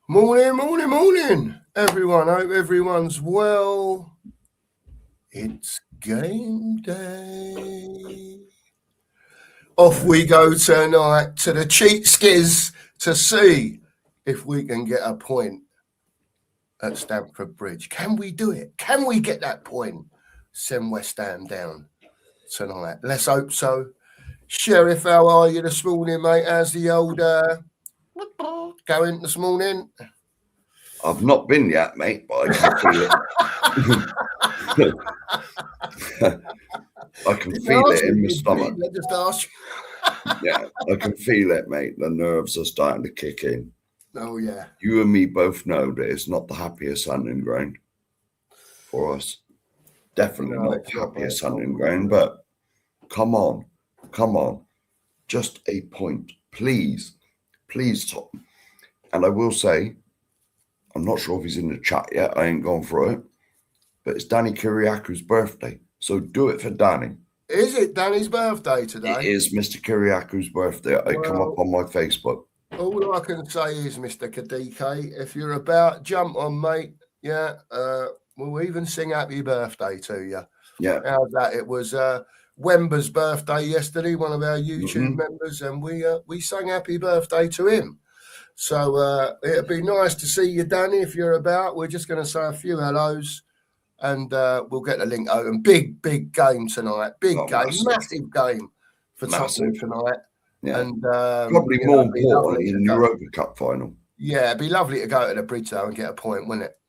Morning, morning, morning, everyone. Hope everyone's well. It's game day. Off we go tonight to the cheat skiz to see if we can get a point at Stamford Bridge. Can we do it? Can we get that point? Send West Ham down tonight. Let's hope so. Sheriff, how are you this morning, mate? How's the old going this morning? I've not been yet, mate, but I can feel it. I can feel it in my stomach. I just asked you. Yeah, I can feel it, mate. The nerves are starting to kick in. Oh, yeah. You and me both know that it's not the happiest hunting ground for us. Definitely not the happiest hunting ground, but come on. Just a point, please, Tom. And I will say, I'm not sure if he's in the chat yet. I ain't gone through it. But it's Danny Kiriaku's birthday. So do it for Danny. Is it Danny's birthday today? It is Mr. Kiriaku's birthday. It come up on my Facebook. All I can say is, Mr. Kadike, if you're about, jump on, mate. Yeah. We'll even sing happy birthday to you. Yeah. How's that? It was Wember's birthday yesterday, one of our YouTube members, and we sang happy birthday to him. So it'd be nice to see you, Danny, if you're about. We're just going to say a few hellos and we'll get the link open. Big game tonight. Big game. Massive game for Tottenham tonight. Yeah. And probably more important in the Europa Cup final. Yeah, it'd be lovely to go to the Bridge though and get a point, wouldn't it?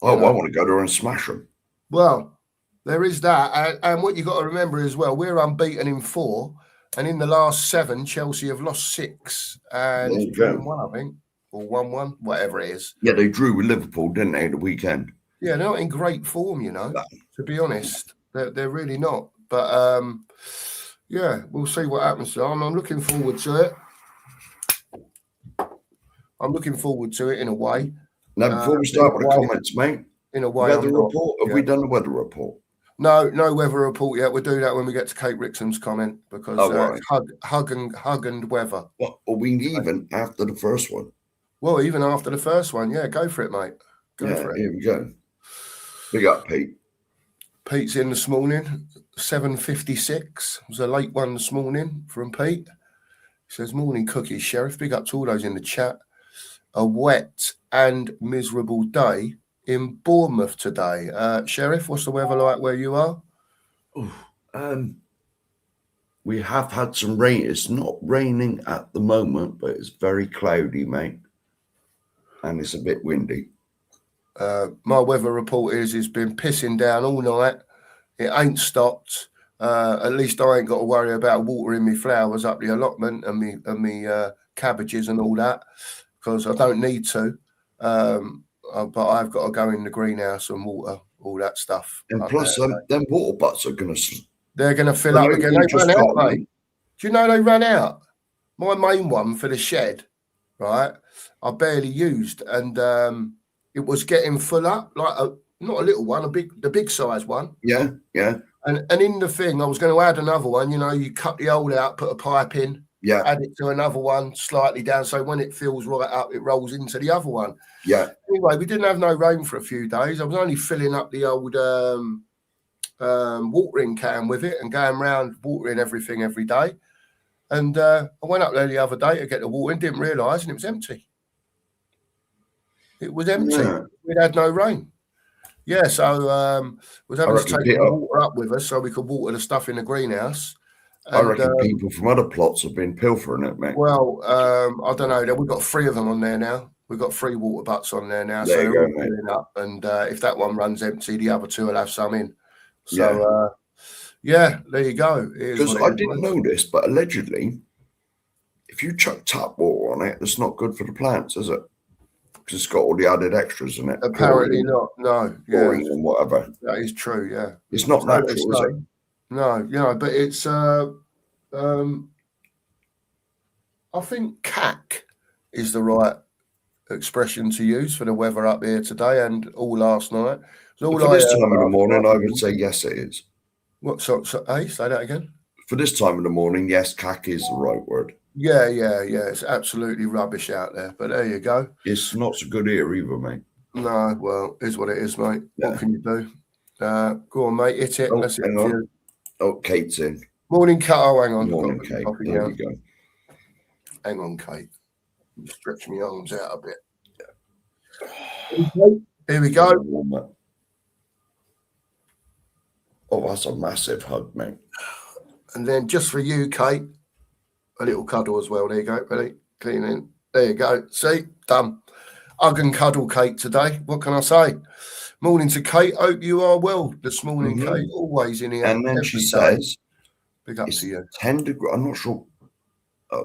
Oh, I want to go there and smash them. Well, there is that. And what you've got to remember as well, we're unbeaten in 4. And in the last 7, Chelsea have lost 6 and 1, I think, or 1-1, whatever it is. Yeah, they drew with Liverpool, didn't they, at the weekend? Yeah, they're not in great form, you know, to be honest. They're really not. But, yeah, we'll see what happens. I'm looking forward to it. I'm looking forward to it in a way. Now, before we start with the comments, mate, in a way, weather report. Have we done the weather report? No weather report yet. We'll do that when we get to Kate Rixon's comment because hug and weather. Well, we even after the first one. Well, even after the first one, yeah, go for it, mate. Go for it. Here we go. Big up, Pete. Pete's in this morning, 7:56. It was a late one this morning from Pete. He says, "Morning cookies, Sheriff. Big up to all those in the chat. A wet and miserable day in Bournemouth today. Sheriff, what's the weather like where you are?" We have had some rain. It's not raining at the moment, but it's very cloudy, mate. And it's a bit windy. My weather report is it's been pissing down all night. It ain't stopped. At least I ain't got to worry about watering me flowers up the allotment and me cabbages and all that because I don't need to. But I've got to go in the greenhouse and water all that stuff. And plus, them water butts are going to... They're going to fill up again. They run out, mate. Do you know they ran out? My main one for the shed, right, I barely used. And it was getting full up, like not a little one, the big size one. Yeah. And in the thing, I was going to add another one. You know, you cut the hole out, put a pipe in. Yeah. Add it to another one slightly down. So when it fills right up, it rolls into the other one. Yeah. Anyway, we didn't have no rain for a few days. I was only filling up the old watering can with it and going around watering everything every day. And I went up there the other day to get the water and didn't realise, and it was empty. It was empty. Yeah. We'd had no rain. Yeah, so we was having to take the water up with us so we could water the stuff in the greenhouse. And, I reckon people from other plots have been pilfering it, mate. Well, I don't know. We've got 3 of them on there now. We've got 3 water butts on there now. There so you go, mate. Up. And if that one runs empty, the other 2 will have some in. So, yeah, there you go. Because I didn't know this, but allegedly, if you chuck tap water on it, it's not good for the plants, is it? Because it's got all the added extras in it. Apparently not. No. Yeah. And whatever. That is true, yeah. It's not natural, is it? No, you know, but it's I think cack is the right expression to use for the weather up here today and all last night. For this time in the morning, I would say yes, it is. What? So hey, say that again. For this time in the morning, yes, cack is the right word. Yeah. It's absolutely rubbish out there. But there you go. It's not so good here either, mate. No, well, is what it is, mate. Yeah. What can you do? Go on, mate. Hit it. Oh, Let's hit hang it for on. you. Oh, Kate's in. Morning, Kate. Oh, hang on. Morning, Got to put Kate. the coffee There down. we go. Hang on, Kate. Stretch my arms out a bit. Here we go. Oh, that's a massive hug, mate. And then just for you, Kate, a little cuddle as well. There you go. Ready? Cleaning. There you go. See? Done. Hug and cuddle, Kate, today. What can I say? Morning to Kate. Hope you are well this morning, Kate. Always in here. And then she every says, big up it's to you. 10 degrees. I'm not sure.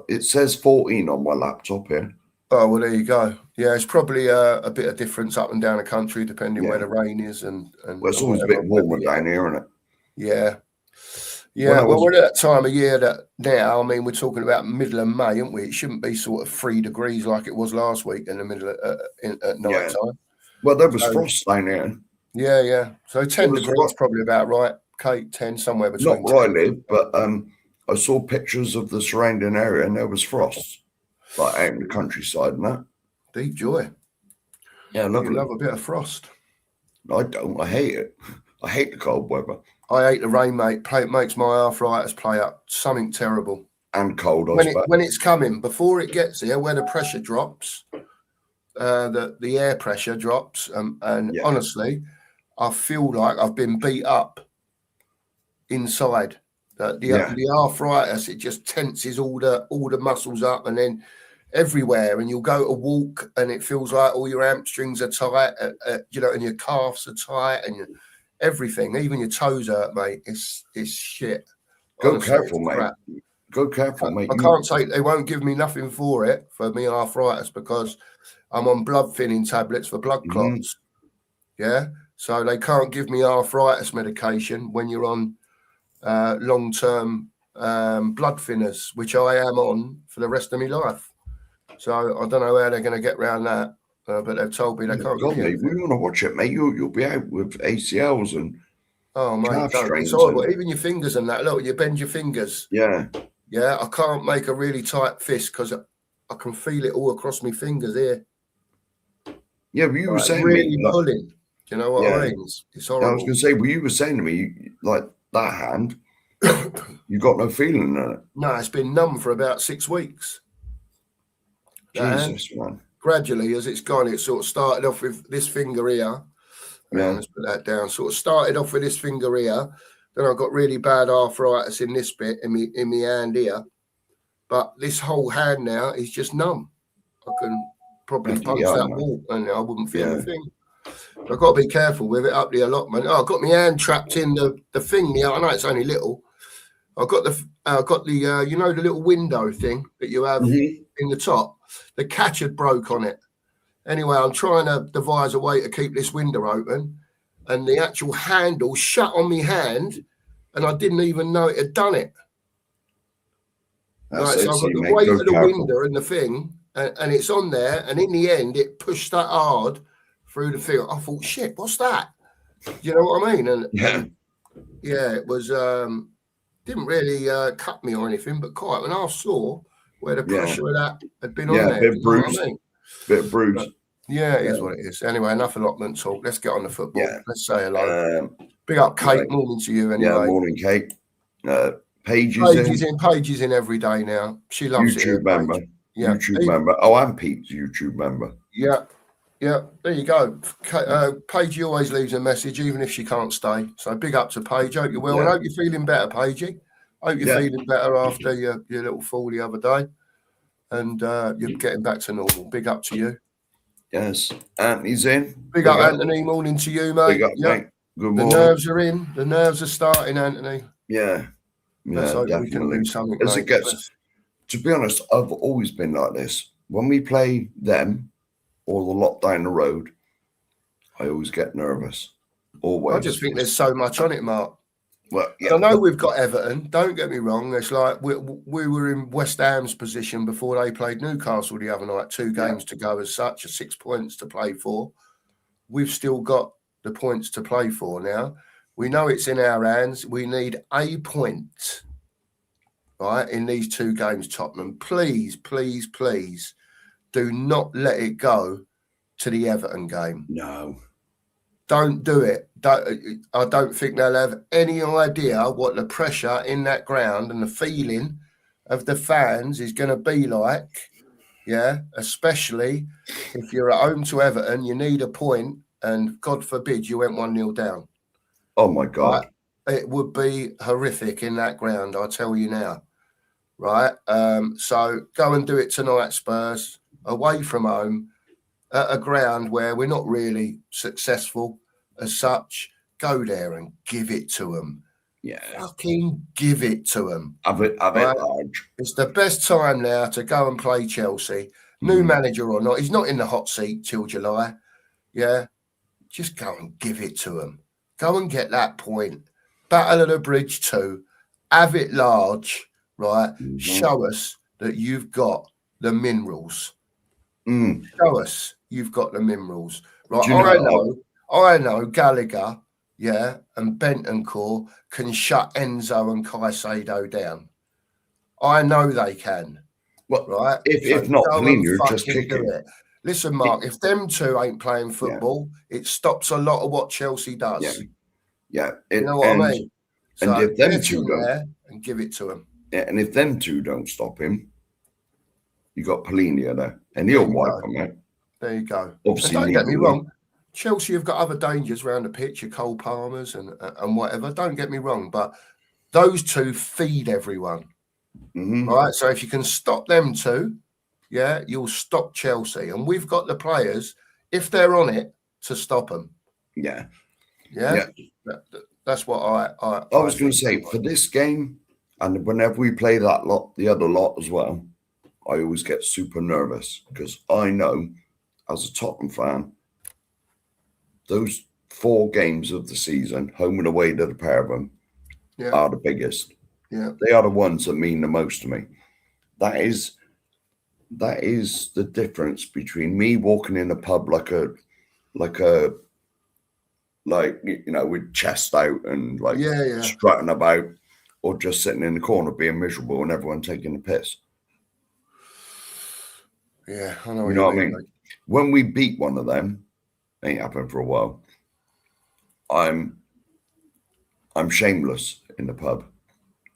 It says 14 on my laptop here. Oh, well, there you go. Yeah, it's probably a bit of difference up and down the country, depending where the rain is. And well, it's always a bit warmer down here, isn't it? Yeah. Yeah, well, we're at that time of year that now, I mean, we're talking about middle of May, aren't we? It shouldn't be sort of 3 degrees like it was last week in the middle of, at night time. Well, there was frost down here. Yeah. So 10 degrees probably about right. Kate, 10, somewhere between. Not where I live, but I saw pictures of the surrounding area and there was frost, like out in the countryside and that. Deep joy. Yeah, lovely. You love a bit of frost. I don't. I hate it. I hate the cold weather. I hate the rain, mate. It makes my arthritis play up. Something terrible. And cold, when it's coming, before it gets here, where the pressure drops, the air pressure drops, and honestly, I feel like I've been beat up inside. The arthritis, it just tenses all the muscles up, and then everywhere. And you'll go to walk, and it feels like all your hamstrings are tight, and your calves are tight, and everything, even your toes hurt, mate. It's shit. Go careful, mate. Go careful, mate. I can't say they won't give me nothing for me arthritis, because I'm on blood thinning tablets for blood clots. Yeah, so they can't give me arthritis medication when you're on long-term blood thinners, which I am on for the rest of my life. So I don't know how they're going to get around that, but they've told me they can't. God, mate, we want to watch it, mate. You'll be out with ACLs and mate, it's horrible. Even your fingers and that. Look, you bend your fingers. Yeah. I can't make a really tight fist because I can feel it all across my fingers here. Yeah, but you were saying really pulling. Do you know what I mean? It's horrible. I was going to say, well, you were saying to me, like that hand, you got no feeling in it. No, it's been numb for about 6 weeks. Jesus, man. Gradually, as it's gone, it sort of started off with this finger here. Let's put that down. Sort of started off with this finger here. Then I got really bad arthritis in this bit in my hand here. But this whole hand now is just numb. I can probably punch that wall and I wouldn't feel anything. I've got to be careful with it up the allotment. I've got my hand trapped in the thing. I know it's only little. I've got the the little window thing that you have in the top. The catch had broke on it. Anyway, I'm trying to devise a way to keep this window open, and the actual handle shut on my hand, and I didn't even know it had done it. So I've got the weight of the window and the thing, and it's on there, and in the end, it pushed that hard through the thing. I thought, shit, what's that? You know what I mean? And it was didn't really cut me or anything, but quite when I saw where the pressure of that had been on there. Bit bruised. Bit bruised. It is what it is. Anyway, enough allotment talk. Let's get on the football. Let's say hello. Big up, Kate. Morning to you anyway. Yeah, morning, Kate. Paige is in. Paige is in every day now. She loves YouTube it. member. Yeah. YouTube member. Oh, I'm Pete's YouTube member. Yeah. There you go. Paige always leaves a message, even if she can't stay. So big up to Paige. Hope you're well. And hope you're feeling better, Paige. Hope you're feeling better after your little fall the other day. And you're getting back to normal. Big up to you. Yes. Anthony's in. Big up, Anthony. Morning to you, mate. Big up, mate. Good morning. The nerves are in. The nerves are starting, Anthony. Yeah. Let's hope we can do something. As it gets, to be honest, I've always been like this. When we play them or the lot down the road, I always get nervous. Always. I just think there's so much on it, Mark. Well, I know we've got Everton. Don't get me wrong. It's like we were in West Ham's position before they played Newcastle the other night. 2 games to go as such, 6 points to play for. We've still got the points to play for now. We know it's in our hands. We need a point. right, in these 2 games, Tottenham. Please, please, please do not let it go to the Everton game. No. Don't do it. I don't think they'll have any idea what the pressure in that ground and the feeling of the fans is going to be like. Yeah, especially if you're at home to Everton, you need a point, and God forbid you went 1-0 down. Oh my God. Right? It would be horrific in that ground, I tell you now. Right? So go and do it tonight, Spurs, away from home, at a ground where we're not really successful as such. Go there and give it to them. Yeah. Fucking give it to them. Have it large. It's the best time now to go and play Chelsea. New manager or not, he's not in the hot seat till July. Yeah, just go and give it to them. Go and get that point. Battle of the Bridge 2. Have it large, right? Show us that you've got the minerals. Show us you've got the minerals. Right? I know Gallagher, yeah, and Bentancur can shut Enzo and Caicedo down. I know they can. Well, right? If not clean, you're just kicking it. Listen, Mark, if them 2 ain't playing football, it stops a lot of what Chelsea does. Yeah. You know what I mean? And so if them 2 don't, there and give it to them. Yeah, and if them 2 don't stop him, you got Polina there, and he'll wipe them out. There you go. Obviously, don't get me wrong. Chelsea have got other dangers around the pitch, your Cole Palmers and whatever. Don't get me wrong, but those 2 feed everyone. Right, so if you can stop them 2, yeah, you'll stop Chelsea, and we've got the players if they're on it to stop them. Yeah. That's what I was going to say for this game, and whenever we play that lot, the other lot as well, I always get super nervous because I know, as a Tottenham fan, those 4 games of the season, home and away to the pair of them, are the biggest. Yeah, they are the ones that mean the most to me. That is the difference between me walking in a pub like with chest out and strutting about, or just sitting in the corner being miserable and everyone taking the piss. Yeah, I know. You know what I mean? Like, when we beat one of them, ain't happened for a while. I'm shameless in the pub.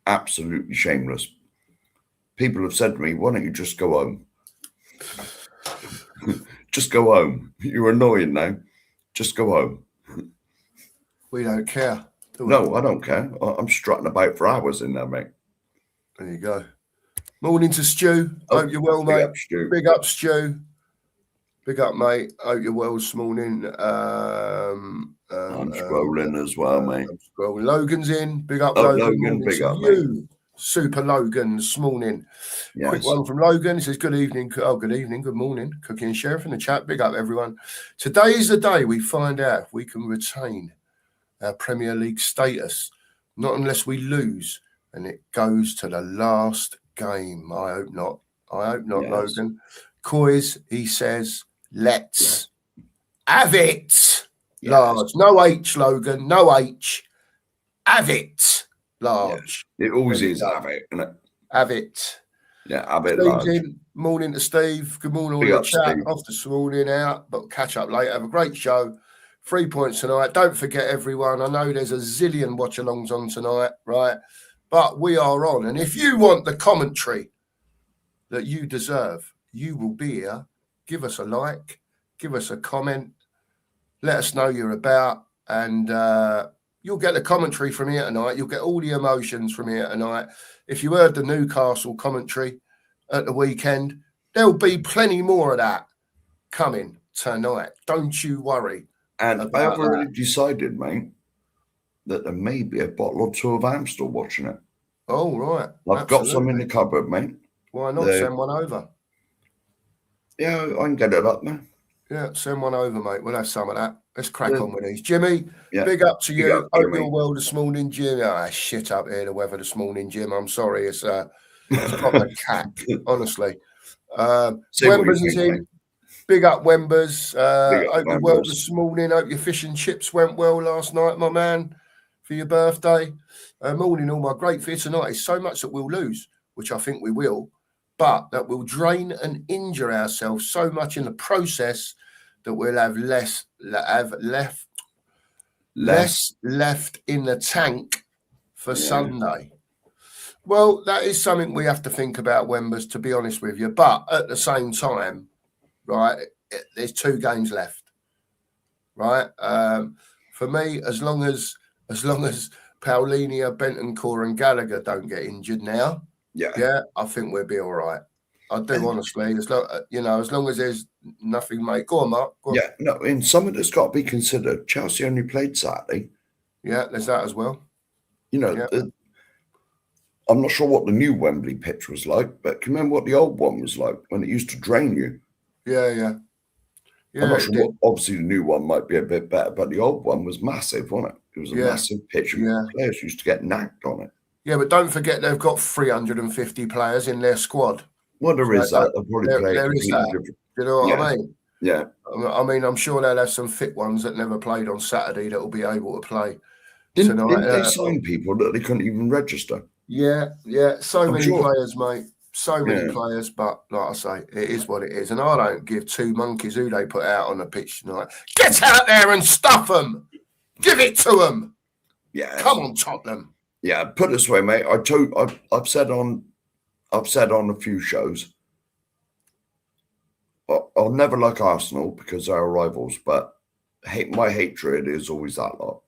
Absolutely shameless. People have said to me, why don't you just go home? Just go home. You're annoying now. Just go home. We don't care. No, I don't care. I'm strutting about for hours in there, mate. There you go. Morning to Stu. Hope you're well, mate. Big up, Stu. Big up, mate. Hope you're well this morning. I'm scrolling as well, mate. I'm scrolling. Logan's in. Big up, Logan. Big up, you. Super Logan this morning. Yes. Quick one from Logan. He says, good evening. Oh, good evening. Good morning. Cookie and Sheriff in the chat. Big up, everyone. Today is the day we find out if we can retain our Premier League status. Not unless we lose. And it goes to the last game. I hope not. Yes. Logan. COYS, he says, let's have it. Yes. Large. No H, Logan. No H. Have it. Large. Yeah. It always is have it, isn't it? Have it. Yeah, have it. Steve's in. Morning to Steve. Good morning all in the chat. Steve. Off this morning out, but catch up later. Have a great show. 3 points tonight. Don't forget, everyone. I know there's a zillion watch-alongs on tonight, right? But we are on. And if you want the commentary that you deserve, you will be here. Give us a like. Give us a comment. Let us know you're about. And you'll get the commentary from here tonight. You'll get all the emotions from here tonight. If you heard the Newcastle commentary at the weekend, there'll be plenty more of that coming tonight. Don't you worry. And I've already decided, mate, that there may be a bottle or 2 of Amstel watching it. Oh, right. I've got some in the cupboard, mate. Why not send one over? Yeah, I can get it up, man. Yeah, send one over, mate. We'll have some of that. Let's crack on with these. Jimmy, big up to you. Hope you're well this morning, Jim. Shit up here, the weather this morning, Jim. I'm sorry. It's proper cack, honestly. Wembers is in. Big up, Wembers. Hope you're well this morning. Hope your fish and chips went well last night, my man. for your birthday. Morning, all my great fear tonight is so much that we'll lose, which I think we will, but that we'll drain and injure ourselves so much in the process that we'll have less left in the tank for Sunday. Well, that is something we have to think about, Wembers, to be honest with you. But at the same time, right, there's 2 games left, right? For me, as long as Paulinia, Bentancur and Gallagher don't get injured now, I think we'll be all right. I do, honestly. As long as there's nothing, mate. Go on, Mark. Go on. Yeah, no, in something that's got to be considered, Chelsea only played Saturday. Yeah, there's that as well. I'm not sure what the new Wembley pitch was like, but can you remember what the old one was like when it used to drain you? Yeah. I'm not sure. Obviously, the new one might be a bit better, but the old one was massive, wasn't it? It was a massive pitch. Players used to get nagged on it. Yeah, but don't forget they've got 350 players in their squad. Well, there is that. They'll probably play completely different. You know what I mean? Yeah. I mean, I'm sure they'll have some fit ones that never played on Saturday that will be able to play tonight. Didn't they sign people that they couldn't even register? Yeah. So many players, mate. So many players, but like I say, it is what it is. And I don't give 2 monkeys who they put out on the pitch tonight. Get out there and stuff them. Give it to them. Yeah. Come on, Tottenham. Yeah, put it this way, mate. I've said on a few shows, I'll never like Arsenal because they're our rivals, but my hatred is always that lot.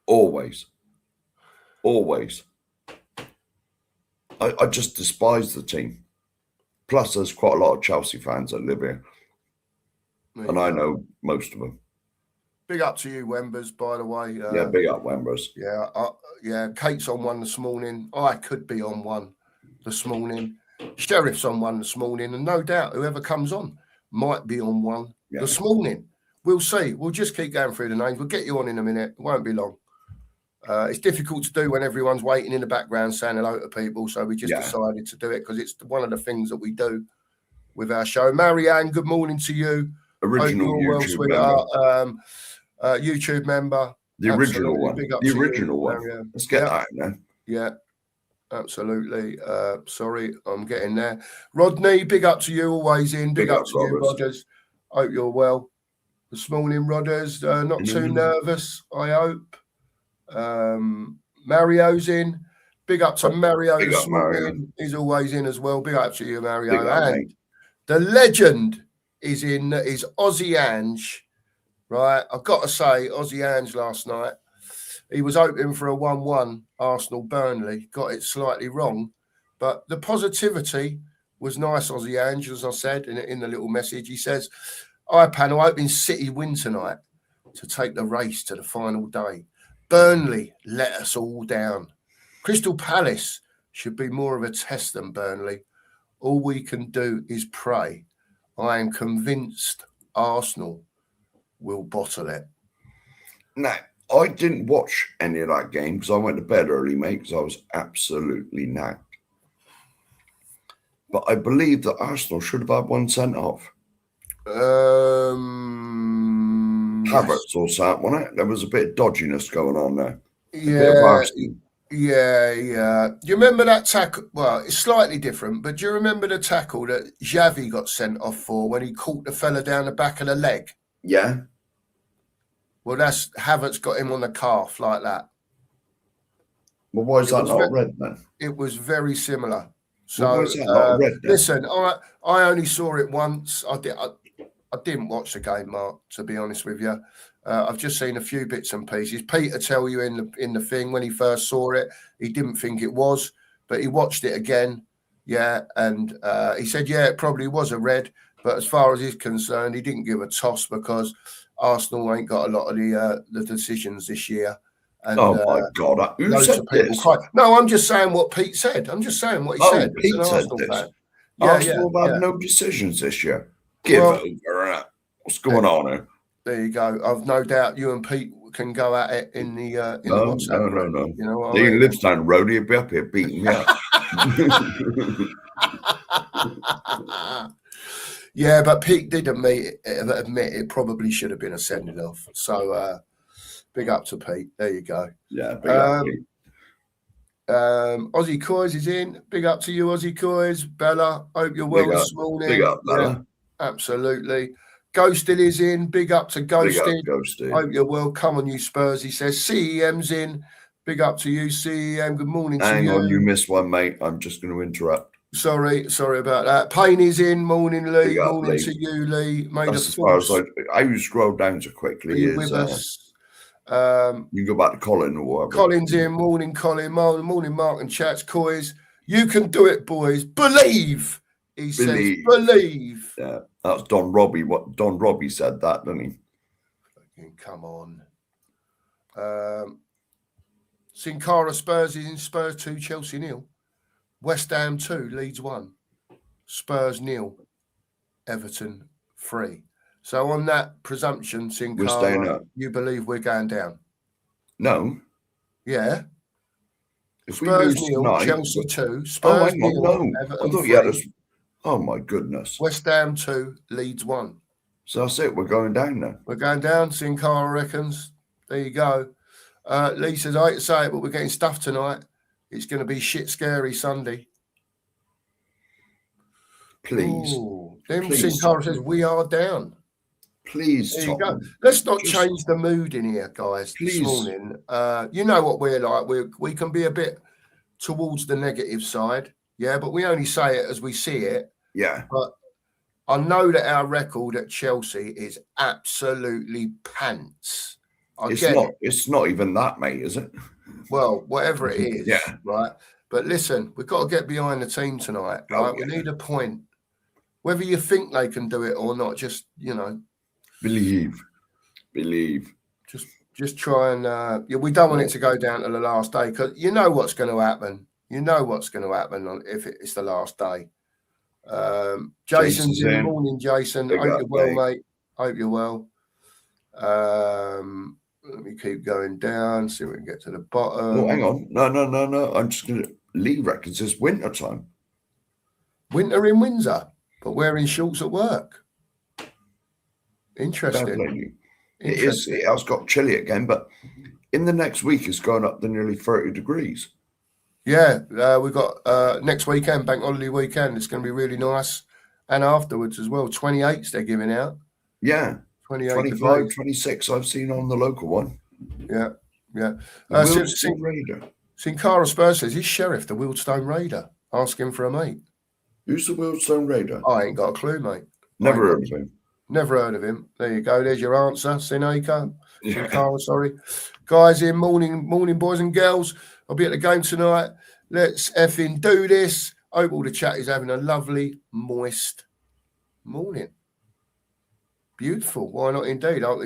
Always. I just despise the team. Plus, there's quite a lot of Chelsea fans that live here. And I know most of them. Big up to you, Wembers, by the way. Big up, Wembers. Yeah, Kate's on one this morning. I could be on one this morning. Sheriff's on one this morning. And no doubt, whoever comes on might be on one this morning. We'll see. We'll just keep going through the names. We'll get you on in a minute. It won't be long. It's difficult to do when everyone's waiting in the background saying hello to people. So we just decided to do it because it's one of the things that we do with our show. Marianne, good morning to you. Original YouTube member. YouTube member. The original one. The original one. Marianne. Let's get that now. Yeah, absolutely. Sorry, I'm getting there. Rodney, big up to you, always in. Big up to you, Rodders. Hope you're well this morning, Rodders. Not too nervous, I hope. Mario's in. Big up to Mario this morning. He's always in as well. Big up to you, Mario. And the legend is in. Is Aussie Ange, right? I've got to say, Aussie Ange last night, he was hoping for a 1-1 Arsenal-Burnley. Got it slightly wrong. But the positivity was nice, Aussie Ange, as I said in the little message. He says, "Hi, panel, hoping City win tonight to take the race to the final day. Burnley let us all down. Crystal Palace should be more of a test than Burnley. All we can do is pray. I am convinced Arsenal will bottle it." Now, I didn't watch any of that game because I went to bed early, mate, because I was absolutely nagged. But I believe that Arsenal should have had one sent off. Havertz or something, wasn't it? There was a bit of dodginess going on there. Yeah. Do you remember that tackle? Well, it's slightly different, but do you remember the tackle that Xavi got sent off for when he caught the fella down the back of the leg? Yeah. Well, that's Havertz got him on the calf like that. Well, why is that not red then? It was very similar. So why is that not red then? Listen, I only saw it once. I didn't watch the game, Mark, to be honest with you. I've just seen a few bits and pieces. Peter tell you in the thing when he first saw it, he didn't think it was, but he watched it again. Yeah, and he said, it probably was a red, but as far as he's concerned, he didn't give a toss because Arsenal ain't got a lot of the decisions this year. And, my God, who said this? No, I'm just saying what Pete said. I'm just saying what he said. Pete said this. Arsenal have had no decisions this year. Give over. What's going on here? There you go. I've no doubt you and Pete can go at it in the WhatsApp group. No. You know what he lives down the road. He'll be up here beating me up. Yeah, but Pete did admit it probably should have been a sending off. So Big up to Pete. There you go. Yeah, big up, Pete. Aussie COYS is in. Big up to you, Aussie COYS. Bella, hope you're well this morning. Big up, Bella. Yeah, absolutely. Ghosted is in. Big up to Ghosted. Big up, Ghosted. Hope you're well. Come on, you Spurs. He says CEM's in. Big up to you, CEM. Good morning to you. Hang on, you missed one, mate. I'm just going to interrupt. Sorry about that. Payne is in. Morning, Lee. Big up, morning Lee. to you, Lee. That's as far as I scroll down so quickly. Be with us. You can go back to Colin or whatever. Colin's in. Morning, Colin. Morning, Mark and Chats. COYS. You can do it, boys. Believe. He says, believe. Yeah, that's Don Robbie. What Don Robbie said that, didn't he? Come on. Sin Cara Spurs is in. Spurs 2, Chelsea 0. West Ham 2, Leeds 1. Spurs 0. Everton 3. So on that presumption, Sin Cara, you believe we're going down? No. Yeah. If Spurs we lose 0, tonight, Chelsea 2. Spurs 0, no. Everton I thought 3. you had us. Oh my goodness. West Ham 2, Leeds 1. So that's it. We're going down now. We're going down, Sin Cara reckons. There you go. Lee says, I hate to say it, but we're getting stuffed tonight. It's going to be shit scary Sunday. Please. Then Sin Cara says, we are down. Please, there you go. Let's not change the mood in here, guys, this morning. You know what we're like. We can be a bit towards the negative side, yeah, but we only say it as we see it. Yeah. But I know that our record at Chelsea is absolutely pants. It's not even that, mate, is it? Well, whatever it is, yeah. Right? But listen, we've got to get behind the team tonight, right? We need a point. Whether you think they can do it or not, just, Believe. Just try and we don't want it to go down to the last day, because you know what's going to happen. You know what's going to happen if it's the last day. Jason's in the morning, Jason. Hope you're well, mate. Hope you're well. Let me keep going down, see if we can get to the bottom. Oh, hang on. No. I'm just going to... Lee reckons it's winter time. Winter in Windsor, but wearing shorts at work. Interesting. It is. It has got chilly again, but in the next week it's going up to nearly 30 degrees. Yeah, we've got next weekend, bank holiday weekend. It's going to be really nice, and afterwards as well. 28s they're giving out. Yeah, 25, degrees. 26. I've seen on the local one. Yeah. Raider. Sin Cara Spurs says, is Sheriff the Wildstone Raider? Ask him for a mate. Who's the Wildstone Raider? I ain't got a clue, mate. Never heard of him. Never heard of him. There you go. There's your answer, Sin Cara, sorry. Guys in, morning, boys and girls. I'll be at the game tonight. Let's effing do this. Hope all the chat is having a lovely, moist morning. Beautiful. Why not indeed? Well,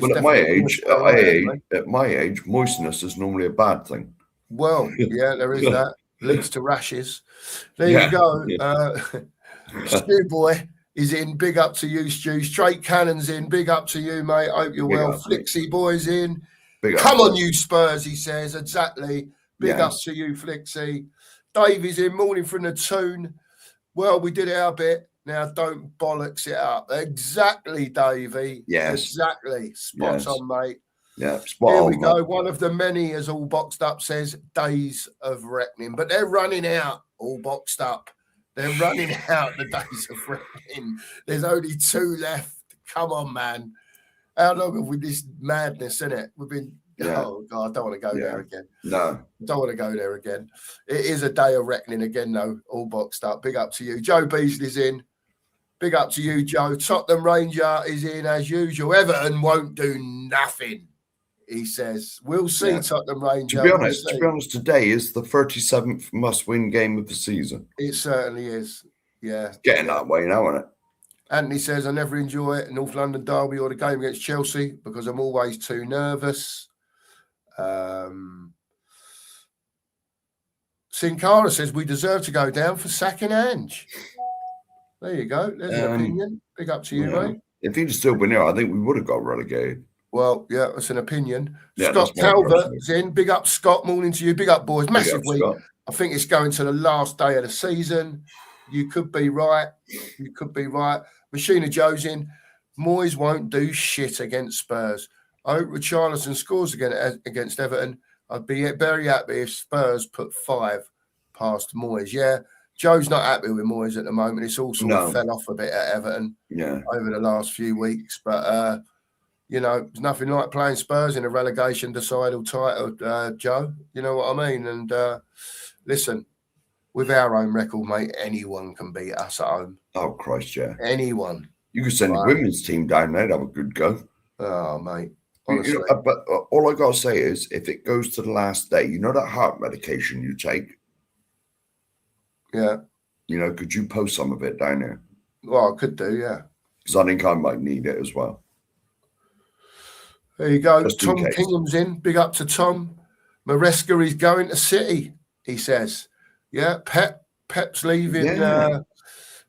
at my age, moistness is normally a bad thing. Well, yeah, there is that. Leads to rashes. There you go. Yeah. Stu Boy is in. Big up to you, Stu. Straight Cannon's in. Big up to you, mate. Hope you're well. Flixie Boy's in. Come on, you Spurs, he says. Exactly. Big up to you, Flixie. Dave is in. Morning from the Toon. Well, we did our bit. Now don't bollocks it up. Exactly, Davey. Yes. Exactly. Spot on, mate. Yeah, spot Here on. we go. One of the many, as All Boxed Up says, days of reckoning. But they're running out, All Boxed Up. They're running out the days of reckoning. There's only 2 left. Come on, man. How long have we this madness, isn't it? We've been, oh, God, I don't want to go there again. No. Don't want to go there again. It is a day of reckoning again, though, All Boxed Up. Big up to you. Joe Beasley's in. Big up to you, Joe. Tottenham Ranger is in as usual. Everton won't do nothing, he says. We'll see, Tottenham Ranger. To be honest, today is the 37th must-win game of the season. It certainly is. Yeah. It's getting that way now, isn't it? Anthony says, I never enjoy it, North London derby or the game against Chelsea because I'm always too nervous. Sin Cara says, we deserve to go down for sacking Ange. There you go. There's an opinion. Big up to you, mate. If he'd still been here, I think we would have got relegated. Well, yeah, that's an opinion. Scott Calvert's in. Big up, Scott. Morning to you. Big up, boys. Massive week. Scott. I think it's going to the last day of the season. You could be right. Machina Joe's in. Moyes won't do shit against Spurs. I hope Richarlison scores again against Everton. I'd be very happy if Spurs put 5 past Moyes. Yeah, Joe's not happy with Moyes at the moment. It's all sort of fell off a bit at Everton over the last few weeks. But, there's nothing like playing Spurs in a relegation decidal title, Joe. You know what I mean? And listen, with our own record, mate, anyone can beat us at home. Oh, Christ, yeah. Anyone. You could send the women's team down there, have a good go. Oh, mate. Honestly. But all I got to say is, if it goes to the last day, you know that heart medication you take? Yeah. Could you post some of it down there? Well, I could do, yeah. Because I think I might need it as well. There you go. Tom Kingham's in. Big up to Tom. Maresca is going to City, he says. Yeah, Pep's leaving. Yeah.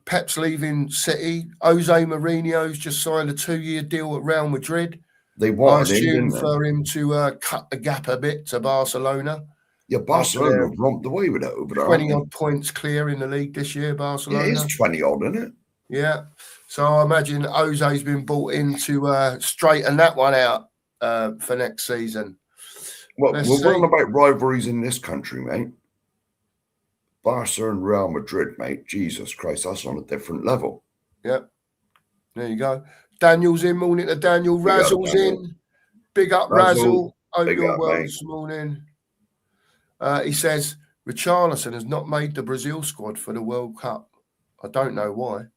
Pep's leaving City. Jose Mourinho's just signed a 2-year deal at Real Madrid. They wanted I assume him, for him to cut the gap a bit to Barcelona. Yeah, Barcelona romped away with it over there. 20-odd points clear in the league this year, Barcelona. It is 20-odd, isn't it? Yeah. So I imagine Jose's been brought in to straighten that one out for next season. Well, we're on about rivalries in this country, mate. Barca and Real Madrid, mate. Jesus Christ, that's on a different level. Yep. There you go. Daniel's in. Morning to Daniel. Razzle's in. Big up, Razzle. Hope you're well this morning. He says, Richarlison has not made the Brazil squad for the World Cup. I don't know why.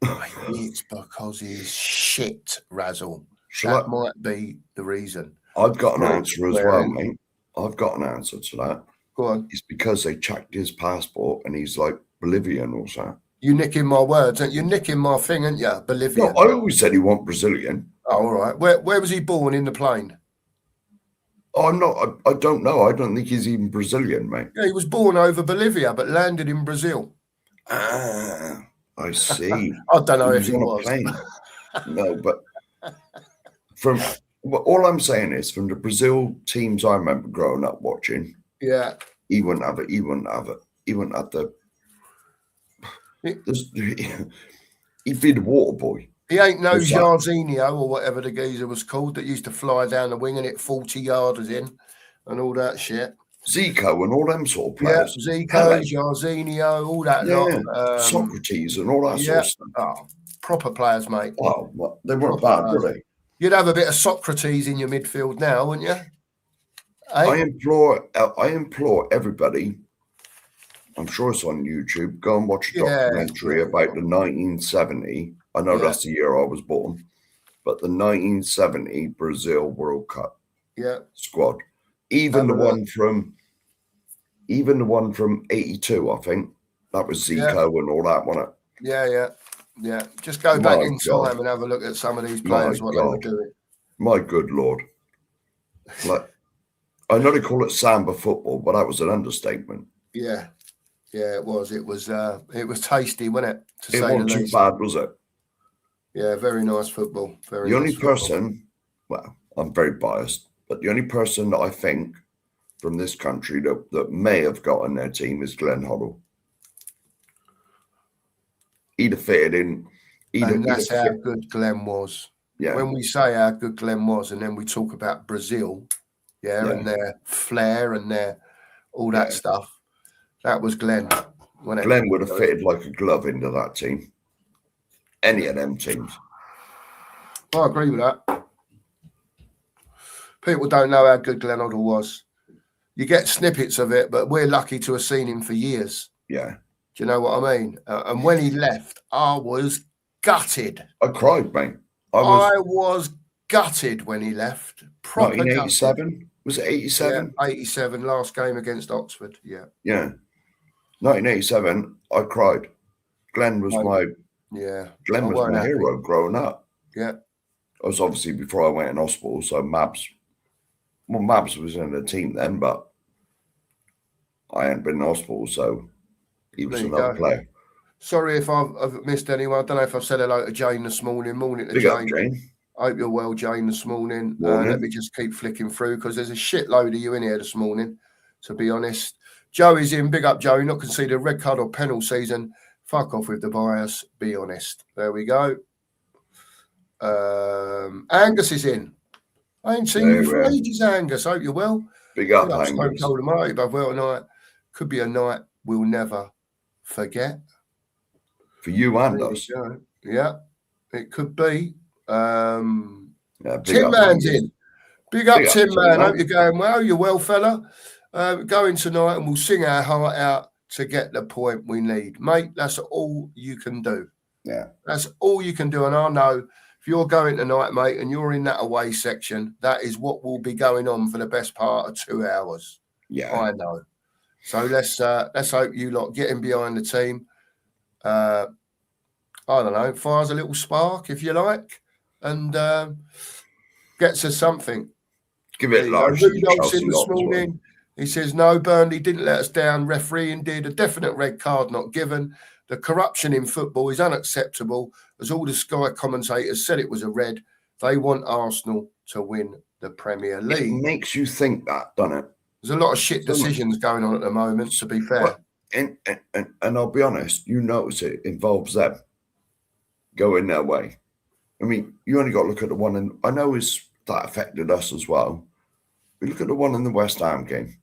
Maybe it's because he's shit, Razzle. That might be the reason. I've got an answer as well, mate. I've got an answer to that. Go on. It's because they checked his passport and he's like Bolivian or something. You nicking my words, aren't you? Nicking my thing, aren't you? Bolivian. No, I always said he wasn't Brazilian. Oh, all right. Where was he born in the plane? Oh, I'm not. I don't know. I don't think he's even Brazilian, mate. Yeah, he was born over Bolivia, but landed in Brazil. Ah, I see. I don't know if he was. Plane. No, but all I'm saying is, from the Brazil teams I remember growing up watching, yeah, he wouldn't have it. He wouldn't have it. He wouldn't have the. He'd be the water boy. He ain't no Jarzinho or whatever the geezer was called that used to fly down the wing and hit 40 yarders in and all that shit. Zico and all them sort of players. Yeah, Zico, Jarzinho, all that lot. Socrates and all that sort of stuff. Oh, proper players, mate. Well, they weren't bad, were they? You'd have a bit of Socrates in your midfield now, wouldn't you? I implore everybody, I'm sure it's on YouTube, go and watch a documentary about the 1970. I know that's the year I was born, but the 1970 Brazil World Cup squad. Even the one from 82, I think. That was Zico and all that, wasn't it? Yeah. Just go back in time and have a look at some of these players, what they were doing. My good Lord. Like, I know they call it samba football, but that was an understatement. Yeah, it was. It was tasty, wasn't it? It wasn't too bad, was it? Yeah, very nice football. The only person, well, I'm very biased, but the only person that I think from this country that may have got in their team is Glenn Hoddle. He'd have fitted in. And that's how good Glenn was. Yeah. When we say how good Glenn was, and then we talk about Brazil, and their flair and their all that stuff, that was Glenn. Glenn would have fitted like a glove into that team. Any of them teams. I agree with that. People don't know how good Glenn Hoddle was. You get snippets of it, but we're lucky to have seen him for years. Yeah. Do you know what I mean? And when he left, I was gutted. I cried, mate. I was gutted when he left. 1987? Was it 87? Yeah, 87, last game against Oxford. Yeah. Yeah. 1987, I cried. Glenn was my hero growing up. Yeah. I was obviously before I went in hospital, so Mabs was in the team then, but I hadn't been in hospital, so he was another player. Sorry if I've missed anyone. I don't know if I've said hello to Jane this morning. Morning to Big Jane. Up, Jane. I hope you're well, Jane, this morning. Let me just keep flicking through because there's a shitload of you in here this morning, to be honest. Joey's in. Big up, Joey. Not conceded a red card or penalty season. Fuck off with the bias. Be honest. There we go. Angus is in. I ain't seen There you for we are. ages, Angus. Hope you're well. Big up, Stone Angus. Cold Almighty, but well tonight. Could be a night we'll never forget. For you and There us. you go. Yeah, it could be. Yeah, big Tim up, Man's Angus. in. Big up, Big up, Tim Tim Man. Man. Hope you're going well. You're well, fella. Going tonight and we'll sing our heart out to get the point we need. Mate, that's all you can do. Yeah. That's all you can do. And I know if you're going tonight, mate, and you're in that away section, that is what will be going on for the best part of 2 hours. Yeah. I know. So let's hope you lot get in behind the team. I don't know, fires a little spark, if you like, and gets us something. Give it large to the Rudolph's Chelsea in this lot as well. morning. He says, no, Burnley didn't let us down. Refereeing did. A definite red card not given. The corruption in football is unacceptable. As all the Sky commentators said it was a red. They want Arsenal to win the Premier League. It makes you think that, doesn't it? There's a lot of shit decisions going on at the moment, to be fair. Well, and I'll be honest, you notice it involves them going their way. I mean, you only got to look at the one, and I know that affected us as well. We look at the one in the West Ham game.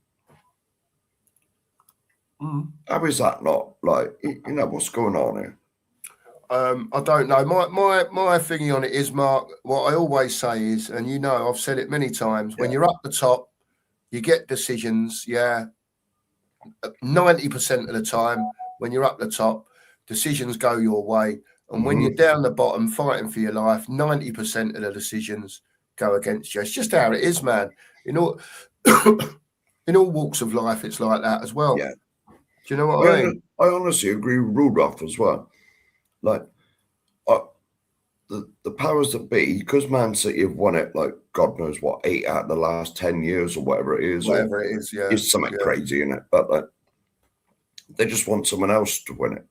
How is that not like, what's going on here? I don't know. My thingy on it is, Mark, what I always say is, and I've said it many times, when you're up the top, you get decisions, 90% of the time, when you're up the top, decisions go your way. And when you're down the bottom fighting for your life, 90% of the decisions go against you. It's just how it is, man. In all walks of life, it's like that as well. Yeah. Do you know what I mean? I honestly agree with Rudolph as well. Like, the powers that be, because Man City have won it, like, God knows what, 8 out of the last 10 years or whatever it is. Whatever it is, yeah. It's something crazy in it. But, like, they just want someone else to win it.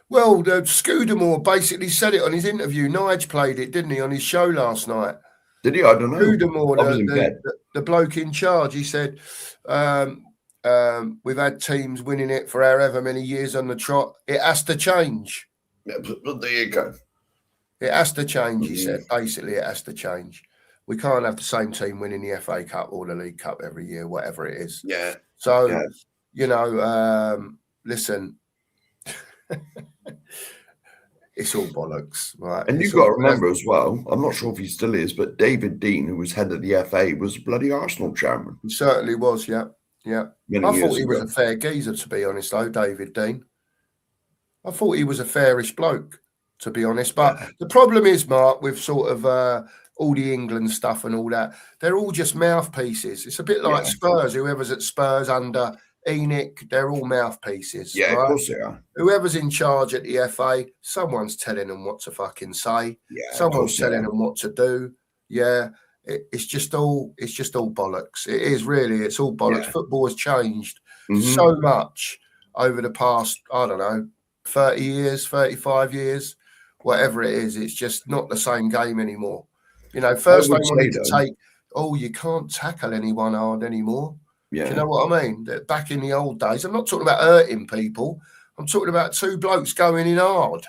Well, Scudamore basically said it on his interview. Nige played it, didn't he, on his show last night? Did he? I don't know. Scudamore, the bloke in charge, he said, we've had teams winning it for however many years on the trot. It has to change. Yeah, but there you go. It has to change, he said. Basically, it has to change. We can't have the same team winning the FA Cup or the League Cup every year, whatever it is. Yeah. So, listen, it's all bollocks, right? And you've got to remember as well, I'm not sure if he still is, but David Dean, who was head of the FA, was bloody Arsenal chairman. He certainly was, yeah. Many I thought years he was ago. a fair geezer, to be honest, though, David Dean. I thought he was a fairish bloke, to be honest. But the problem is, Mark, with sort of all the England stuff and all that, they're all just mouthpieces. It's a bit like Spurs. Whoever's at Spurs under Enoch, they're all mouthpieces. Yeah, right? of course they are. Whoever's in charge at the FA, someone's telling them what to fucking say. Yeah, someone's telling them what to do. Yeah, it's just all bollocks. It is really. It's all bollocks. Yeah. Football has changed so much over the past, I don't know, 30 years, 35 years, whatever it is. It's just not the same game anymore. First they wanted to take, you can't tackle anyone hard anymore. Yeah. Do you know what I mean? Back in the old days, I'm not talking about hurting people. I'm talking about two blokes going in hard.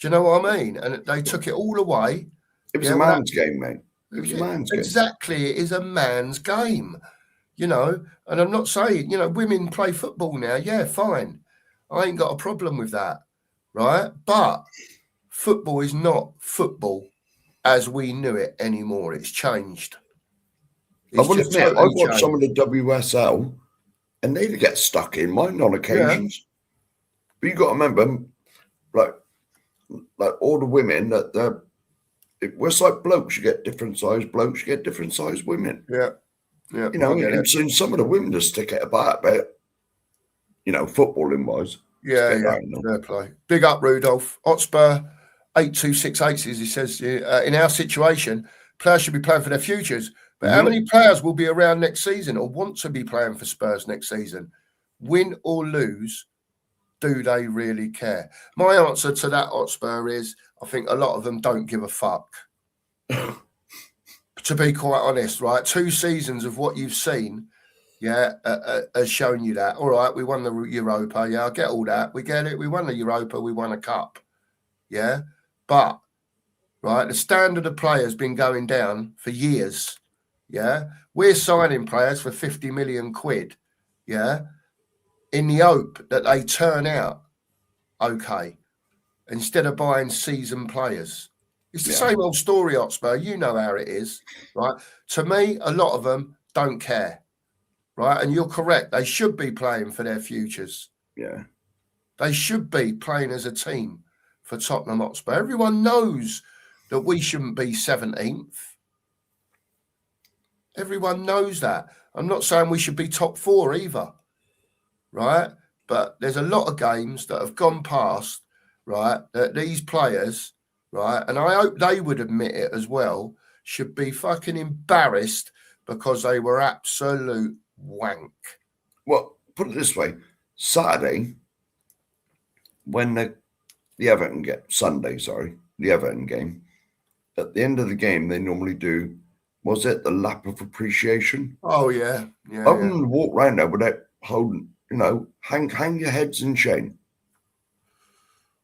Do you know what I mean? And they took it all away. It was a man's game, mate. It was a man's game. Exactly. It is a man's game, And I'm not saying, women play football now. Yeah, fine. I ain't got a problem with that, right? But football is not football as we knew it anymore. It's changed. I will admit, I watched some of the WSL, and they get stuck in mine on occasions. Yeah. But you got to remember, like all the women that it was like blokes. You get different size blokes. You get different size women. Yeah. And so some of the women just stick it about a bit. Footballing wise. Yeah. Fair play. Big up, Rudolph. Hotspur 8268 he says, in our situation, players should be playing for their futures. But how many players will be around next season or want to be playing for Spurs next season? Win or lose, do they really care? My answer to that, Hotspur, is I think a lot of them don't give a fuck. To be quite honest, right? 2 seasons of what you've seen, has shown you that. All right, we won the Europa. Yeah, I get all that. We get it. We won the Europa. We won a cup. Yeah. But right? The standard of players has been going down for years. Yeah, we're signing players for 50 million quid. Yeah, in the hope that they turn out okay instead of buying seasoned players. It's the same old story, Hotspur. You know how it is, right? To me, a lot of them don't care, right? And you're correct. They should be playing for their futures. Yeah. They should be playing as a team for Tottenham Hotspur. Everyone knows that we shouldn't be 17th. Everyone knows that. I'm not saying we should be top 4 either, right? But there's a lot of games that have gone past, right, that these players, right, and I hope they would admit it as well, should be fucking embarrassed because they were absolute wank. Well, put it this way. Saturday, when the Everton the Everton game, at the end of the game, they normally do, was it the lap of appreciation? Oh, yeah. Yeah. I wouldn't walk around there without holding, hang your heads in shame.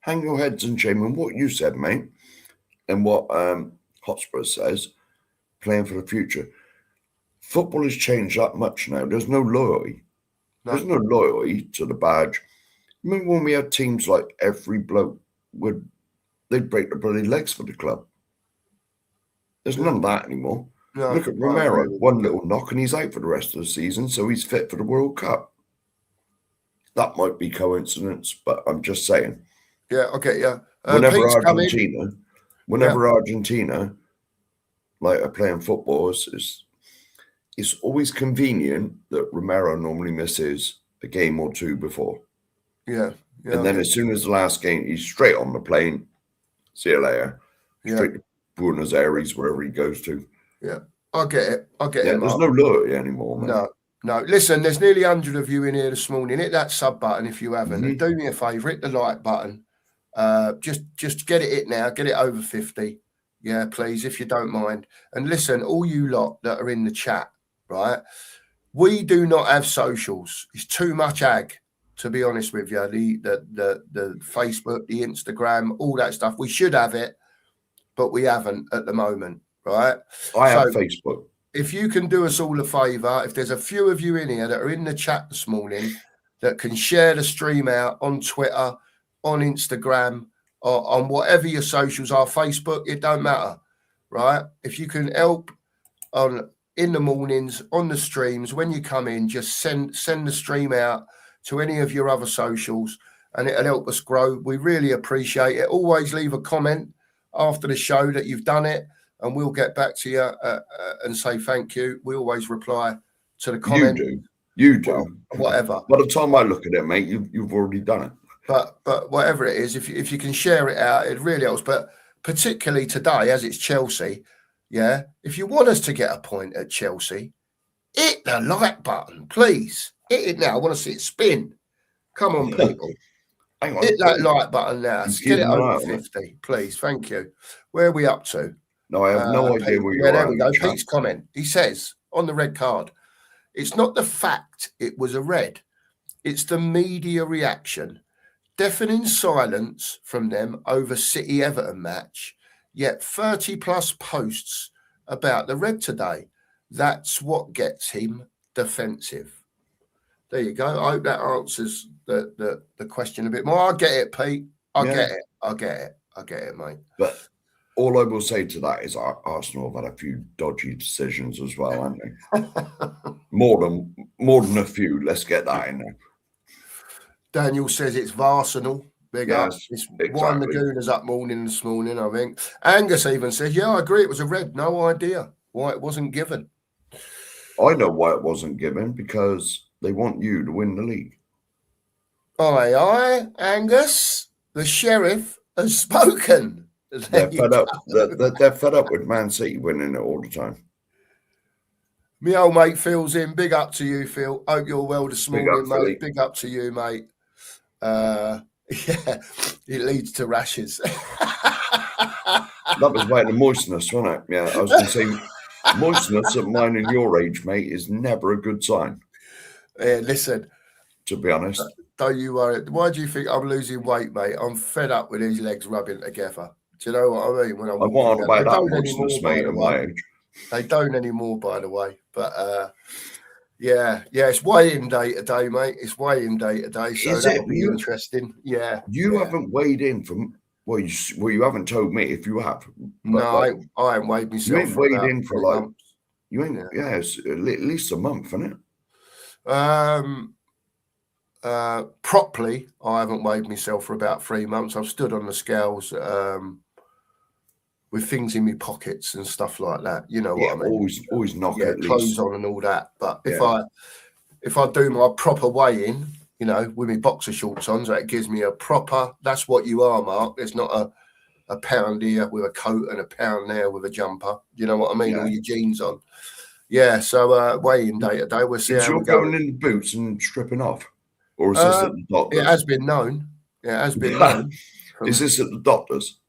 Hang your heads in shame. And what you said, mate, and what Hotspur says, playing for the future. Football has changed that much now. There's no loyalty. No. There's no loyalty to the badge. Remember when we had teams like every bloke they'd break their bloody legs for the club. There's none of that anymore. No, look at Romero, one little knock and he's out for the rest of the season, so he's fit for the World Cup. That might be coincidence, but I'm just saying. Yeah, okay, yeah. Whenever Argentina, like, are playing football, it's always convenient that Romero normally misses a game or two before. Yeah. And then as soon as the last game, he's straight on the plane. See you later. Straight to Buenos Aires, wherever he goes to. Yeah, I get it. There's no loyalty anymore, man. No. Listen, there's nearly 100 of you in here this morning. Hit that sub button if you haven't. And do me a favour, hit the like button. Just get it now. Get it over 50. Yeah, please, if you don't mind. And listen, all you lot that are in the chat, right? We do not have socials. It's too much ag, to be honest with you. The Facebook, the Instagram, all that stuff. We should have it, but we haven't at the moment, right? I have Facebook. If you can do us all a favour, if there's a few of you in here that are in the chat this morning that can share the stream out on Twitter, on Instagram, or on whatever your socials are, Facebook, it don't matter, right? If you can help in the mornings, on the streams, when you come in, just send the stream out to any of your other socials and it'll help us grow. We really appreciate it. Always leave a comment after the show that you've done it and we'll get back to you and say thank you. We always reply to the comment. You do. Well, whatever. By the time I look at it, mate, you've already done it. But whatever it is, if you can share it out, it really helps. But particularly today, as it's Chelsea, yeah, if you want us to get a point at Chelsea, hit the like button, please. Hit it now. I want to see it spin. Come on, people. Hang on. Hit that like button now. Get it over 50, please. Thank you. Where are we up to? No, I have no idea where you are. There we go. Pete's comment. He says on the red card, it's not the fact it was a red. It's the media reaction. Deafening silence from them over City Everton match, yet 30 plus posts about the red today. That's what gets him defensive. There you go. I hope that answers the question a bit more. I get it, Pete. I get it, mate. But all I will say to that is Arsenal have had a few dodgy decisions as well, haven't they? more than a few. Let's get that in there. Daniel says it's Arsenal. Big up. It's Wine Laguna's up this morning, I think. Angus even says, yeah, I agree. It was a red. No idea why it wasn't given. I know why it wasn't given, because they want you to win the league. Aye, Angus. The sheriff has spoken. They're fed up. They're fed up with Man City winning it all the time. My old mate Phil's in. Big up to you, Phil. Hope you're well this morning, mate. Philly. Big up to you, mate. Yeah, it leads to rashes. That was about the moistness, wasn't it? Yeah, I was going to say moistness at mine and your age, mate, is never a good sign. Yeah, listen. To be honest. Don't you worry. Why do you think I'm losing weight, mate? I'm fed up with these legs rubbing together. Do you know what I mean? When I I'm walk on in, about they that don't nonsense, anymore, by mate, the at my way. age. They don't anymore, by the way. But yeah, it's weighing day to day, mate. It's weighing day to day, so Is that'll it? be interesting. Yeah. You haven't weighed in from you haven't told me if you have. But No, like, I ain't weighed you myself ain't for weighed about in for 3 like months. you ain't. Yeah, it's at least a month, isn't it? Properly, I haven't weighed myself for about 3 months. I've stood on the scales with things in my pockets and stuff like that. You know what I mean? Always knock at clothes least. on and all that. But Yeah. if I do my proper weigh-in, you know, with my boxer shorts on, so it gives me a proper. That's what you are, Mark. It's not a pound here with a coat and a pound there with a jumper. You know what I mean? Yeah. All your jeans on. Yeah. So weigh-in day to day. We'll see how You're we go. going in the boots and stripping off, or is this at the doctor's? It has been known. It has been known. Is this at the doctor's?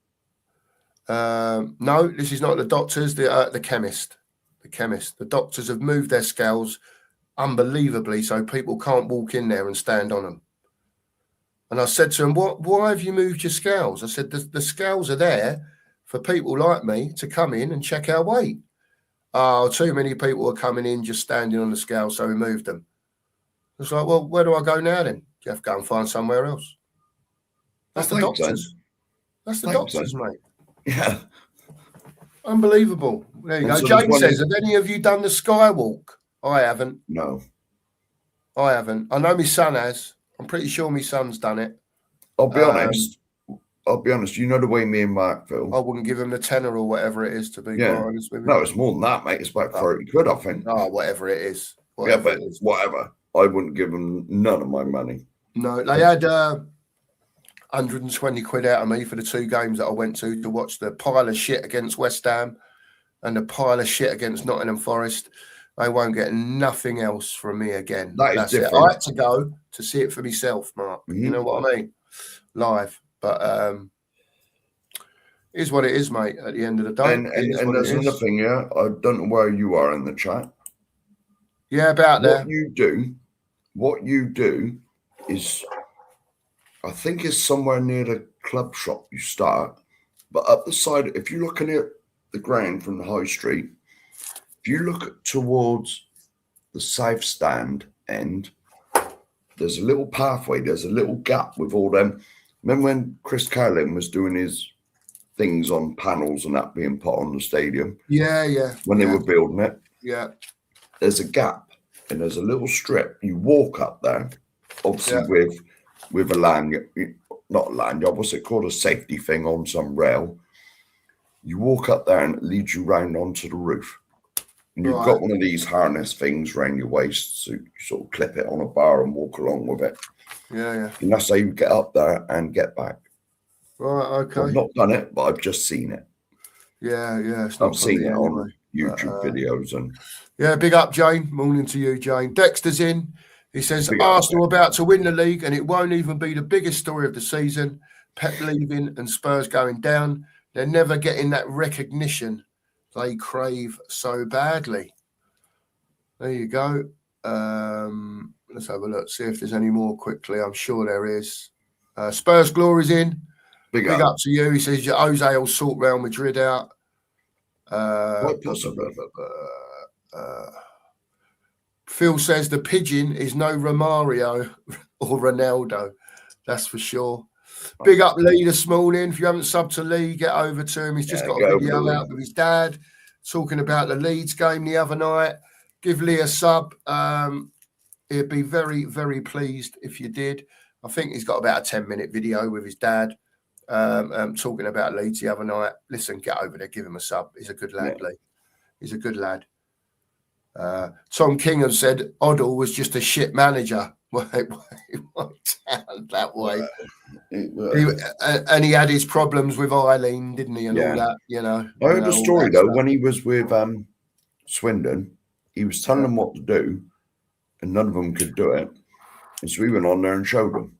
No, this is not the doctors. The chemist. The chemist. The doctors have moved their scales unbelievably, so people can't walk in there and stand on them. And I said to him, why have you moved your scales? I said, the scales are there for people like me to come in and check our weight. Oh, too many people are coming in just standing on the scale, so we moved them. It's like, well, where do I go now then? Do you have to go and find somewhere else? That's the doctors. That's the doctors, mate. Yeah. Unbelievable. There you go. So Jane says, have any of you done the skywalk? I haven't. No. I haven't. I know my son has. I'm pretty sure my son's done it. I'll be honest. You know the way me and Mark feel. I wouldn't give him the tenner or whatever it is, to be quite honest with you. No, it's more than that, mate. It's about 30 quid, I think. Oh, whatever it is. Whatever. I wouldn't give them none of my money. No, they had 120 quid out of me for the 2 games that I went to watch the pile of shit against West Ham and the pile of shit against Nottingham Forest. They won't get nothing else from me again. That's different. It. I had to go to see it for myself, Mark. Mm-hmm. You know what I mean? Live. But is what it is, mate, at the end of the day. And there's another thing, yeah. I don't know where you are in the chat. Yeah, about there. What you do is, I think it's somewhere near the club shop you start. But up the side, if you're looking at the ground from the high street, if you look towards the south stand end, there's a little pathway, there's a little gap with all them. Remember when Chris Carlin was doing his things on panels and that being put on the stadium? Yeah. When they were building it? Yeah. There's a gap and there's a little strip. You walk up there, obviously with a lanyard, not a lanyard, what's it called? A safety thing on some rail. You walk up there and it leads you round onto the roof. And you've got one of these harness things around your waist, so you sort of clip it on a bar and walk along with it. Yeah. And that's how you get up there and get back. Right, okay. I've not done it, but I've just seen it. Yeah. It's not I've seen it anyway, on YouTube videos. And yeah, big up, Jane. Morning to you, Jane. Dexter's in. He says, Arsenal about to win the league, and it won't even be the biggest story of the season. Pep leaving and Spurs going down. They're never getting that recognition they crave so badly. There you go. Let's have a look, see if there's any more quickly. I'm sure there is. Spurs Glory's in. Big up to you. He says Jose will sort Real Madrid out. Phil says the pigeon is no Romario or Ronaldo. That's for sure. Big up Lee this morning. If you haven't subbed to Lee, get over to him. He's just got a video out with his dad talking about the Leeds game the other night. Give Lee a sub. He'd be very, very pleased if you did. I think he's got about a 10-minute video with his dad talking about Leeds the other night. Listen, get over there, give him a sub. He's a good lad, Lee. He's a good lad. Tom Kingham said Oddle was just a shit manager. That way. And he had his problems with Eileen, didn't he? And all that, you know. I heard a story, though, when he was with Swindon, he was telling them what to do, and none of them could do it. And so he went on there and showed them.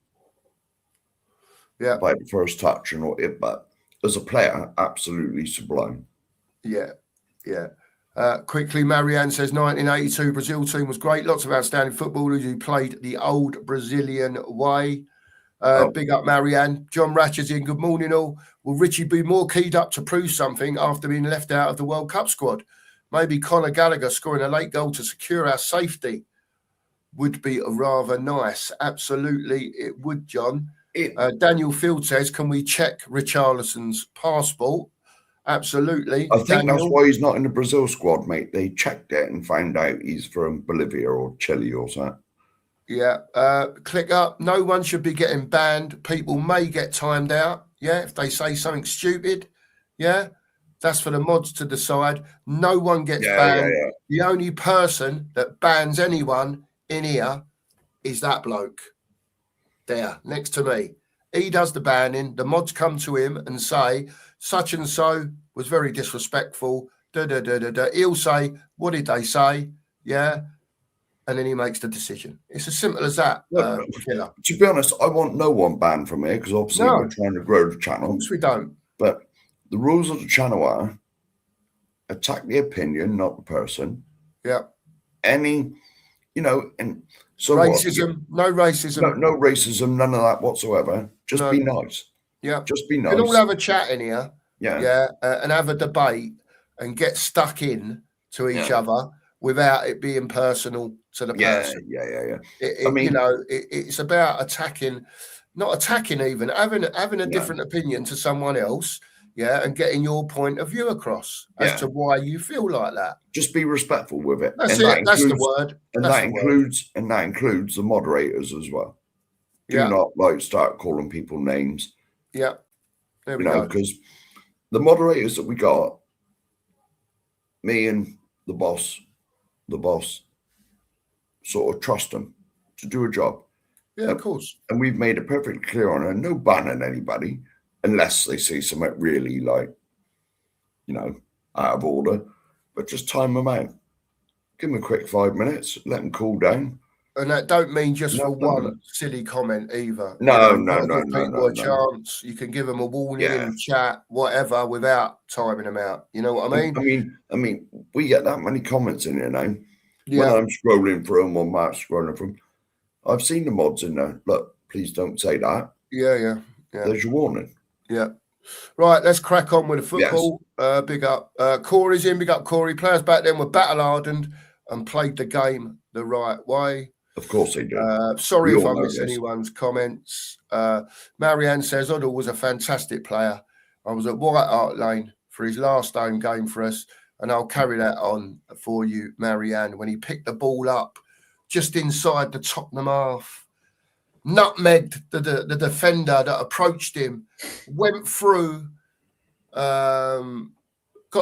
Yeah. By the first touch and all it, but as a player, absolutely sublime. Yeah. Quickly, Marianne says 1982 Brazil team was great. Lots of outstanding footballers who played the old Brazilian way. Big up Marianne. John Ratcher's in. Good morning, all. Will Richie be more keyed up to prove something after being left out of the World Cup squad? Maybe Conor Gallagher scoring a late goal to secure our safety would be rather nice. Absolutely, it would, John. Daniel Field says, can we check Richarlison's passport? Absolutely. I think Daniel. that's why he's not in the Brazil squad, mate. They checked it and found out he's from Bolivia or Chile or something. Yeah. Click up. No one should be getting banned. People may get timed out. Yeah. If they say something stupid. Yeah. That's for the mods to decide. No one gets banned. Yeah. The only person that bans anyone in here is that bloke there next to me. He does the banning. The mods come to him and say, such and so was very disrespectful. He'll say, what did they say? Yeah. And then he makes the decision. It's as simple as that. Killer. To be honest, I want no one banned from here because obviously we're trying to grow the channel. Of course we don't. But the rules of the channel are attack the opinion, not the person. Yeah. Any, and so racism, no racism. No racism, none of that whatsoever. Just be nice. Yeah. Just be nice. We can all have a chat in here. Yeah. And have a debate and get stuck in to each other without it being personal to the person. Yeah. It's about attacking, not attacking even, having a different opinion to someone else, and getting your point of view across as to why you feel like that. Just be respectful with it. That's it. That's the word. And that includes the moderators as well. Do not start calling people names. Yeah. There we go. Because the moderators that we got, me and the boss sort of trust them to do a job. Yeah, of course. And we've made it perfectly clear on it. No banning anybody unless they see something really out of order. But just time them out. Give them a quick 5 minutes. Let them cool down. And that don't mean just for one silly comment either. No. People a chance. You can give them a warning in the chat, whatever, without timing them out. You know what I mean? I mean, we get that many comments in here now. When I'm scrolling through them or Mark's scrolling through them, I've seen the mods in there. Look, please don't say that. Yeah. There's your warning. Yeah. Right, let's crack on with the football. Yes. Big up. Corey's in. Big up, Corey. Players back then were battle-hardened and played the game the right way. Of course they do. Sorry if I miss anyone's comments. Marianne says, Oddle was a fantastic player. I was at White Hart Lane for his last home game for us, and I'll carry that on for you, Marianne, when he picked the ball up just inside the Tottenham half, nutmegged the defender that approached him, went through, got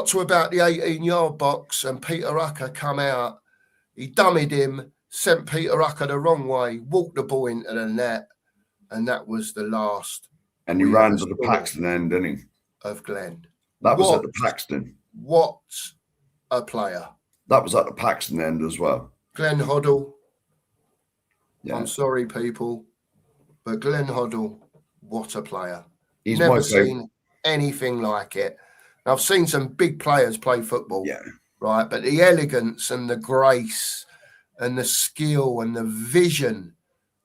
to about the 18-yard box, and Peter Rucker come out. He dummied him, sent Peter Rucker the wrong way, walked the ball into the net, and that was the last. And he ran to the Paxton end, didn't he? Of Glenn. That was at the Paxton. What a player. That was at the Paxton end as well. Glenn Hoddle. Yeah. I'm sorry, people, but Glenn Hoddle, what a player. He's never seen anything like it. I've seen some big players play football, right? But the elegance and the grace and the skill and the vision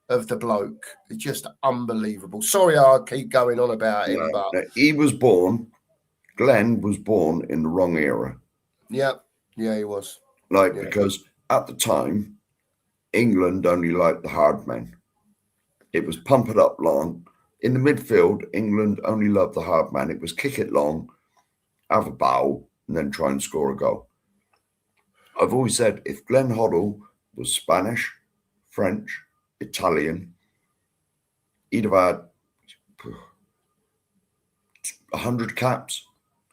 of the bloke is just unbelievable. Sorry, I'll keep going on about him, but Glenn was born in the wrong era. Yeah, he was. Because at the time, England only liked the hard men. It was pump it up long. In the midfield, England only loved the hard man. It was kick it long, have a bow, and then try and score a goal. I've always said if Glenn Hoddle was Spanish, French, Italian, he'd have had 100 caps,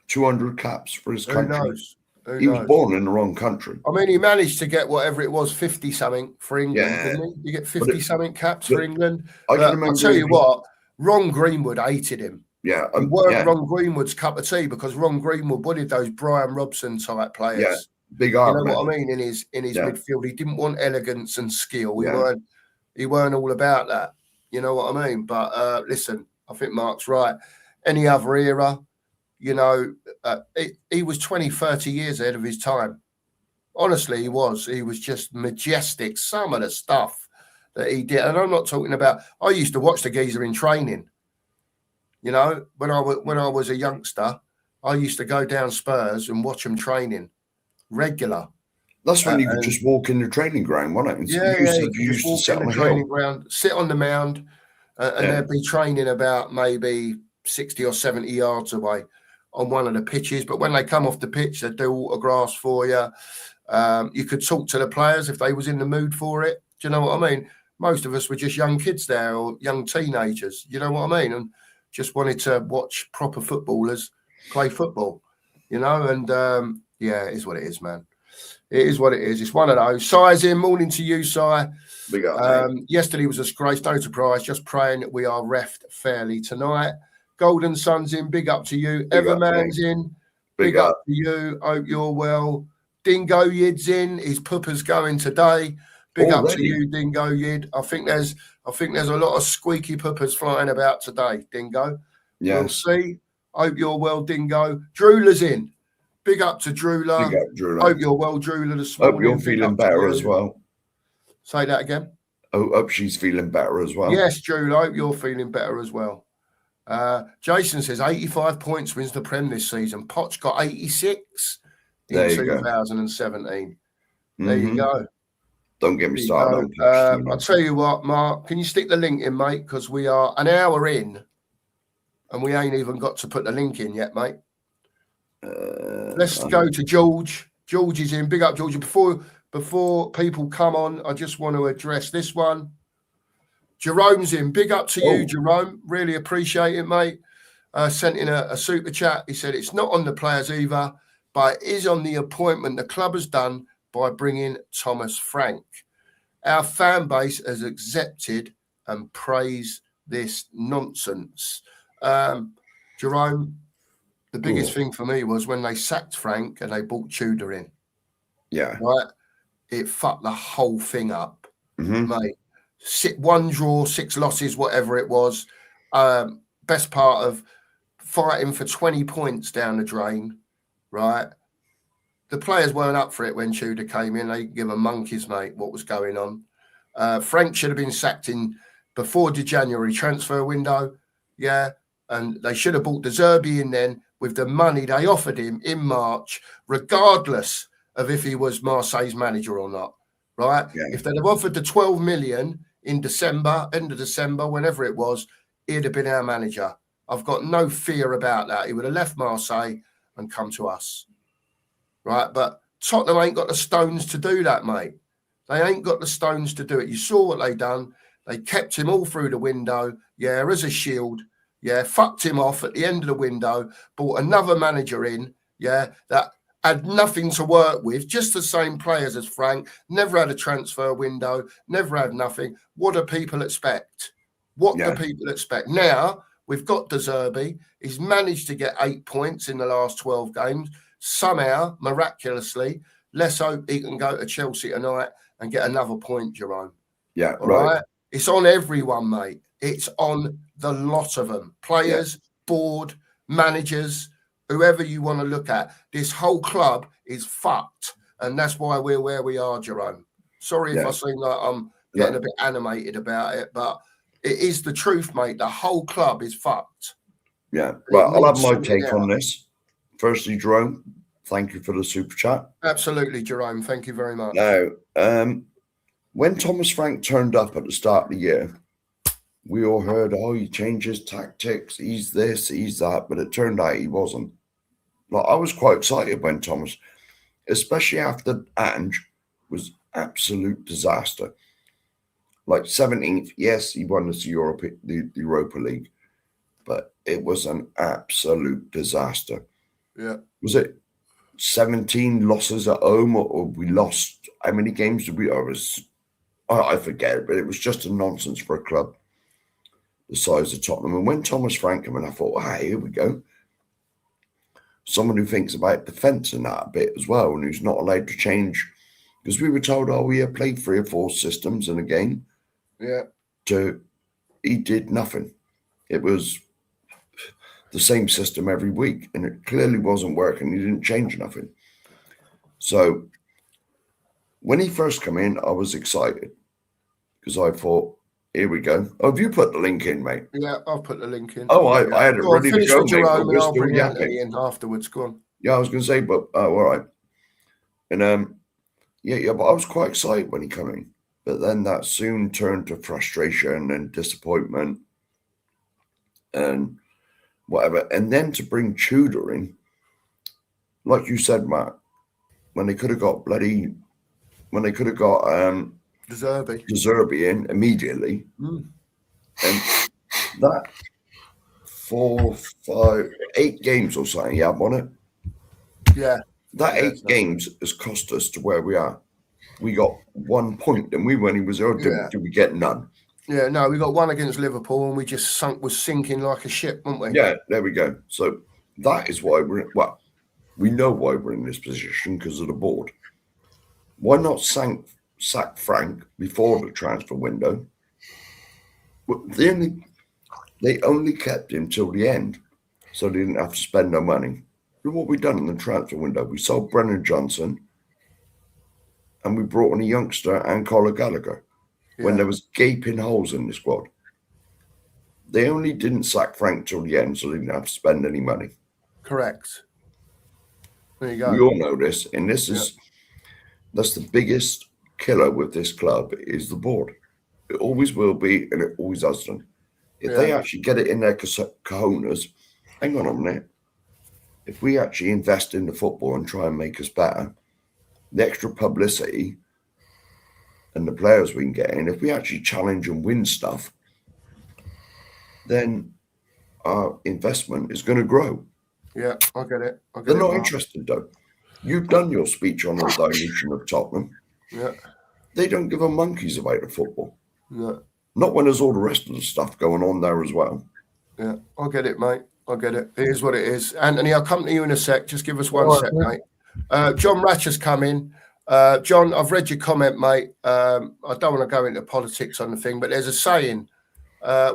200 caps for his country. Who knows? He was born in the wrong country. I mean, he managed to get whatever it was, 50-something for England, didn't he? You get 50-something caps for England. I'll tell you what, Ron Greenwood hated him. Yeah. He weren't Ron Greenwood's cup of tea because Ron Greenwood wanted those Brian Robson type players. Yeah, big arm. You know what I mean? In his midfield, he didn't want elegance and skill. He weren't all about that. You know what I mean? But listen, I think Mark's right. Any other era, he was 20, 30 years ahead of his time. Honestly, he was. He was just majestic. Some of the stuff that he did. And I'm not talking about. I used to watch the geezer in training. You know, when I was a youngster, I used to go down Spurs and watch them training regular. That's when you could just walk in the training ground, wasn't it? Yeah, You you used just to walk sit in on the a training hill. ground, sit on the mound, and they'd be training about maybe 60 or 70 yards away on one of the pitches. But when they come off the pitch, they do autographs for you. You could talk to the players if they was in the mood for it. Do you know what I mean? Most of us were just young kids there or young teenagers. You know what I mean? And just wanted to watch proper footballers play football, you know? And yeah, it is what it is, man. It is what it is. It's one of those. Si's in. Morning to you, Si. Big up, Yesterday was a disgrace. No surprise. Just praying that we are refed fairly tonight. Golden Sun's in. Big up to you. Everman's in. Big up to you. Hope you're well. Dingo Yid's in. His pupper's going today. Big up to you, Dingo Yid. I think there's a lot of squeaky puppers flying about today, Dingo. Yeah. We'll see. Hope you're well, Dingo. Drewler's in. Big up to Drewler. Big up, Drewler. Hope you're well, Drewler, this morning. Hope you're feeling better as well. Say that again. Hope she's feeling better as well. Yes, Drewler. Hope you're feeling better as well. Jason says 85 points wins the Prem this season. Poch got 86 in 2017. There you go. Don't get me started on Poch. I'll tell you what, Mark, can you stick the link in, mate? Because we are an hour in and we ain't even got to put the link in yet, mate. Let's go to George. George is in. Big up, George. Before people come on, I just want to address this one. Jerome's in. Big up to you, Jerome. Really appreciate it, mate. Sent in a super chat. He said it's not on the players either, but it is on the appointment the club has done by bringing Thomas Frank. Our fan base has accepted and praised this nonsense. Jerome, the biggest thing for me was when they sacked Frank and they brought Tudor in. Yeah. Right? It fucked the whole thing up, mate. 1 draw, 6 losses, whatever it was. Best part of fighting for 20 points down the drain, right? The players weren't up for it when Tudor came in. They give a monkeys, mate, what was going on. Frank should have been sacked in before the January transfer window, yeah, and they should have brought De Zerbi in then with the money they offered him in March, regardless of if he was Marseille's manager or not, right? Yeah. If they'd have offered the 12 million in December, end of December, whenever it was, he'd have been our manager. I've got no fear about that. He would have left Marseille and come to us, right? But Tottenham ain't got the stones to do that, mate. They ain't got the stones to do it. You saw what they done. They kept him all through the window, yeah, as a shield, yeah, fucked him off at the end of the window, brought another manager in, yeah, that had nothing to work with, just the same players as Frank, never had a transfer window, never had nothing. What do people expect? What do people expect? Now, we've got De Zerbi. He's managed to get 8 points in the last 12 games. Somehow, miraculously, let's hope he can go to Chelsea tonight and get another point, Jerome. Yeah, all right. It's on everyone, mate. It's on the lot of them. Players, board, managers, whoever you want to look at. This whole club is fucked. And that's why we're where we are, Jerome. Sorry if I seem like I'm getting a bit animated about it, but it is the truth, mate. The whole club is fucked. Yeah. Well, I'll have my take on this. Firstly, Jerome, thank you for the super chat. Absolutely, Jerome. Thank you very much. Now, when Thomas Frank turned up at the start of the year, we all heard, he changes tactics, he's this, he's that, but it turned out he wasn't. Like, I was quite excited when Thomas, especially after Ange was absolute disaster. Like 17th, yes, he won the Europa League, but it was an absolute disaster. Yeah. Was it 17 losses at home, or we lost? How many games did we? I forget, but it was just a nonsense for a club the size of Tottenham. And when Thomas Frank came in, I thought, here we go. Someone who thinks about defence and that a bit as well, and who's not allowed to change. Because we were told, we have played 3 or 4 systems in a game. Yeah. He did nothing. It was the same system every week, and it clearly wasn't working. He didn't change nothing. So when he first came in, I was excited. because I thought, here we go. Oh, have you put the link in, mate? Yeah, I'll put the link in. Oh, I had it Go on, ready to finish go, with mate. Jerome, But and we're I'll still bring yapping. Anthony in afterwards. Go on. Yeah, I was going to say, but all right. And yeah, but I was quite excited when he came in. But then that soon turned to frustration and disappointment and whatever. And then to bring Tudor in, like you said, Matt, when they could have got De Zerbi in immediately. And that 4, 5, 8 games or something you have on it. Yeah. That 8 games has cost us to where we are. We got 1 point, and when he was there, did we get none? Yeah, no, we got 1 against Liverpool, and we just was sinking like a ship, weren't we? Yeah, there we go. So that is why we know why we're in this position, because of the board. Why not sack Frank before the transfer window? They only kept him till the end, so they didn't have to spend no money. Look what we done in the transfer window. We sold Brennan Johnson, and we brought in a youngster and Conor Gallagher when there was gaping holes in the squad. They only didn't sack Frank till the end, so they didn't have to spend any money. Correct. There you go. We all know this, and that's the biggest killer with this club is the board. It always will be, and it always has done. If they actually get it in their cojones, hang on a minute. If we actually invest in the football and try and make us better, the extra publicity and the players we can get in, if we actually challenge and win stuff, then our investment is going to grow. Yeah, I get it. They're not interested, though. You've done your speech on the dilution of Tottenham. Yeah. They don't give a monkeys about the football. No. Not when there's all the rest of the stuff going on there as well. Yeah, I get it, mate. I get it. It is what it is. Anthony, I'll come to you in a sec. Just give us 1 sec, mate. John Ratcher's come in. John, I've read your comment, mate. I don't want to go into politics on the thing, but there's a saying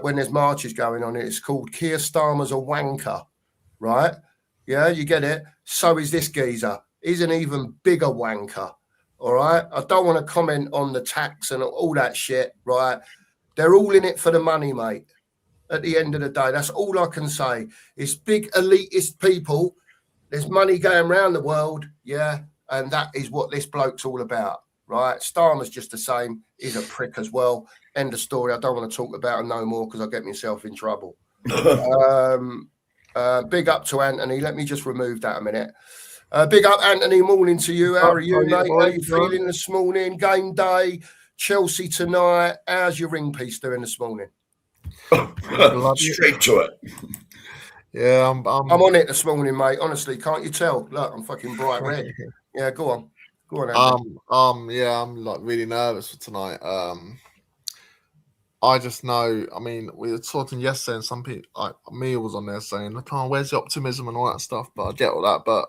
when there's marches going on, it's called Keir Starmer's a wanker, right? Yeah, you get it? So is this geezer. He's an even bigger wanker, all right? I don't want to comment on the tax and all that shit, right? They're all in it for the money, mate. At the end of the day, that's all I can say. It's big elitist people. There's money going around the world, yeah, and that is what this bloke's all about, right? Starmer's just the same. He's a prick as well. End of story. I don't want to talk about him no more because I'll get myself in trouble. Big up to Anthony. Let me just remove that a minute. Big up, Anthony. Morning to you. How are you, mate? How are you feeling this morning? Game day, Chelsea tonight. How's your ring piece doing this morning? Straight to it. Yeah, I'm on it this morning, mate. Honestly, can't you tell? Look, I'm fucking bright red. Yeah, go on, Anthony. Yeah, I'm like really nervous for tonight. I just know. I mean, we were talking yesterday, and some people, like me, was on there saying, "Look, where's the optimism and all that stuff?" But I get all that, but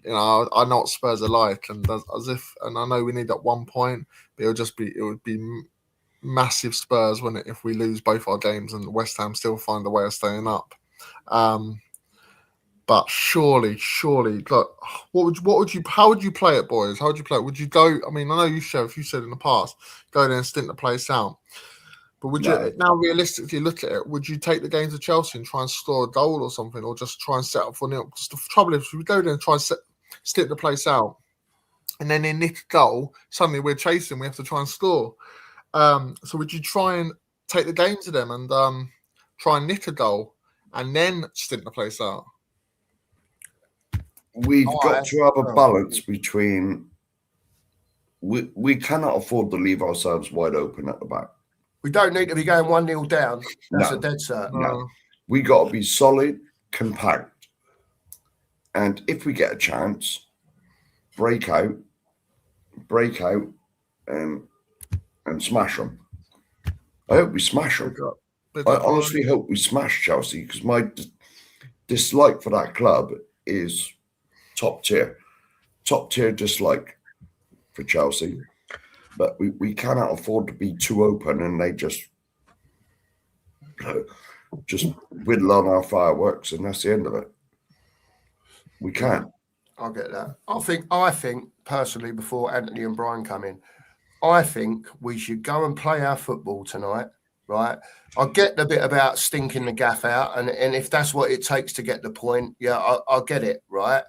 you know, I know what Spurs are like, and and I know we need that 1 point, but it would be massive Spurs, wouldn't it, if we lose both our games and West Ham still find a way of staying up. But surely, look, how would you play it, boys? How would you play it? Would you go? I mean, I know you said in the past, go there and stint the place out. But would you now realistically look at it? Would you take the game to Chelsea and try and score a goal or something, or just try and set up for nil? Because the trouble is, if we go there and try and stint the place out, and then they nick a goal, suddenly we're chasing. We have to try and score. So would you try and take the game to them and try and nick a goal and then stint the place out? We've got to have a balance between. We cannot afford to leave ourselves wide open at the back. We don't need to be going 1-0 down. That's a dead cert. No. We got to be solid, compact, and if we get a chance, break out, and smash them. I hope we smash them. I honestly hope we smash Chelsea, because my dislike for that club is top tier dislike for Chelsea. But we cannot afford to be too open and they just whittle on our fireworks and that's the end of it. We can't. I'll get that. I think personally, before Anthony and Brian come in, I think we should go and play our football tonight, right? I get the bit about stinking the gaff out, and if that's what it takes to get the point, yeah, I'll get it, right?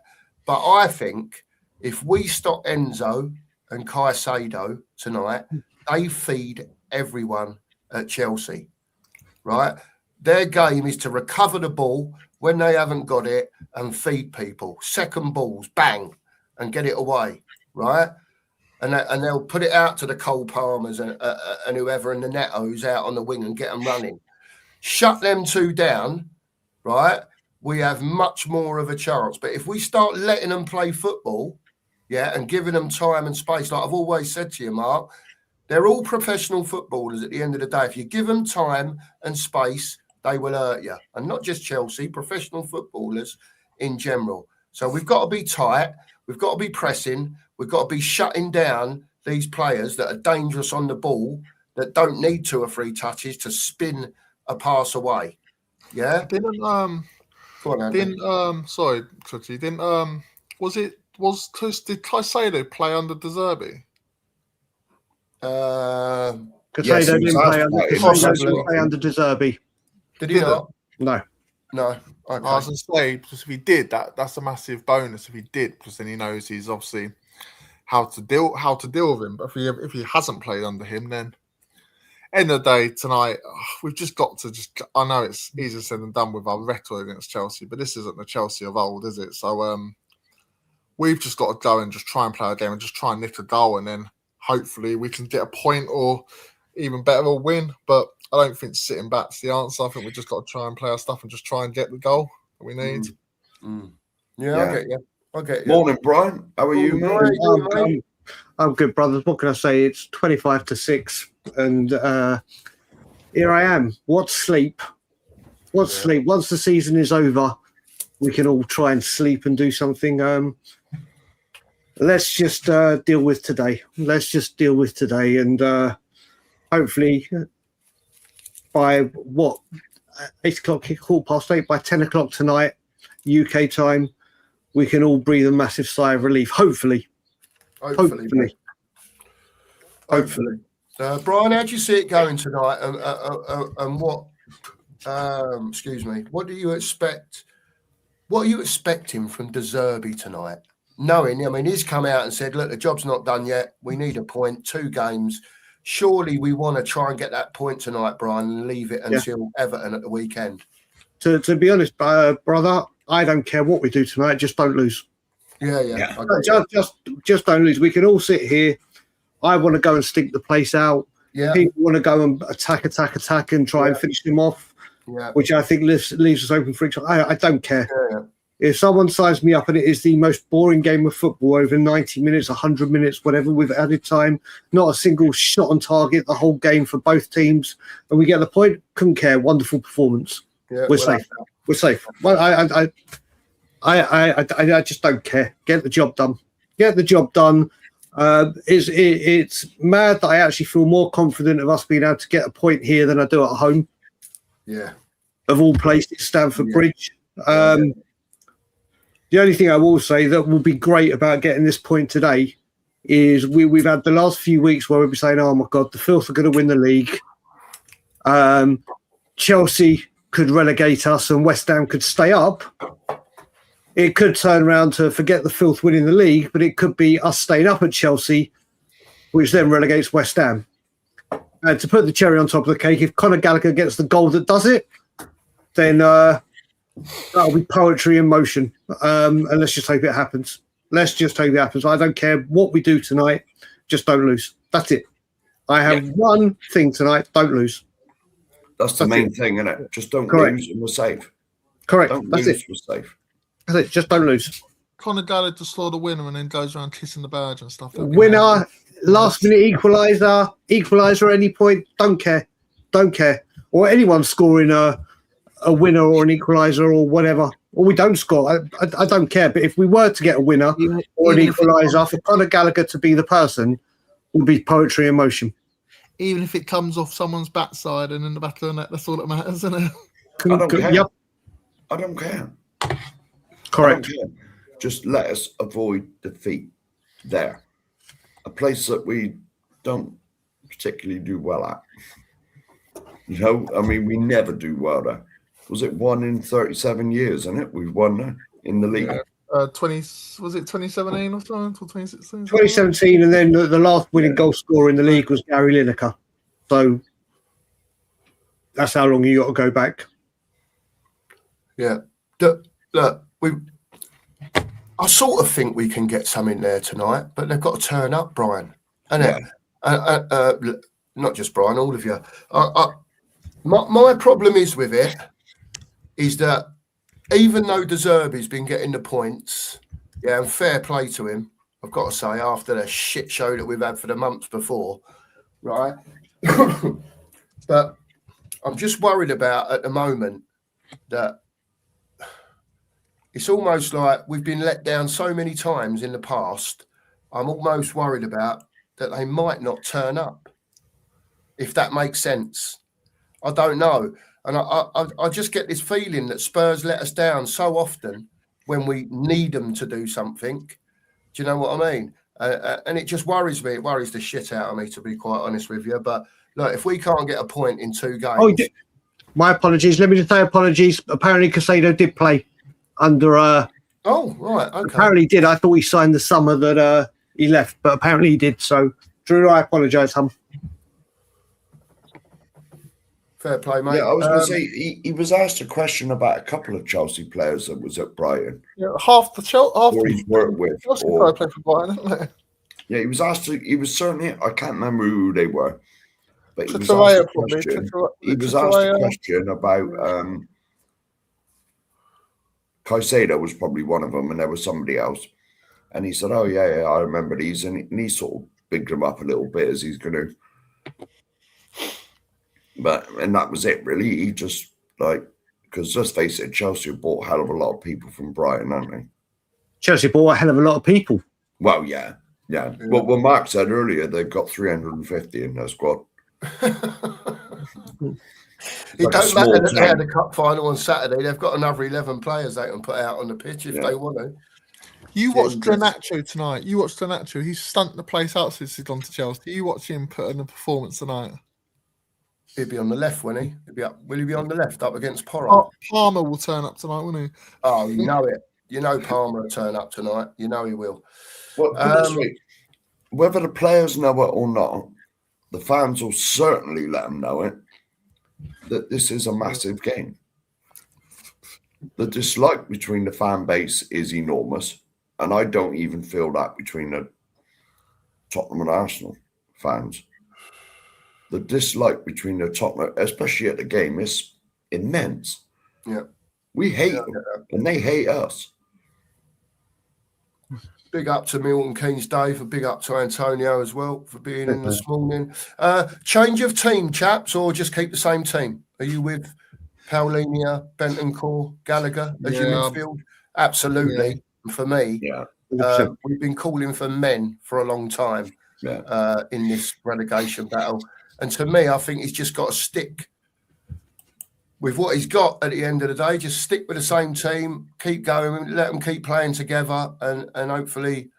But I think if we stop Enzo and Caicedo tonight, they feed everyone at Chelsea, right? Their game is to recover the ball when they haven't got it and feed people. Second balls, bang, and get it away, right? And they'll put it out to the Cole Palmers and whoever and the Netos out on the wing and get them running. Shut them two down, right? We have much more of a chance. But if we start letting them play football, yeah, and giving them time and space, like I've always said to you, Mark, they're all professional footballers at the end of the day. If you give them time and space, they will hurt you. And not just Chelsea, professional footballers in general. So we've got to be tight. We've got to be pressing. We've got to be shutting down these players that are dangerous on the ball, that don't need 2 or 3 touches to spin a pass away. Yeah? Did Caicedo play under De Zerbi? Caicedo didn't play under De Zerbi. Did he not? No. Okay. I was going to say, because if he did, that's a massive bonus if he did, because then he knows he's obviously how to deal with him. But if he hasn't played under him, then end of the day tonight, we've just got to I know it's easier said than done with our record against Chelsea, but this isn't the Chelsea of old, is it? So we've just got to go and just try and play our game and just try and nick a goal, and then hopefully we can get a point or even better, a win. But I don't think sitting back's the answer. I think we've just got to try and play our stuff and just try and get the goal that we need. Yeah, I get you. Morning, Brian. How are you, mate? I'm good, brothers. What can I say? It's 25-6, and here I am. What sleep? Sleep? Once the season is over, we can all try and sleep and do something. Let's just deal with today. And hopefully by 8 o'clock, 8:15, by 10 o'clock tonight, UK time, we can all breathe a massive sigh of relief. Hopefully. Brian, how do you see it going tonight? And what? What do you expect? What are you expecting from De Zerbi tonight? Knowing, I mean, he's come out and said, "Look, the job's not done yet. We need a point. 2 games. Surely we want to try and get that point tonight, Brian, and leave it until Everton at the weekend." To be honest, brother, I don't care what we do tonight. Just don't lose. Yeah. Just don't lose. We can all sit here. I want to go and stink the place out. Yeah. People want to go and attack, and try and finish them off. Yeah. Which I think leaves us open for each other. I don't care. Yeah. If someone signs me up and it is the most boring game of football over 90 minutes, 100 minutes, whatever, with added time, not a single shot on target the whole game for both teams, and we get the point, couldn't care. Wonderful performance. Yeah, We're safe. Well, I just don't care. Get the job done. It's mad that I actually feel more confident of us being able to get a point here than I do at home. Yeah. Of all places, Stamford Bridge. The only thing I will say that will be great about getting this point today is we've had the last few weeks where we've been saying, "Oh my God, the Filth are going to win the league. Chelsea could relegate us and West Ham could stay up." It could turn around to forget the Filth winning the league, but it could be us staying up at Chelsea, which then relegates West Ham. And to put the cherry on top of the cake, if Conor Gallagher gets the goal that does it, then that'll be poetry in motion. And let's just hope it happens. I don't care what we do tonight. Just don't lose. That's it. I have one thing tonight. Don't lose. That's the main thing, isn't it? Just don't lose and we're safe. Correct. That's it. We're safe. That's it. Just don't lose. Conor Gallagher to score the winner and then goes around kissing the badge and stuff. Winner, last minute equaliser at any point. Don't care. Or anyone scoring a winner or an equaliser or whatever. Or we don't score. I don't care. But if we were to get a winner or an equaliser, for Conor Gallagher to be the person would be poetry in motion. Even if it comes off someone's backside and in the back of the net, that's all that matters, isn't it? I don't care. Yep. I don't care. Correct. I don't care. Just let us avoid defeat there. A place that we don't particularly do well at. I mean, we never do well there. Was it 1 in 37 years, isn't it? We've won there in the league. Yeah. 2017 or something, or 2016? 2017, and then the last winning goal scorer in the league was Gary Lineker. So that's how long you got to go back. Yeah. Look, I sort of think we can get some in there tonight, but they've got to turn up, Brian. And not just Brian, all of you. My problem is with it is that even though De Zerbi's been getting the points, and fair play to him, I've got to say, after the shit show that we've had for the months before, right? But I'm just worried about at the moment that it's almost like we've been let down so many times in the past. I'm almost worried about that they might not turn up, if that makes sense. I don't know. And I just get this feeling that Spurs let us down so often when we need them to do something. Do you know what I mean? And it just worries me. It worries the shit out of me, to be quite honest with you. But look, if we can't get a point in 2 games... My apologies. Let me just say apologies. Apparently Casado did play under... Oh, right. Okay. Apparently he did. I thought he signed the summer that he left, but apparently he did. So, Drew, I apologise, hon. Fair play, mate. Yeah, I was going to say, he was asked a question about a couple of Chelsea players that was at Brighton. Yeah, half the or he's worked with. Chelsea play for Brighton, isn't they? Yeah, he was asked he was certainly, I can't remember who they were, but he was asked a question about Caicedo was probably one of them, and there was somebody else. And he said, oh, yeah, I remember these. And he sort of bigged them up a little bit as he's going to. And that was it, really. He just, because let's face it, Chelsea bought a hell of a lot of people from Brighton, haven't they? Chelsea bought a hell of a lot of people. Well, yeah. Well, Mark said earlier they've got 350 in their squad. It don't matter that they had a cup final on Saturday. They've got another 11 players they can put out on the pitch if they want to. You watched Garnacho tonight. He's stunned the place out since he's gone to Chelsea. You watch him put in a performance tonight. He'd be on the left, wouldn't he? Will he be on the left up against Porro? Palmer will turn up tonight, won't he? Oh, you know it. You know Palmer will turn up tonight. You know he will. Well, whether the players know it or not, the fans will certainly let them know it, that this is a massive game. The dislike between the fan base is enormous, and I don't even feel that between the Tottenham and Arsenal fans. The dislike between the Tottenham, especially at the game, is immense. Yeah. We hate them, and they hate us. Big up to Milton Keynes Dave, and big up to Antonio as well for being in this morning. Change of team, chaps, or just keep the same team? Are you with Paulinia, Bentancur, Gallagher as your midfield? Absolutely. Yeah. For me, we've been calling for men for a long time in this relegation battle. And to me, I think he's just got to stick with what he's got at the end of the day. Just stick with the same team, keep going, let them keep playing together, and hopefully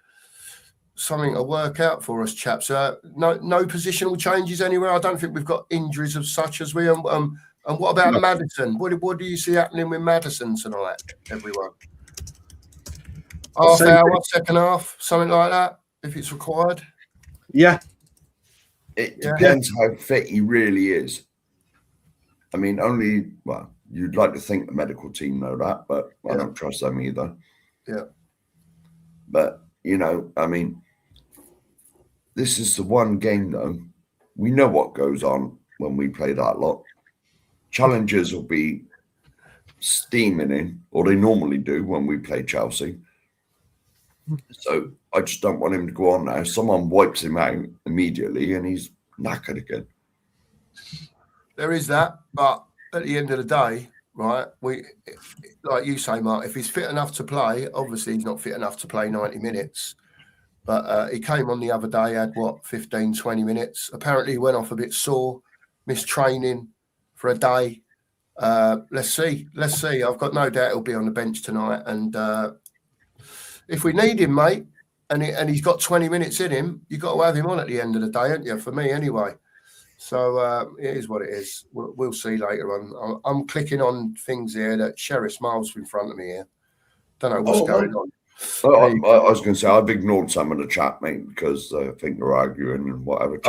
something will work out for us, chaps. No positional changes anywhere. I don't think we've got injuries of such as we. And what about Maddison? What do you see happening with Maddison tonight, everyone? Half hour, second half, something like that, if it's required? Yeah. It depends how fit he really is. I mean, you'd like to think the medical team know that, but I don't trust them either. Yeah. But, I mean, this is the one game, though. We know what goes on when we play that lot. Challengers will be steaming in, or they normally do when we play Chelsea. So I just don't want him to go on now. Someone wipes him out immediately and he's knackered again. There is that, but at the end of the day, right, we, like you say, Mark, if he's fit enough to play, obviously he's not fit enough to play 90 minutes. But he came on the other day, had 15, 20 minutes. Apparently he went off a bit sore, missed training for a day. Let's see. I've got no doubt he'll be on the bench tonight. And if we need him, mate, and he's got 20 minutes in him, you've got to have him on at the end of the day, haven't you? For me, anyway. So it is what it is. We'll see later on. I'm clicking on things here that Sheriff Smiles in front of me here. Don't know what's going on. I was going to say, I've ignored some of the chat, mate, because I think they're arguing and whatever.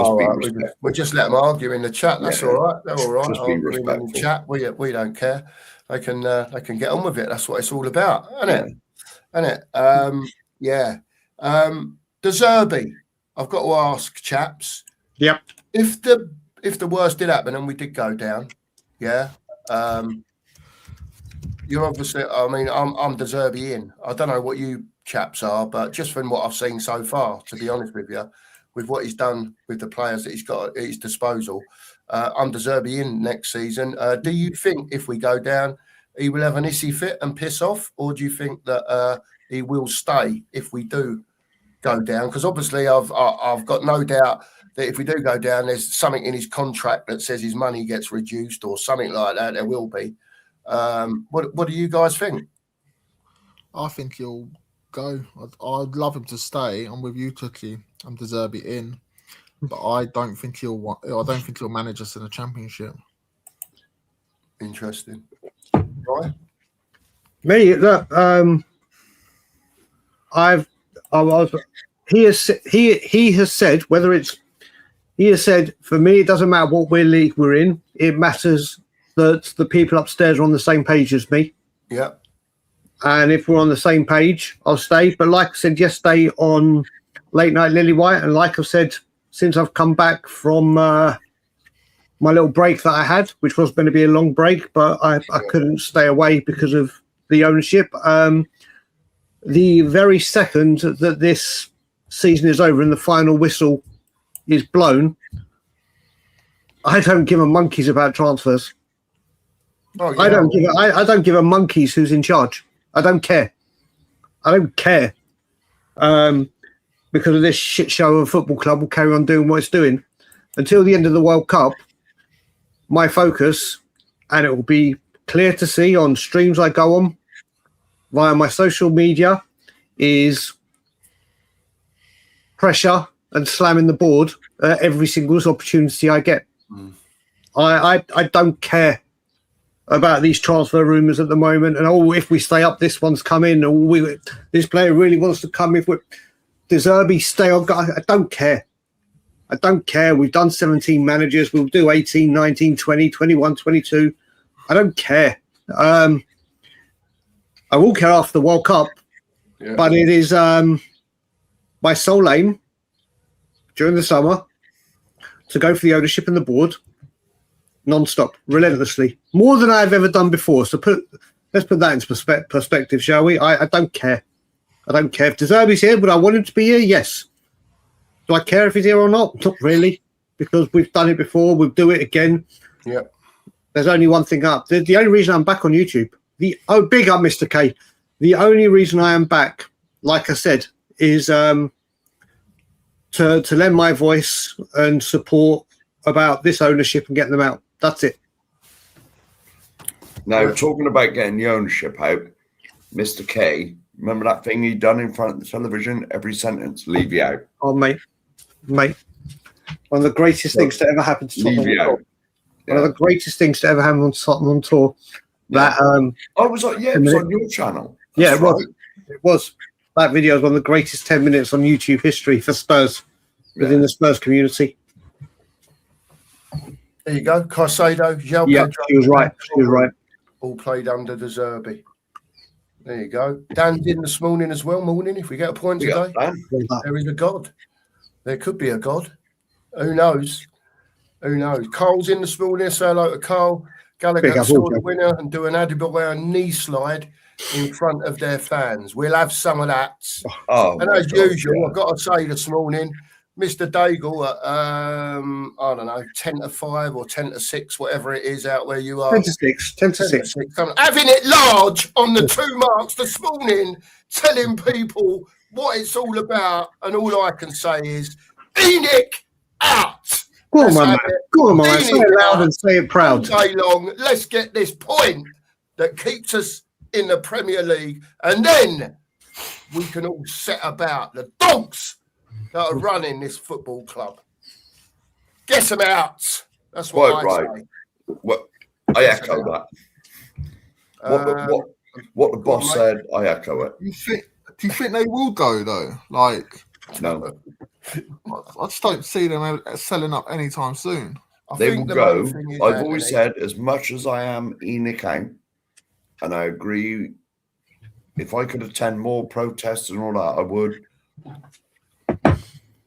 We'll just let them argue in the chat. That's all right. They're all right. Just be respectful. In the chat. We don't care. They can get on with it. That's what it's all about, isn't it? Yeah. De Zerbi, I've got to ask, chaps. Yep. If the worst did happen and we did go down, yeah. You're obviously. I mean, I'm De Zerbi in. I don't know what you chaps are, but just from what I've seen so far, to be honest with you, with what he's done with the players that he's got at his disposal, I'm De Zerbi in next season. Do you think if we go down, he will have an issy fit and piss off, or do you think that he will stay if we do go down? Because obviously, I've got no doubt that if we do go down, there's something in his contract that says his money gets reduced or something like that. There will be. What do you guys think? I think he'll go. I'd love him to stay. I'm with you, Tookie. I'm De Zerbi in, but I don't think he'll manage us in a championship. Interesting. Right. Me, look, he has said for me it doesn't matter what league we're in. It matters that the people upstairs are on the same page as me. Yeah. And if we're on the same page, I'll stay. But like I said yesterday on Late Night Lily White, and like I've said since I've come back from my little break that I had, which was going to be a long break, but I couldn't stay away because of the ownership. The very second that this season is over and the final whistle is blown, I don't give a monkeys about transfers. Oh, yeah. I don't give a monkeys who's in charge. I don't care. Because of this shit show of a football club will carry on doing what it's doing until the end of the World Cup. My focus, and it will be clear to see on streams I go on via my social media, is pressure and slamming the board every single opportunity I get. I don't care about these transfer rumours at the moment, and if we stay up, this one's coming, or this player really wants to come. If De Zerbi stay on, I don't care. I don't care. We've done 17 managers. We'll do 18, 19, 20, 21, 22. I don't care. I will care after the World Cup, but it is my sole aim during the summer to go for the ownership and the board non-stop, relentlessly, more than I've ever done before. So let's put that into perspective, shall we? I don't care. I don't care if De Zerbi's here. Would I want him to be here? Yes. Do I care if he's here or not? Not really, because we've done it before. We'll do it again. Yeah. There's only one thing up. The only reason I'm back on YouTube, big up, Mr. K. The only reason I am back, like I said, is to lend my voice and support about this ownership and getting them out. That's it. Now, talking about getting the ownership out, Mr. K, remember that thing he done in front of the television? Every sentence, leave you out. Oh, mate. One of the greatest things to ever happen to Tottenham on tour. One of the greatest things to ever happen on Tottenham on tour. That it was on your channel. That's it was. That video is one of the greatest 10 minutes on YouTube history for Spurs within the Spurs community. There you go. Caicedo, João Yeah, Pedro, she was right. all played under De Zerbi. There you go. Dan's in this morning as well. Morning. If we get a point today, there is a God. There could be a God. Who knows? Carl's in this morning. Say hello to Carl. Gallagher score the winner and do an Adebayor knee slide in front of their fans. We'll have some of that. And as usual, I've got to say this morning, Mr. Daigle at, I don't know, 10 to 5 or 10 to 6, whatever it is out where you are. 10 to 6. Having it large on the 2 marks this morning, telling people what it's all about. And all I can say is, Enoch out. Go on, man. Say it loud and say it proud. All day long. Let's get this point that keeps us in the Premier League. And then we can all set about the dogs that are running this football club. Get them out. That's what Quite I right. say. Well, I echo that. What the boss mate. said, I echo it. Do you think they will go though? Like, No, I just don't see them selling up anytime soon. they will go. Main thing is, I've always Anthony, said, as much as I am ENIC out, and I agree, if I could attend more protests and all that, I would.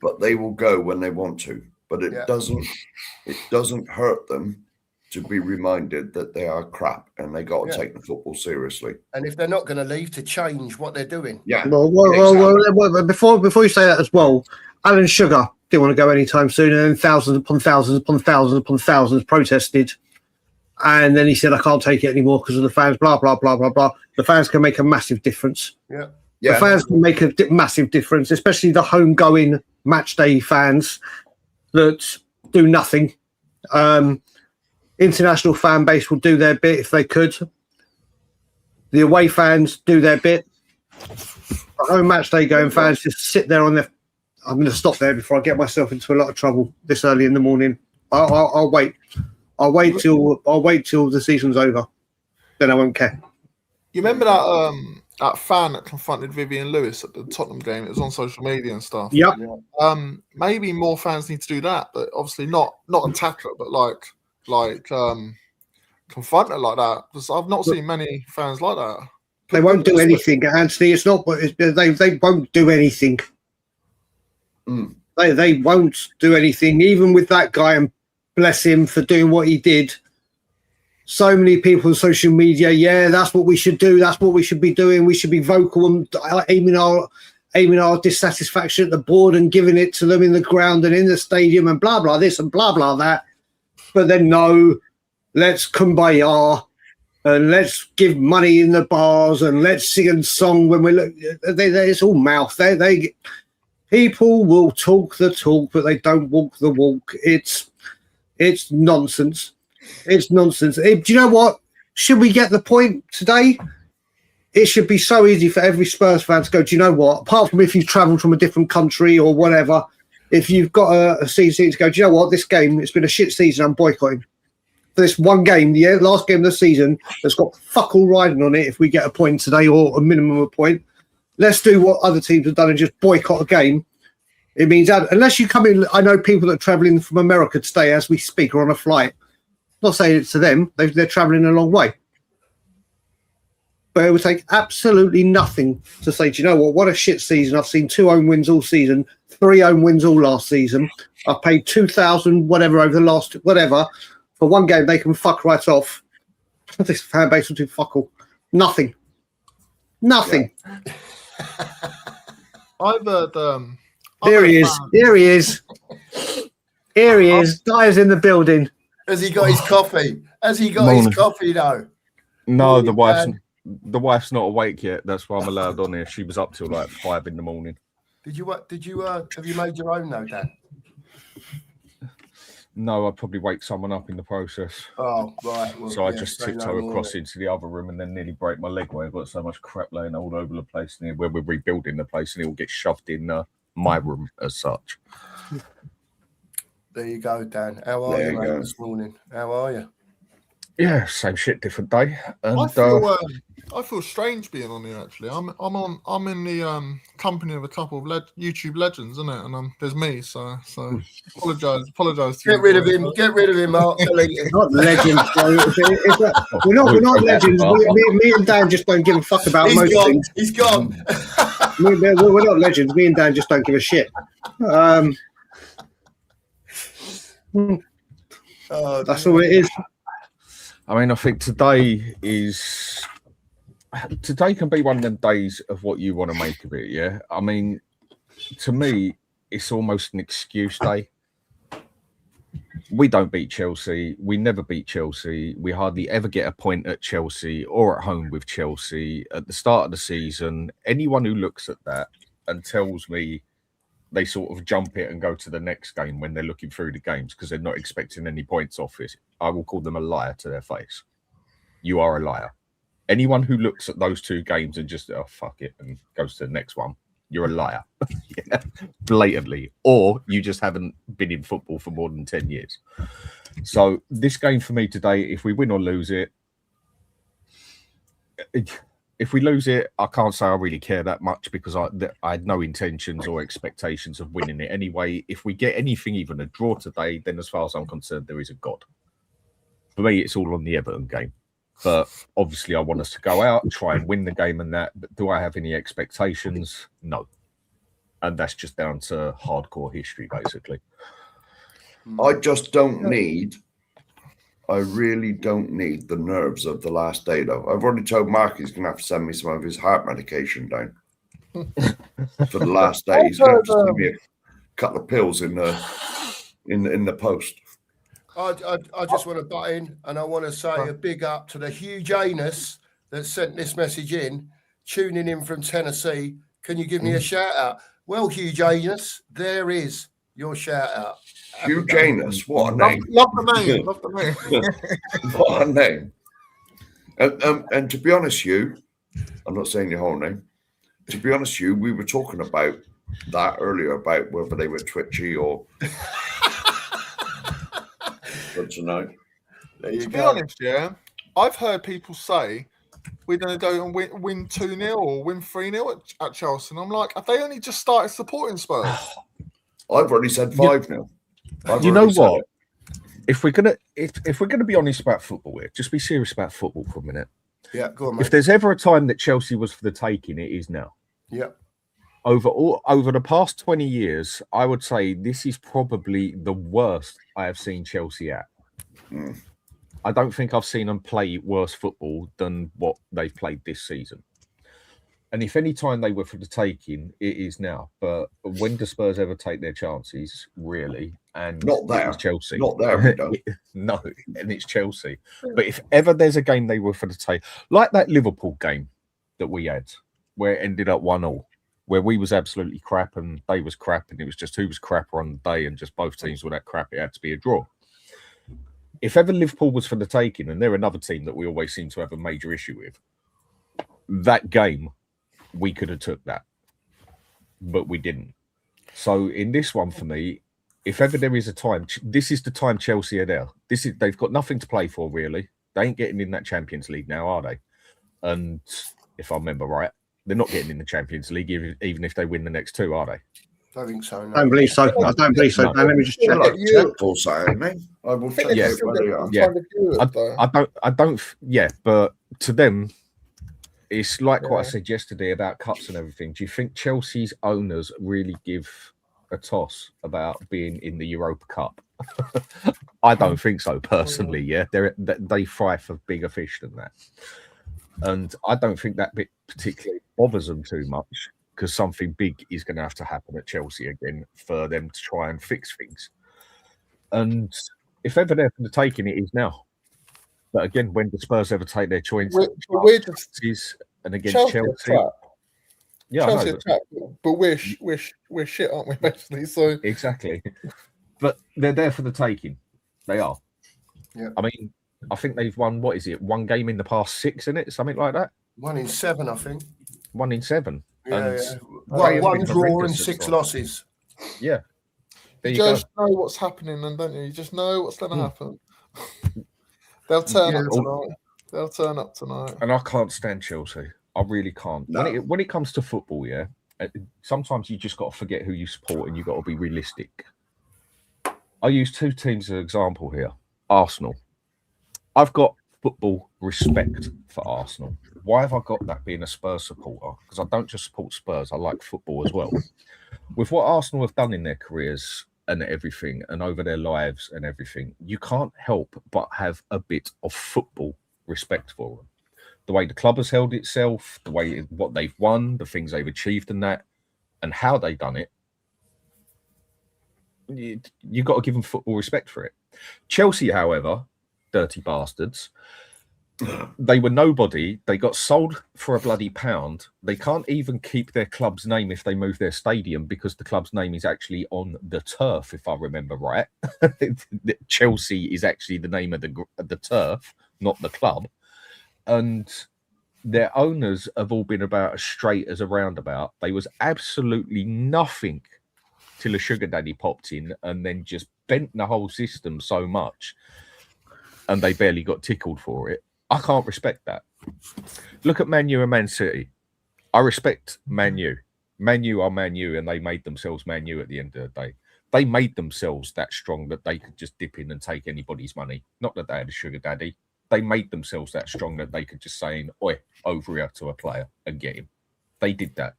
But they will go when they want to. But it doesn't hurt them to be reminded that they are crap and they got to take the football seriously. and if they're not going to leave, to change what they're doing. Yeah. Well, before you say that as well, Alan Sugar didn't want to go anytime soon, and then thousands upon thousands upon thousands upon thousands protested. And then he said, I can't take it anymore because of the fans, blah, blah, blah, blah, blah. The fans can make a massive difference. Yeah. The fans can make a massive difference, especially the home-going match day fans that do nothing. International fan base will do their bit if they could. The away fans do their bit. The home match day going fans just sit there on their... I'm going to stop there before I get myself into a lot of trouble this early in the morning. I'll wait. I'll wait till the season's over. Then I won't care. You remember that fan that confronted Vivian Lewis at the Tottenham game? It was on social media and stuff. Yep. Maybe more fans need to do that, but obviously not attack her, but like confront her like that. Because I've not seen many fans like that. They won't do anything, Anthony. It's not. They won't do anything. They won't do anything, even with that guy. And bless him for doing what he did. So many people on social media, yeah, that's what we should do. That's what we should be doing. We should be vocal and aiming our dissatisfaction at the board and giving it to them in the ground and in the stadium and blah, blah, this and blah, blah, that. But then, no, let's kumbaya and let's give money in the bars and let's sing a song when we look. It's all mouth. People will talk the talk, but they don't walk the walk. It's nonsense. It's nonsense. Do you know what? Should we get the point today? It should be so easy for every Spurs fan to go, do you know what? Apart from if you've travelled from a different country or whatever, if you've got a season to go, do you know what? This game, it's been a shit season. I'm boycotting. For this one game, the last game of the season, that's got fuck all riding on it if we get a point today or a minimum of a point. Let's do what other teams have done and just boycott a game. It means that unless you come in, I know people that are travelling from America today as we speak or on a flight. I'm not saying it's to them. They're travelling a long way. But it would take absolutely nothing to say, do you know what a shit season. I've seen 2 home wins all season, 3 home wins all last season. I've paid 2,000 whatever over the last whatever. For one game, they can fuck right off. This fan base will do fuck all. Nothing. Nothing. Yeah. I've heard... Here he is. Here he is. Here he is. Dyer's in the building. Has he got his coffee? Has he got his coffee though? No, the wife's not awake yet. That's why I'm allowed on here. She was up till like 5 in the morning. Have you made your own though, Dan? No, I'd probably wake someone up in the process. Oh, right. Well, so I just tiptoe across into the other room and then nearly break my leg where I've got so much crap laying all over the place near where we're rebuilding the place and it will get shoved in my room as such. There you go, Dan. How are you, mate, this morning? How are you? Yeah, same shit, different day. And I feel strange being on here. Actually, I'm in the company of a couple of YouTube legends, isn't it? And there's me. So apologise. Get rid of him. Get rid of him, Mark. Not legends. We're not legends. Me and Dan just don't give a fuck about most things. He's gone. We're not legends. Me and Dan just don't give a shit. That's all it is. I mean, I think today can be one of them days of what you want to make of it, yeah? I mean, to me, it's almost an excuse day. We don't beat Chelsea. We never beat Chelsea. We hardly ever get a point at Chelsea or at home with Chelsea. At the start of the season, anyone who looks at that and tells me they sort of jump it and go to the next game when they're looking through the games because they're not expecting any points off it, I will call them a liar to their face. You are a liar. Anyone who looks at those two games and just, oh, fuck it, and goes to the next one, you're a liar. Yeah, blatantly. Or you just haven't been in football for more than 10 years. So this game for me today, if we win or lose it, if we lose it, I can't say I really care that much because I had no intentions or expectations of winning it anyway. If we get anything, even a draw today, then as far as I'm concerned, there is a God. For me, it's all on the Everton game. But obviously, I want us to go out, try and win the game and that. But do I have any expectations? No. And that's just down to hardcore history, basically. I just don't need, I really don't need the nerves of the last day, though. I've already told Mark he's going to have to send me some of his heart medication down for the last day. He's going to have to send me a couple of pills in the post. I just want to butt in, and I want to say a big up to the huge anus that sent this message in, tuning in from Tennessee. Can you give me a shout out? Well, huge anus, there is your shout out. Huge anus, what a name! Love the name. Love the name. What a name! And to be honest, I'm not saying your whole name. To be honest, we were talking about that earlier about whether they were twitchy or. Good to know. To be honest, yeah, I've heard people say we're going to go and win 2-0 or win 3-0 at Chelsea. And I'm like, have they only just started supporting Spurs? I've already said 5-0. You know what? If we're gonna be honest about football here, just be serious about football for a minute. Yeah, go on, mate. If there's ever a time that Chelsea was for the taking, it is now. Yeah. Over the past 20 years, I would say this is probably the worst I have seen Chelsea at. I don't think I've seen them play worse football than what they've played this season. And if any time they were for the taking, it is now. But when do Spurs ever take their chances, really? And not there. It's Chelsea. Not there, we don't. No, and it's Chelsea. But if ever there's a game they were for the take, like that Liverpool game that we had, where it ended up 1-1. Where we was absolutely crap and they was crap, and it was just who was crapper on the day, and just both teams were that crap, it had to be a draw. If ever Liverpool was for the taking, and they're another team that we always seem to have a major issue with, that game, we could have took that. But we didn't. So in this one, for me, if ever there is a time, this is the time Chelsea are there. They've got nothing to play for, really. They ain't getting in that Champions League now, are they? And if I remember right, they're not getting in the Champions League, even if they win the next two, are they? Don't think so. No. I don't believe so. I don't believe so. No. Let me just check. I will check Yeah. where they are. Yeah. I don't. Yeah, but to them, it's like what I said yesterday about cups and everything. Do you think Chelsea's owners really give a toss about being in the Europa Cup? I don't think so, personally. Yeah, they fry for bigger fish than that. And I don't think that bit particularly bothers them too much, because something big is going to have to happen at Chelsea again for them to try and fix things. And if ever they're for the taking, it is now. But again, when the Spurs ever take their choice, and against Chelsea, yeah, Chelsea are trapped, but we're shit, aren't we? Basically, so exactly. But they're there for the taking. They are. Yeah. I mean, I think they've won, what is it, one game in the past 6, isn't it? Something like that? 1 in 7, I think. 1 in 7. Yeah, one draw and 6 losses. Yeah. There you just know what's happening, and don't you? You just know what's going to happen. They'll turn up tonight. They'll turn up tonight. And I can't stand Chelsea. I really can't. No. When it comes to football, yeah, sometimes you just got to forget who you support, and you got to be realistic. I use 2 teams as an example here. Arsenal. I've got football respect for Arsenal. Why have I got that being a Spurs supporter? Because I don't just support Spurs, I like football as well. With what Arsenal have done in their careers and everything, and over their lives and everything, you can't help but have a bit of football respect for them. The way the club has held itself, the way what they've won, the things they've achieved in that, and how they've done it, you've got to give them football respect for it. Chelsea, however, dirty bastards, they were nobody. They got sold for a bloody £1. They can't even keep their club's name if they move their stadium, because the club's name is actually on the turf, if I remember right. Chelsea is actually the name of the turf, not the club. And their owners have all been about as straight as a roundabout. They was absolutely nothing till a sugar daddy popped in and then just bent the whole system so much, and they barely got tickled for it. I can't respect that. Look at Man U and Man City. I respect Man U. Man U are Man U, and they made themselves Man U at the end of the day. They made themselves that strong that they could just dip in and take anybody's money. Not that they had a sugar daddy. They made themselves that strong that they could just say, oi, over here to a player and get him. They did that.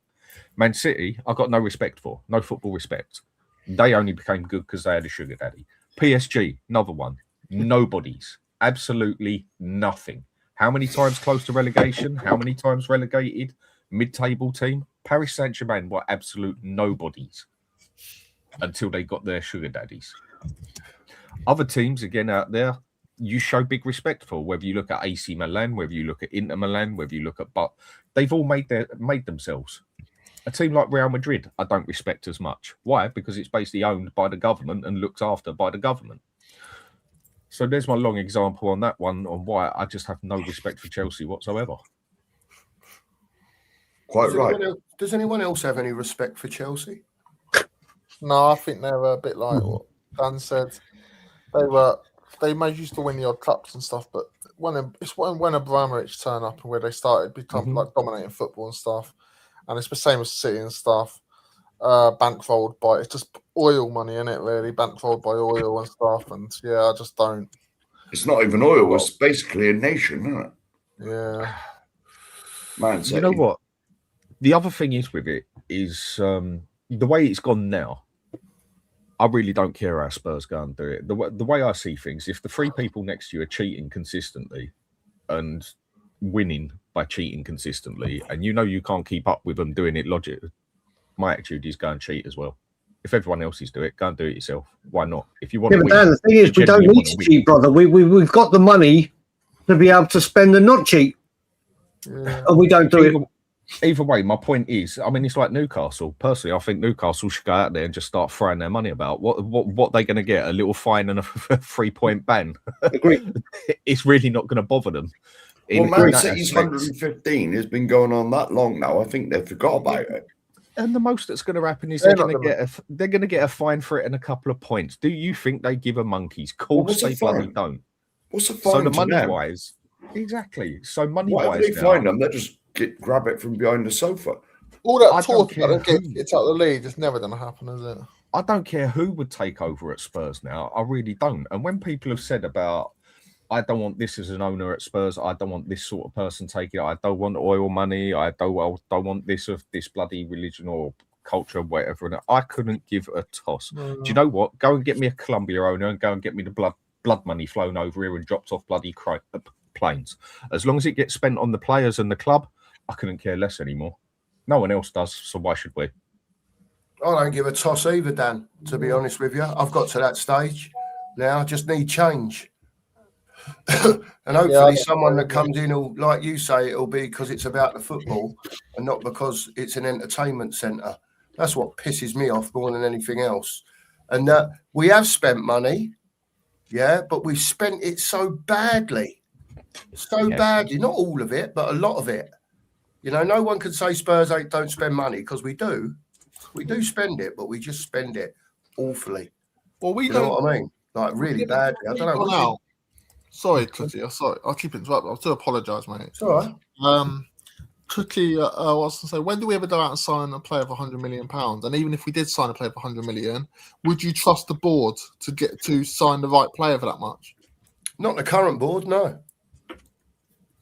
Man City, I got no respect for. No football respect. They only became good because they had a sugar daddy. PSG, another one. Nobodies. Absolutely nothing. How many times close to relegation? How many times relegated? Mid-table team? Paris Saint-Germain were absolute nobodies until they got their sugar daddies. Other teams, again, out there, you show big respect for, whether you look at AC Milan, whether you look at Inter Milan, whether you look at, but they've all made themselves. A team like Real Madrid, I don't respect as much. Why? Because it's basically owned by the government and looked after by the government. So there's my long example on that one, on why I just have no respect for Chelsea whatsoever. Quite right. Does anyone else have any respect for Chelsea? No, I think they're a bit like what Dan said. They used to win the odd cups and stuff, but when Abramovich turned up and where they started become like dominating football and stuff, and it's the same as City and stuff. Bankrolled by, it's just oil money, isn't it? Really, bankrolled by oil and stuff, and yeah, I just don't. It's not even oil; it's basically a nation, isn't it? Yeah, Man, you know what? The other thing is with it is the way it's gone now. I really don't care how Spurs go and do it. The way I see things, if the three people next to you are cheating consistently and winning by cheating consistently, and you know you can't keep up with them doing it logically, my attitude is go and cheat as well. If everyone else is doing it, go and do it yourself. Why not? If you want to win, Dan, the thing is, we don't need to cheat, brother. We've got the money to be able to spend and not cheat, and we don't do it. Either way, my point is, I mean, it's like Newcastle. Personally, I think Newcastle should go out there and just start throwing their money about. What they're going to get? A little fine and a 3-point ban. Agreed. It's really not going to bother them. Well, Man City's 115 has been going on that long now. I think they forgot about it. And the most that's going to happen is they're going to get a fine for it and a couple of points. Do you think they give a monkey's? Course they bloody don't. What's the fine? So the money wise, exactly. So money wise, why do they find them? They just grab it from behind the sofa. All that talk about it's out the league, it's never going to happen, is it? I don't care who would take over at Spurs now. I really don't. And when people have said about, I don't want this as an owner at Spurs, I don't want this sort of person taking it, I don't want oil money, I don't want this of this bloody religion or culture, whatever. And I couldn't give a toss. Do you know what? Go and get me a Colombia owner and go and get me the blood money flown over here and dropped off bloody planes. As long as it gets spent on the players and the club, I couldn't care less anymore. No one else does, so why should we? I don't give a toss either, Dan, to be honest with you. I've got to that stage now. I just need change. And hopefully someone that comes in will, like you say, it'll be because it's about the football and not because it's an entertainment centre. That's what pisses me off more than anything else. And we have spent money, but we've spent it so badly. Badly. Not all of it, but a lot of it. You know, no one can say Spurs don't spend money, because we do. We do spend it, but we just spend it awfully. Well, we know what I mean? Like really badly. I don't know. Sorry, Cookie. Sorry, I'll keep interrupting. I do apologise, mate. It's all right. Cookie, I was going to say, when do we ever go out and sign a player for £100 million? And even if we did sign a player for £100 million, would you trust the board to sign the right player for that much? Not the current board, no.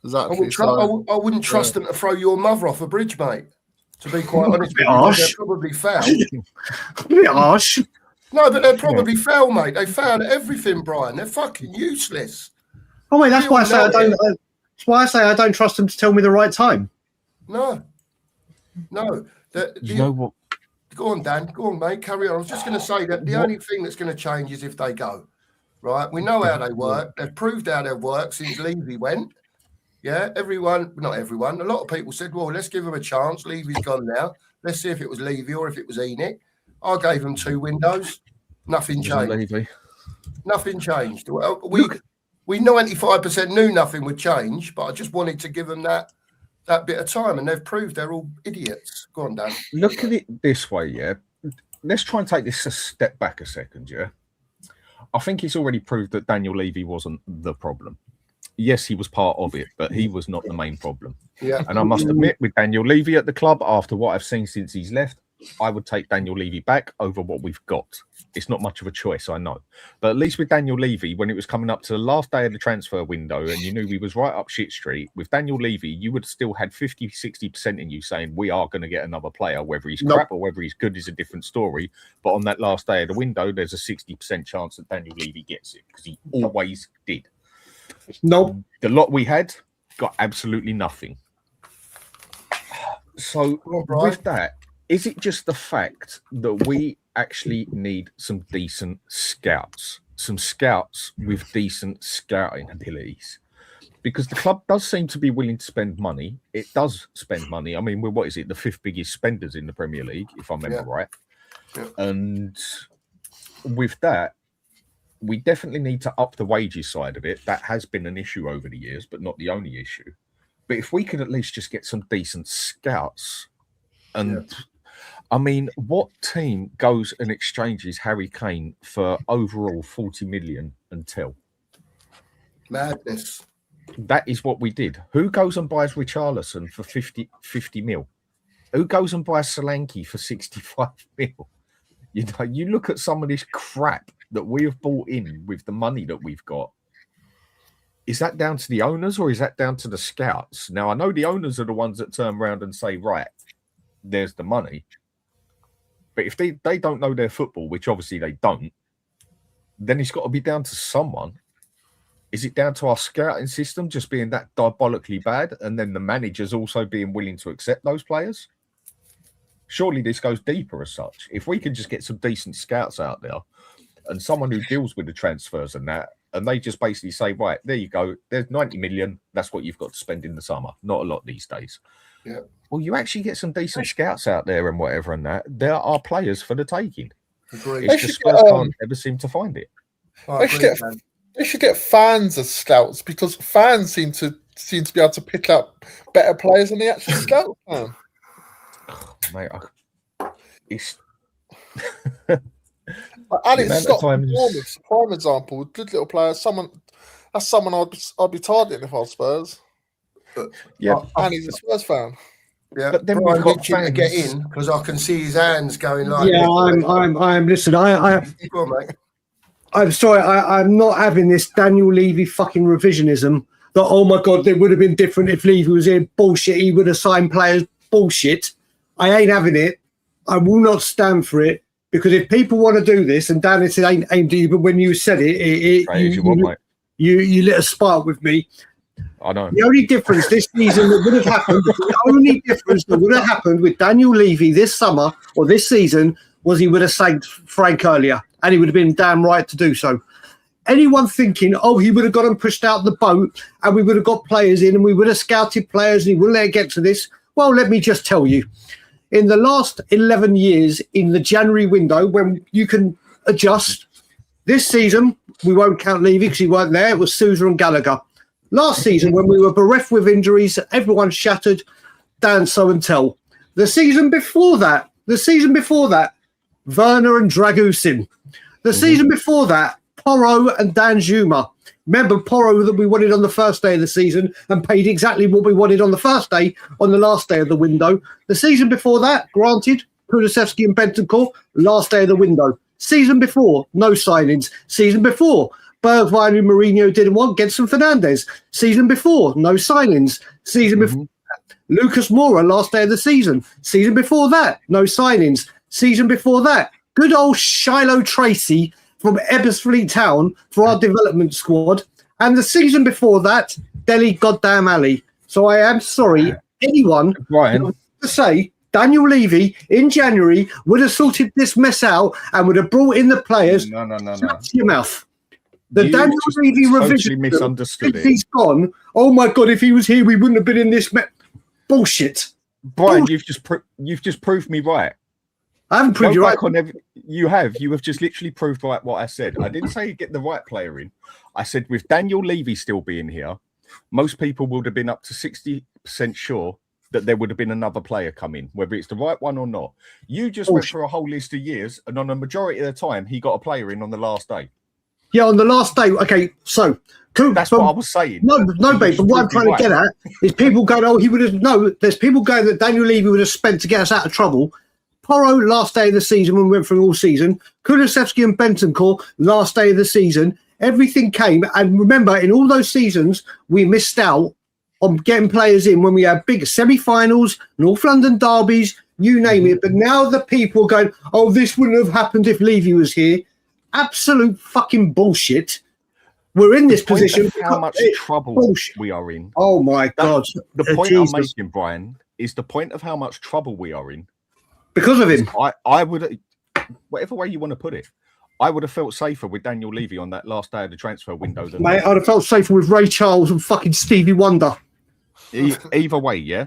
Exactly. I wouldn't trust them to throw your mother off a bridge, mate. To be quite honest with you, they're probably foul. A bit harsh. No, but they're probably foul, mate. They foul at everything, Brian. They're fucking useless. Oh wait, that's why I say I don't. That's why I say I don't trust them to tell me the right time. No. You know what? Go on, Dan. Go on, mate. Carry on. I was just going to say that the only thing that's going to change is if they go. Right? We know how they work. They've proved how they work since Levy went. Yeah, not everyone. A lot of people said, well, let's give him a chance. Levy's gone now. Let's see if it was Levy or if it was Enoch. I gave them 2 windows. Nothing changed. Nothing changed. We 95% knew nothing would change, but I just wanted to give them that that bit of time, and they've proved they're all idiots. Go on, Dan. Look at it this way, yeah. Let's try and take this a step back a second, yeah. I think it's already proved that Daniel Levy wasn't the problem. Yes, he was part of it, but he was not the main problem. Yeah. And I must admit, with Daniel Levy at the club, after what I've seen since he's left, I would take Daniel Levy back over what we've got. It's not much of a choice, I know. But at least with Daniel Levy, when it was coming up to the last day of the transfer window and you knew we was right up shit street, with Daniel Levy, you would have still had 50, 60% in you saying we are going to get another player. Whether he's crap or whether he's good is a different story. But on that last day of the window, there's a 60% chance that Daniel Levy gets it because he always did. Nope. The lot we had got absolutely nothing. So with that, is it just the fact that we actually need some decent scouts, some scouts with decent scouting abilities? Because the club does seem to be willing to spend money. It does spend money. I mean, what is it? The 5th biggest spenders in the Premier League, if I remember right. Yeah. And with that, we definitely need to up the wages side of it. That has been an issue over the years, but not the only issue. But if we could at least just get some decent scouts, and I mean, what team goes and exchanges Harry Kane for overall 40 million until? Madness. That is what we did. Who goes and buys Richarlison for 50 mil? Who goes and buys Solanke for 65 mil? You know, you look at some of this crap that we have bought in with the money that we've got. Is that down to the owners or is that down to the scouts? Now, I know the owners are the ones that turn around and say, right, there's the money. But if they don't know their football, which obviously they don't, then it's got to be down to someone. Is it down to our scouting system just being that diabolically bad and then the managers also being willing to accept those players? Surely this goes deeper as such. If we can just get some decent scouts out there and someone who deals with the transfers and that, and they just basically say, right, there you go, there's 90 million, that's what you've got to spend in the summer. Not a lot these days. Yeah. Well, you actually get some decent scouts out there and whatever and that. There are players for the taking. Agreed. It's just Spurs can't ever seem to find it. They should get fans as scouts because fans seem to be able to pick up better players than the actual scout fan. Mate, it's Alex Scott, prime example, good little player. Someone I'd be targeting if I was Spurs. Yeah, and he's a Spurs fan. Yeah, but then Brian we've got itching to get in because I can see his hands going like. Yeah, I'm. Listen, Go on, mate. I'm sorry, I'm not having this Daniel Levy fucking revisionism that, oh my God, it would have been different if Levy was here. Bullshit, he would have signed players. Bullshit. I ain't having it. I will not stand for it because if people want to do this, and Dan, it ain't aimed at you, but when you said it, you lit a spark with me. I know. The only difference this season that would have happened, with Daniel Levy this summer or this season was he would have sacked Frank earlier, and he would have been damn right to do so. Anyone thinking, oh, he would have got him pushed out the boat and we would have got players in and we would have scouted players and he wouldn't let it get to this. Well, let me just tell you, in the last 11 years in the January window when you can adjust, this season, we won't count Levy because he weren't there. It was Sousa and Gallagher. Last season, when we were bereft with injuries, everyone shattered, Dan so and tell. The season before that, Werner and Dragusin. The season before that, Porro and Dan Juma. Remember Porro that we wanted on the first day of the season and paid exactly what we wanted on the first day, on the last day of the window. The season before that, granted, Kulusevski and Bentancur, last day of the window. Season before, no signings. Season before, Bergwijn, who Mourinho didn't want, Gedson Fernandes. Season before, no signings. Season before, Lucas Moura, last day of the season. Season before that, no signings. Season before that, good old Shiloh Tracy from Ebbsfleet Town for our development squad. And the season before that, Dele Goddamn Alley. So I am sorry, anyone to say Daniel Levy in January would have sorted this mess out and would have brought in the players. No. Shut your mouth. The Daniel Levy revision. Misunderstood if he's gone, oh my God, if he was here, we wouldn't have been in this bullshit. Brian, you've just proved me right. I haven't proved you right. You have just literally proved right what I said. I didn't say get the right player in. I said with Daniel Levy still being here, most people would have been up to 60% sure that there would have been another player come in, whether it's the right one or not. You just went through a whole list of years, and on a majority of the time, he got a player in on the last day. Yeah, on the last day. Okay, so that's what I was saying. No, babe. But what I'm trying to get at is people going, "Oh, he would have." No, there's people going that Daniel Levy would have spent to get us out of trouble. Porro, last day of the season when we went through all season. Kulusevski and Bentancur, last day of the season. Everything came, and remember, in all those seasons, we missed out on getting players in when we had big semi-finals, North London derbies, you name it. But now the people are going, "Oh, this wouldn't have happened if Levy was here." Absolute fucking bullshit. We're in this position. How much trouble we are in. Oh my God. The point I'm making, Brian, is the point of how much trouble we are in. Because of him. I would, whatever way you want to put it, I would have felt safer with Daniel Levy on that last day of the transfer window. Mate, I'd have felt safer with Ray Charles and fucking Stevie Wonder. Either way, yeah.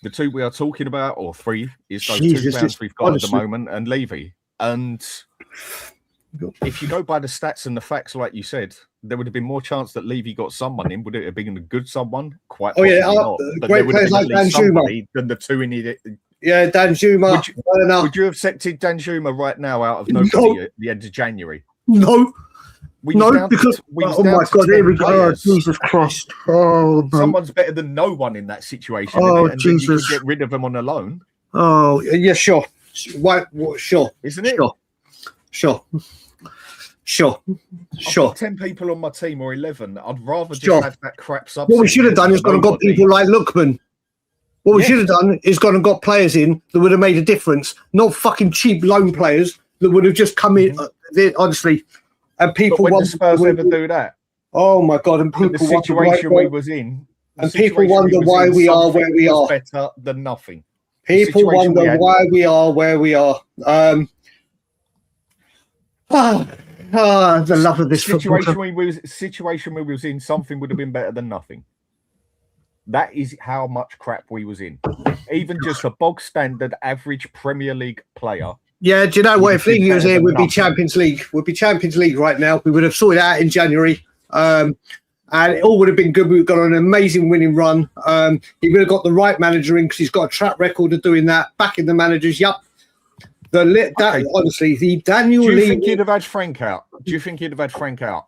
The two we are talking about, or three, is those two clowns we've got honestly at the moment, and Levy. And if you go by the stats and the facts, like you said, there would have been more chance that Levy got someone in. Would it have been a good someone? Quite possibly not. But great players like Dan Juma. Than the two in it. Yeah, Dan Juma. Would you have accepted Dan Juma right now out of nobody at the end of January? No. Because oh my God, here we go. Oh, Jesus Christ. Oh, someone's better than no one in that situation. Oh, and Jesus. Then you can get rid of them on a loan. Oh, yeah, sure. Sure. Isn't it? Sure. I've got 10 people on my team or 11. I'd rather just have that crap subsidy. What we should have done is gone and got people like Lookman. What we should have done is gone and got players in that would have made a difference, not fucking cheap loan players that would have just come in, honestly. And people but when the Spurs ever do that? Oh my God! And people the situation we was in, and people wonder why we are where we are. Better than nothing. People wonder why we are where we are. The love of this situation we was in, something would have been better than nothing. That is how much crap we was in. Even just a bog standard average Premier League player. Yeah, do you know what? If Levy was here, we'd be Champions League. We'd be Champions League right now. We would have sorted it out in January. And it all would have been good. We've got an amazing winning run. He would have got the right manager in because he's got a track record of doing that. Backing the managers, yep. Honestly, the Daniel Levy. Do you think he'd have had Frank out?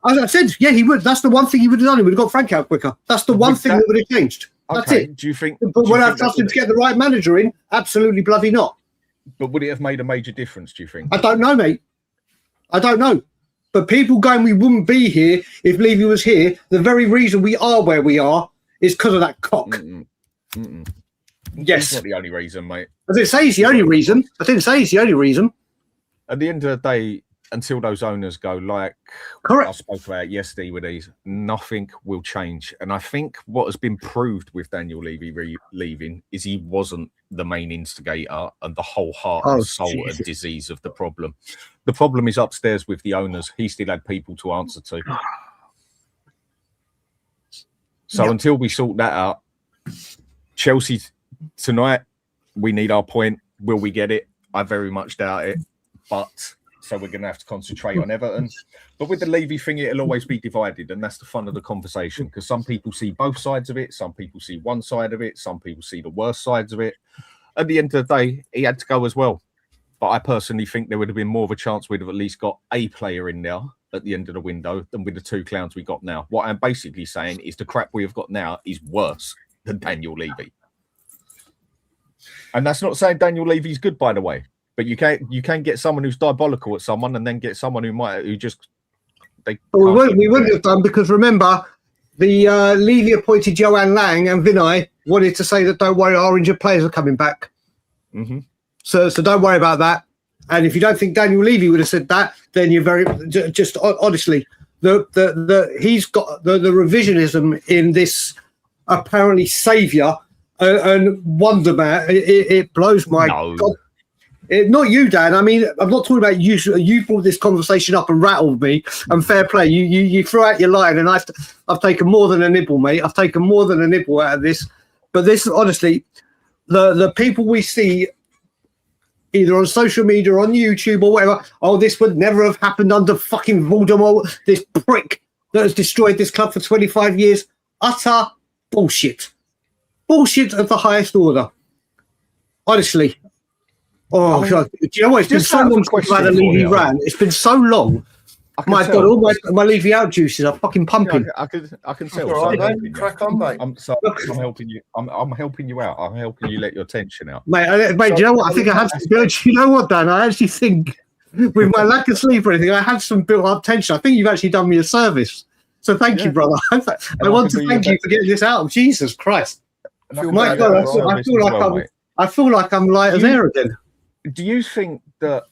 As I said, yeah, he would. That's the one thing he would have done. He would have got Frank out quicker. That's the one thing that would have changed. That's it. Do you think? But would I have trusted him to get the right manager in? Absolutely bloody not. But would it have made a major difference, do you think? I don't know, mate. I don't know. But people going, we wouldn't be here if Levy was here. The very reason we are where we are is because of that cock. Yes. That's not the only reason, mate. I didn't say it's the only reason. At the end of the day, until those owners go, like correct. I spoke about yesterday with these, nothing will change. And I think what has been proved with Daniel Levy leaving is he wasn't the main instigator and the whole heart and soul and disease of the problem. The problem is upstairs with the owners. He still had people to answer to. So until we sort that out, Chelsea tonight, we need our point. Will we get it? I very much doubt it. But so we're going to have to concentrate on Everton. But with the Levy thing, it'll always be divided. And that's the fun of the conversation because some people see both sides of it. Some people see one side of it. Some people see the worst sides of it. At the end of the day, he had to go as well. But I personally think there would have been more of a chance we'd have at least got a player in there at the end of the window than with the two clowns we got now. What I'm basically saying is the crap we have got now is worse than Daniel Levy. And that's not saying Daniel Levy's good, by the way. But you can get someone who's diabolical at someone and then get someone we wouldn't have done because remember the Levy appointed Joanne Lang and Vinay wanted to say that don't worry, our injured players are coming back. Mm-hmm. So don't worry about that. And if you don't think Daniel Levy would have said that, then you're very just honestly he's got the revisionism in this apparently saviour and wonder man. It blows my God. Not you, Dan. I mean, I'm not talking about you. You brought this conversation up and rattled me. And fair play. You threw out your line, and I've taken more than a nibble, mate. I've taken more than a nibble out of this. But this, honestly, the people we see either on social media, or on YouTube, or whatever. Oh, this would never have happened under fucking Voldemort. This prick that has destroyed this club for 25 years. utter bullshit. Bullshit of the highest order. Honestly. Oh, God. Do you know what? It's been Just so out of long a since I had a question for Levy you. rant. It's been so long. I can My tell. God, all my Levy out juices are fucking pumping. Yeah, I can tell. All So right, I'm mate. helping you. Crack on, mate. I'm helping you. I'm helping you out. I'm helping you let your tension out. Mate, do you know what? I think I had some, you know what, Dan? I actually think with my lack of sleep or anything, I had some built up tension. I think you've actually done me a service. So thank you, brother. I want to thank you for getting this out. Jesus Christ. My God, I feel like I'm light as air again. Do you think that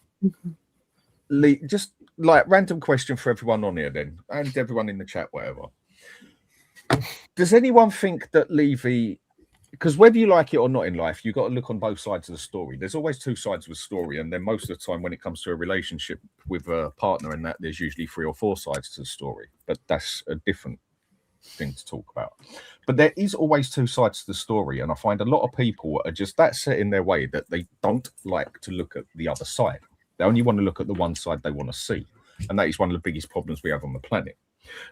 just like random question for everyone on here then, and everyone in the chat, whatever. Does anyone think that Levy, because whether you like it or not in life, you've got to look on both sides of the story. There's always two sides of a story, and then most of the time when it comes to a relationship with a partner and that, there's usually 3 or 4 sides to the story, but that's a different thing to talk about. But there is always 2 sides to the story, and I find a lot of people are just that set in their way that they don't like to look at the other side. They only want to look at the one side they want to see, and that is one of the biggest problems we have on the planet.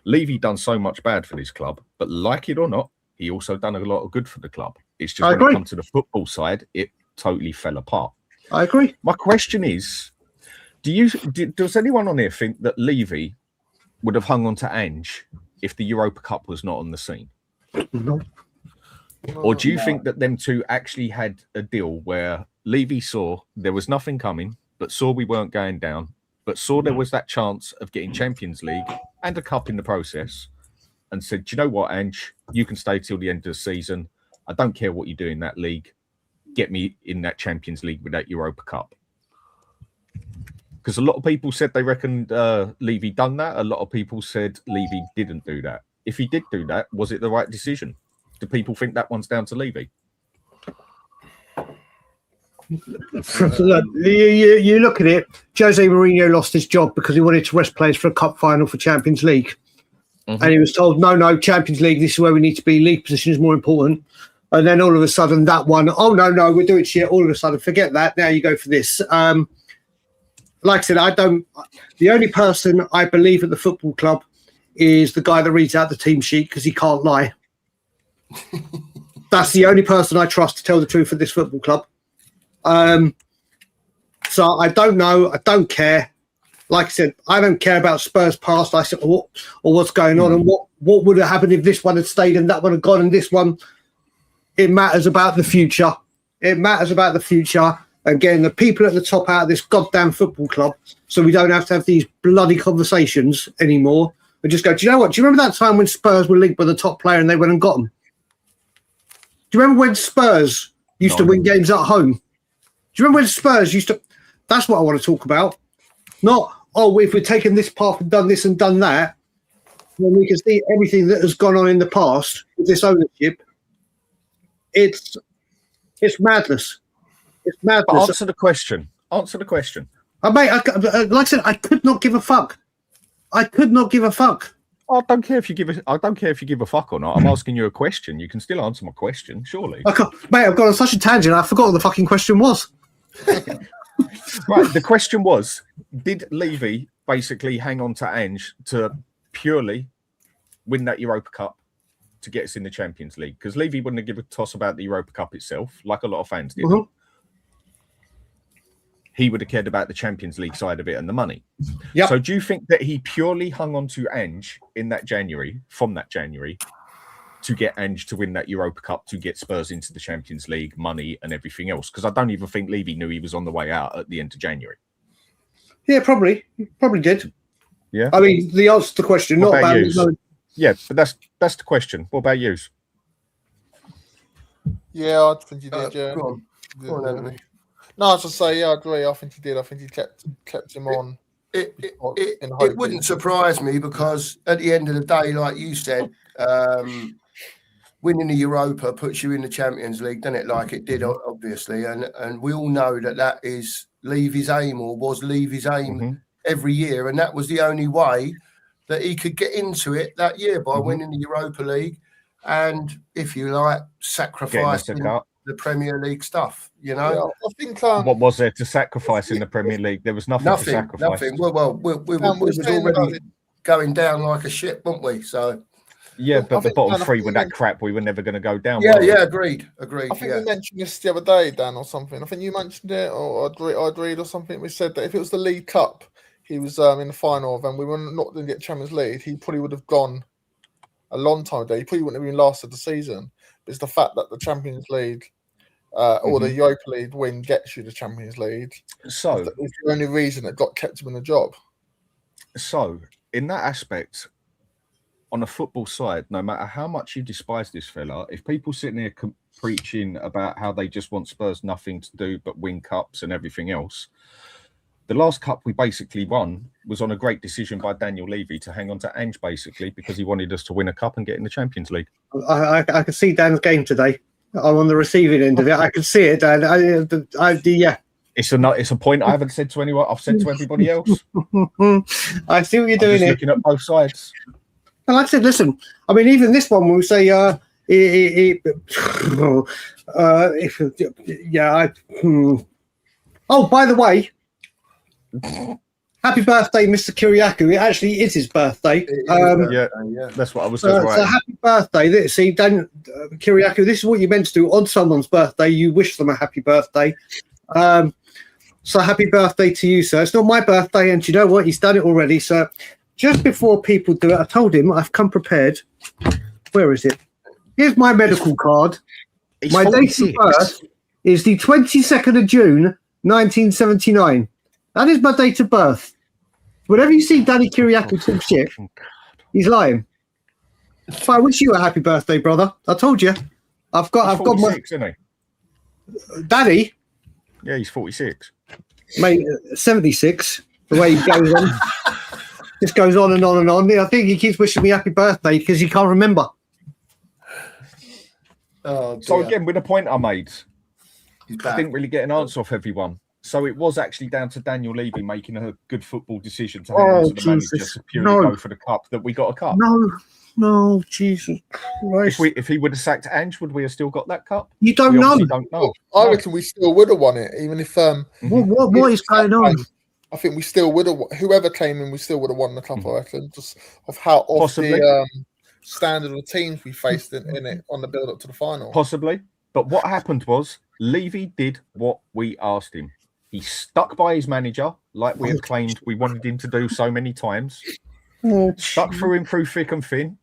Levy done so much bad for this club, but like it or not, he also done a lot of good for the club. It's just when it comes to the football side, it totally fell apart. I agree. My question is, does anyone on here think that Levy would have hung on to Ange if the Europa Cup was not on the scene? No. Or do you think that them two actually had a deal where Levy saw there was nothing coming, but saw we weren't going down, but saw there was that chance of getting Champions League and a cup in the process, and said, do you know what, Ange, you can stay till the end of the season. I don't care what you do in that league. Get me in that Champions League with that Europa Cup. Because a lot of people said they reckoned Levy done that. A lot of people said Levy didn't do that. If he did do that, was it the right decision? Do people think that one's down to Levy? Look, you look at it, Jose Mourinho lost his job because he wanted to rest players for a cup final for Champions League. Mm-hmm. And he was told, no, Champions League, this is where we need to be. League position is more important. And then all of a sudden that one, no, we're doing shit. All of a sudden, forget that. Now you go for this. Like I said, the only person I believe at the football club is the guy that reads out the team sheet because he can't lie. That's the only person I trust to tell the truth at this football club. So I don't know. I don't care. Like I said, I don't care about Spurs past. I said, or what's going on and what would have happened if this one had stayed and that one had gone and this one. It matters about the future. It matters about the future and getting the people at the top out of this goddamn football club so we don't have to have these bloody conversations anymore. We just go, do you know what? Do you remember that time when Spurs were linked with a top player and they went and got them? Do you remember when Spurs used to win games at home? Do you remember when Spurs used to... That's what I want to talk about. Not, if we've taken this path and done this and done that, then we can see everything that has gone on in the past with this ownership. It's madness. It's madness. But answer the question. Mate, like I said, I could not give a fuck. I don't care if you give a fuck or not. I'm asking you a question. You can still answer my question, surely. Mate, I've gone on such a tangent. I forgot what the fucking question was. Right. The question was: did Levy basically hang on to Ange to purely win that Europa Cup to get us in the Champions League? Because Levy wouldn't have given a toss about the Europa Cup itself, like a lot of fans did. Mm-hmm. He would have cared about the Champions League side of it and the money. Yep. So do you think that he purely hung on to Ange from that January, to get Ange to win that Europa Cup, to get Spurs into the Champions League, money and everything else? Because I don't even think Levy knew he was on the way out at the end of January. Yeah, probably. He probably did. Yeah. I mean, the answer to the question, what not about you? Yeah, but that's the question. What about you? Yeah, I think he did. Yeah. Go on, Anthony. No, I was just say, yeah, I agree. I think he did. I think he kept him on. It wouldn't surprise me because at the end of the day, like you said, winning the Europa puts you in the Champions League, doesn't it? Like it did, obviously, and we all know that is Levy's aim, or was Levy's aim every year, and that was the only way that he could get into it that year, by winning the Europa League, and if you like, sacrificing the Premier League stuff. You know, yeah, I think what was there to sacrifice in the Premier League? There was nothing to sacrifice. Nothing. Well, we was already going down like a ship, weren't we? So Yeah, but I the think, bottom Dan, I three think were we that crap. We were never going to go down. Yeah, were we? yeah, agreed. I think Yeah. we mentioned this the other day, Dan, or something. I think you mentioned it, or I'd read or something. We said that if it was the League Cup, he was in the final of, and we were not going to get Champions League, he probably would have gone a long time ago. He probably wouldn't have even lasted the season. But it's the fact that the Champions League or the Europa League win gets you the Champions League. So it's the only reason that got kept him in the job. So, in that aspect, on a football side, no matter how much you despise this fella, if people sitting here preaching about how they just want Spurs nothing to do but win cups and everything else, the last cup we basically won was on a great decision by Daniel Levy to hang on to Ange, basically, because he wanted us to win a cup and get in the Champions League. I could see Dan's game today. I'm on the receiving end of it. I could see it, Dan. Yeah. It's a point I haven't said to anyone. I've said to everybody else. I see what you're doing here. Looking at both sides. And like I said, listen. I mean, even this one, when we say, oh, by the way, happy birthday, Mr. Kiriakou. It actually is his birthday. Yeah, that's what I was saying. So happy birthday. See, Dan Kiriakou, this is what you're meant to do on someone's birthday. You wish them a happy birthday. So happy birthday to you, sir. It's not my birthday, and you know what? He's done it already. So just before people do it, I told him I've come prepared. Where is it? Here's my medical card. My date of birth is the 22nd of June, 1979. That is my date of birth. Whenever you see Danny Kiriakou talk shit, he's lying. So I wish you a happy birthday, brother. I told you. I've got my. Isn't he? Daddy. Yeah, he's 46. Mate, 76. The way he goes on. Just goes on and on and on. I think he keeps wishing me happy birthday because he can't remember. Oh, so again, with the point I made, I didn't really get an answer off everyone. So it was actually down to Daniel Levy making a good football decision to hang on to the manager to purely go for the cup that we got a cup. No, Jesus Christ. If he would have sacked Ange, would we have still got that cup? You don't know. Don't know. I reckon we still would have won it, even if what is going on? I think we still would have. Whoever came in, we still would have won the cup. I reckon, just of how off the standard of the teams we faced in it on the build up to the final. Possibly, but what happened was Levy did what we asked him. He stuck by his manager, like we had claimed we wanted him to do so many times. Stuck through him through thick and thin,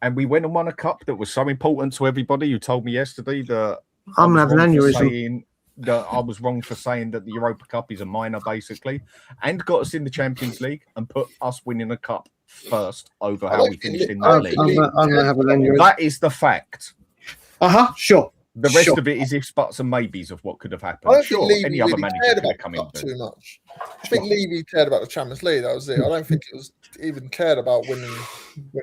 and we went and won a cup that was so important to everybody. Who told me yesterday that I'm having an aneurysm. That I was wrong for saying that the Europa Cup is a minor, basically, and got us in the Champions League and put us winning a cup first over how we finished in that league. I'm gonna have an aneurysm. That is the fact. Sure. The rest of it is ifs, buts, and maybes of what could have happened. I don't think Levy any other really manager cared could about have come the in. cup too much. I think Levy cared about the Champions League. That was it. I don't think it was even cared about winning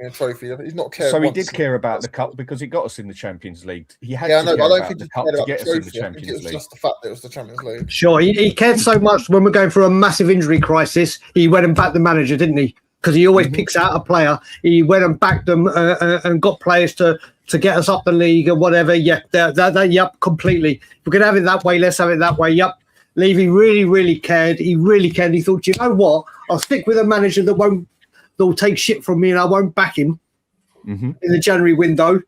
a trophy. He's not cared. So he did care about the cup because it got us in the Champions League. He had to I care don't about think the he cup cared to about get the us in the trophy. I think it Champions was League. just the fact that it was the Champions League. Sure, he cared so much when we're going through a massive injury crisis. He went and backed the manager, didn't he? Because he always picks out a player. He went and backed them and got players to get us up the league and whatever. Yeah, yep, completely. If we could have it that way, let's have it that way. Yep. Levy really, really cared. He really cared. He thought, you know what? I'll stick with a manager that'll take shit from me and I won't back him in the January window.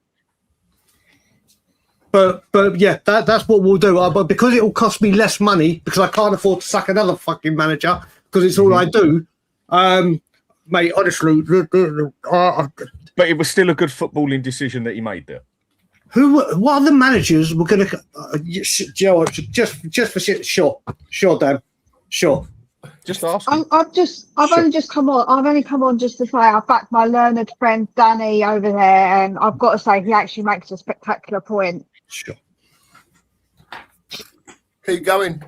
But yeah, that's what we'll do. But because it will cost me less money, because I can't afford to sack another fucking manager, because it's all I do. Mate, honestly, but it was still a good footballing decision that he made there. What other managers were going to? Just for shit, sure, Dan, sure. Just ask. I've only just come on. I've only come on just to say I backed my learned friend Danny over there, and I've got to say he actually makes a spectacular point. Sure. Keep going,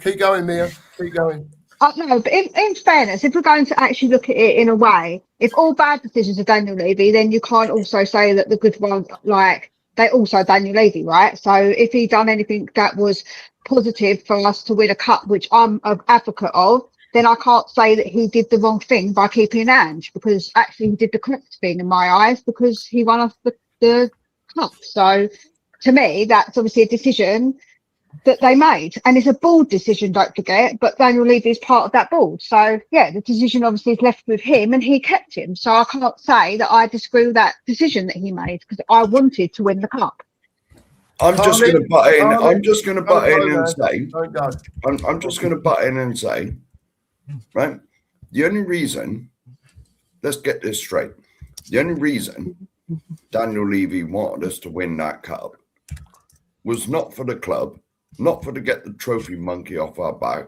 Mia. Keep going. No, but in fairness, if we're going to actually look at it in a way, if all bad decisions are Daniel Levy, then you can't also say that the good ones, like, they also Daniel Levy, right? So if he done anything that was positive for us to win a cup, which I'm an advocate of, then I can't say that he did the wrong thing by keeping Ange, because actually he did the correct thing in my eyes, because he won us the cup. So to me, that's obviously a decision that they made, and it's a board decision, don't forget, but Daniel Levy is part of that board. So yeah, the decision obviously is left with him and he kept him. So I can't say that I disagree with that decision that he made, because I wanted to win the cup. I'm just going to butt in. I'm just going to butt in and say, Don't go. I'm just going to butt in and say, right? The only reason, let's get this straight. The only reason Daniel Levy wanted us to win that cup was not for the club, not for to get the trophy monkey off our back.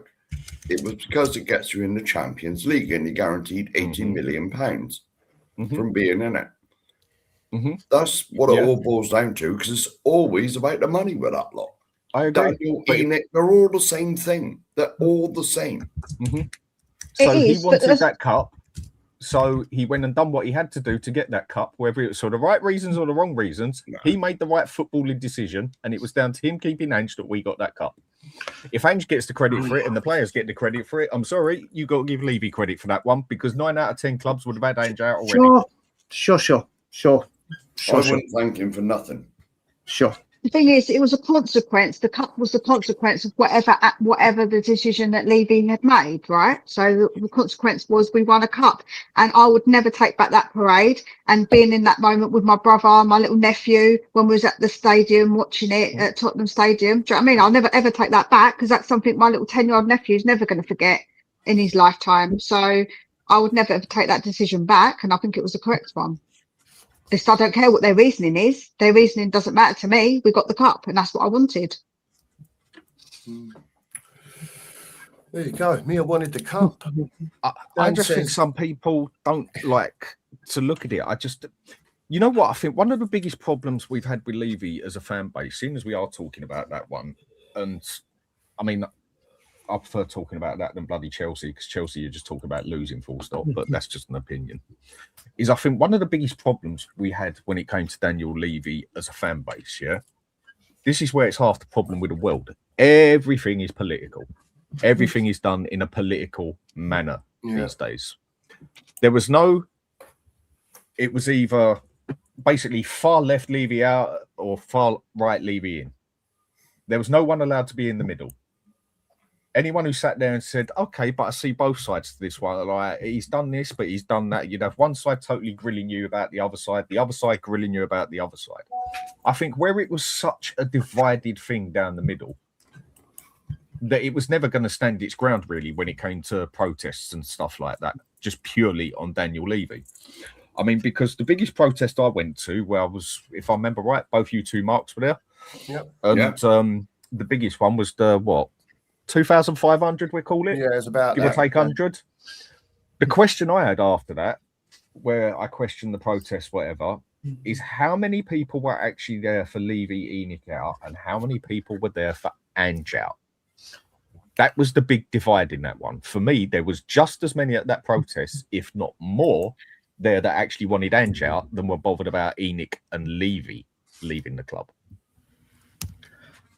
It was because it gets you in the Champions League and you're guaranteed £80 million from being in it. That's what it all boils down to, because it's always about the money with that lot. I agree. Daniel, Enoch, they're all the same thing. They're all the same. So he wanted that cup. So he went and done what he had to do to get that cup, whether it was for the right reasons or the wrong reasons. No. He made the right footballing decision, and it was down to him keeping Ange that we got that cup. If Ange gets the credit for it and the players get the credit for it, I'm sorry, you got to give Levy credit for that one, because 9 out of 10 clubs would have had Ange out already. Sure. I wouldn't thank him for nothing. Sure. The thing is, it was a consequence. The cup was the consequence of whatever the decision that Levy had made, right? So the consequence was we won a cup, and I would never take back that parade. And being in that moment with my brother, my little nephew, when we was at the stadium watching it at Tottenham Stadium, do you know what I mean? I'll never ever take that back, because that's something my little 10-year-old nephew is never going to forget in his lifetime. So I would never ever take that decision back, and I think it was the correct one. I don't care what their reasoning is. Their reasoning doesn't matter to me. We got the cup, and that's what I wanted. There you go. Mia wanted the cup. I just think some people don't like to look at it. You know what? I think one of the biggest problems we've had with Levy as a fan base, seeing as we are talking about that one, and I mean, I prefer talking about that than bloody Chelsea, because Chelsea, you just talk about losing full stop, but that's just an opinion. Is I think one of the biggest problems we had when it came to Daniel Levy as a fan base, yeah? This is where it's half the problem with the world. Everything is political. Everything is done in a political manner these days. There was it was either basically far left Levy out or far right Levy in. There was no one allowed to be in the middle. Anyone who sat there and said, okay, but I see both sides to this one. Like, he's done this, but he's done that. You'd have one side totally grilling you about the other side grilling you about the other side. I think where it was such a divided thing down the middle, that it was never going to stand its ground, really, when it came to protests and stuff like that, just purely on Daniel Levy. I mean, because the biggest protest I went to, where I was, if I remember right, both you two Marks were there. Yep. And the biggest one was the, 2,500, we call it. Yeah, it's about give or take 100. The question I had after that, where I questioned the protest, whatever, is how many people were actually there for Levy Enoch out, and how many people were there for Ange out? That was the big divide in that one. For me, there was just as many at that protest, if not more, there that actually wanted Ange out than were bothered about Enoch and Levy leaving the club.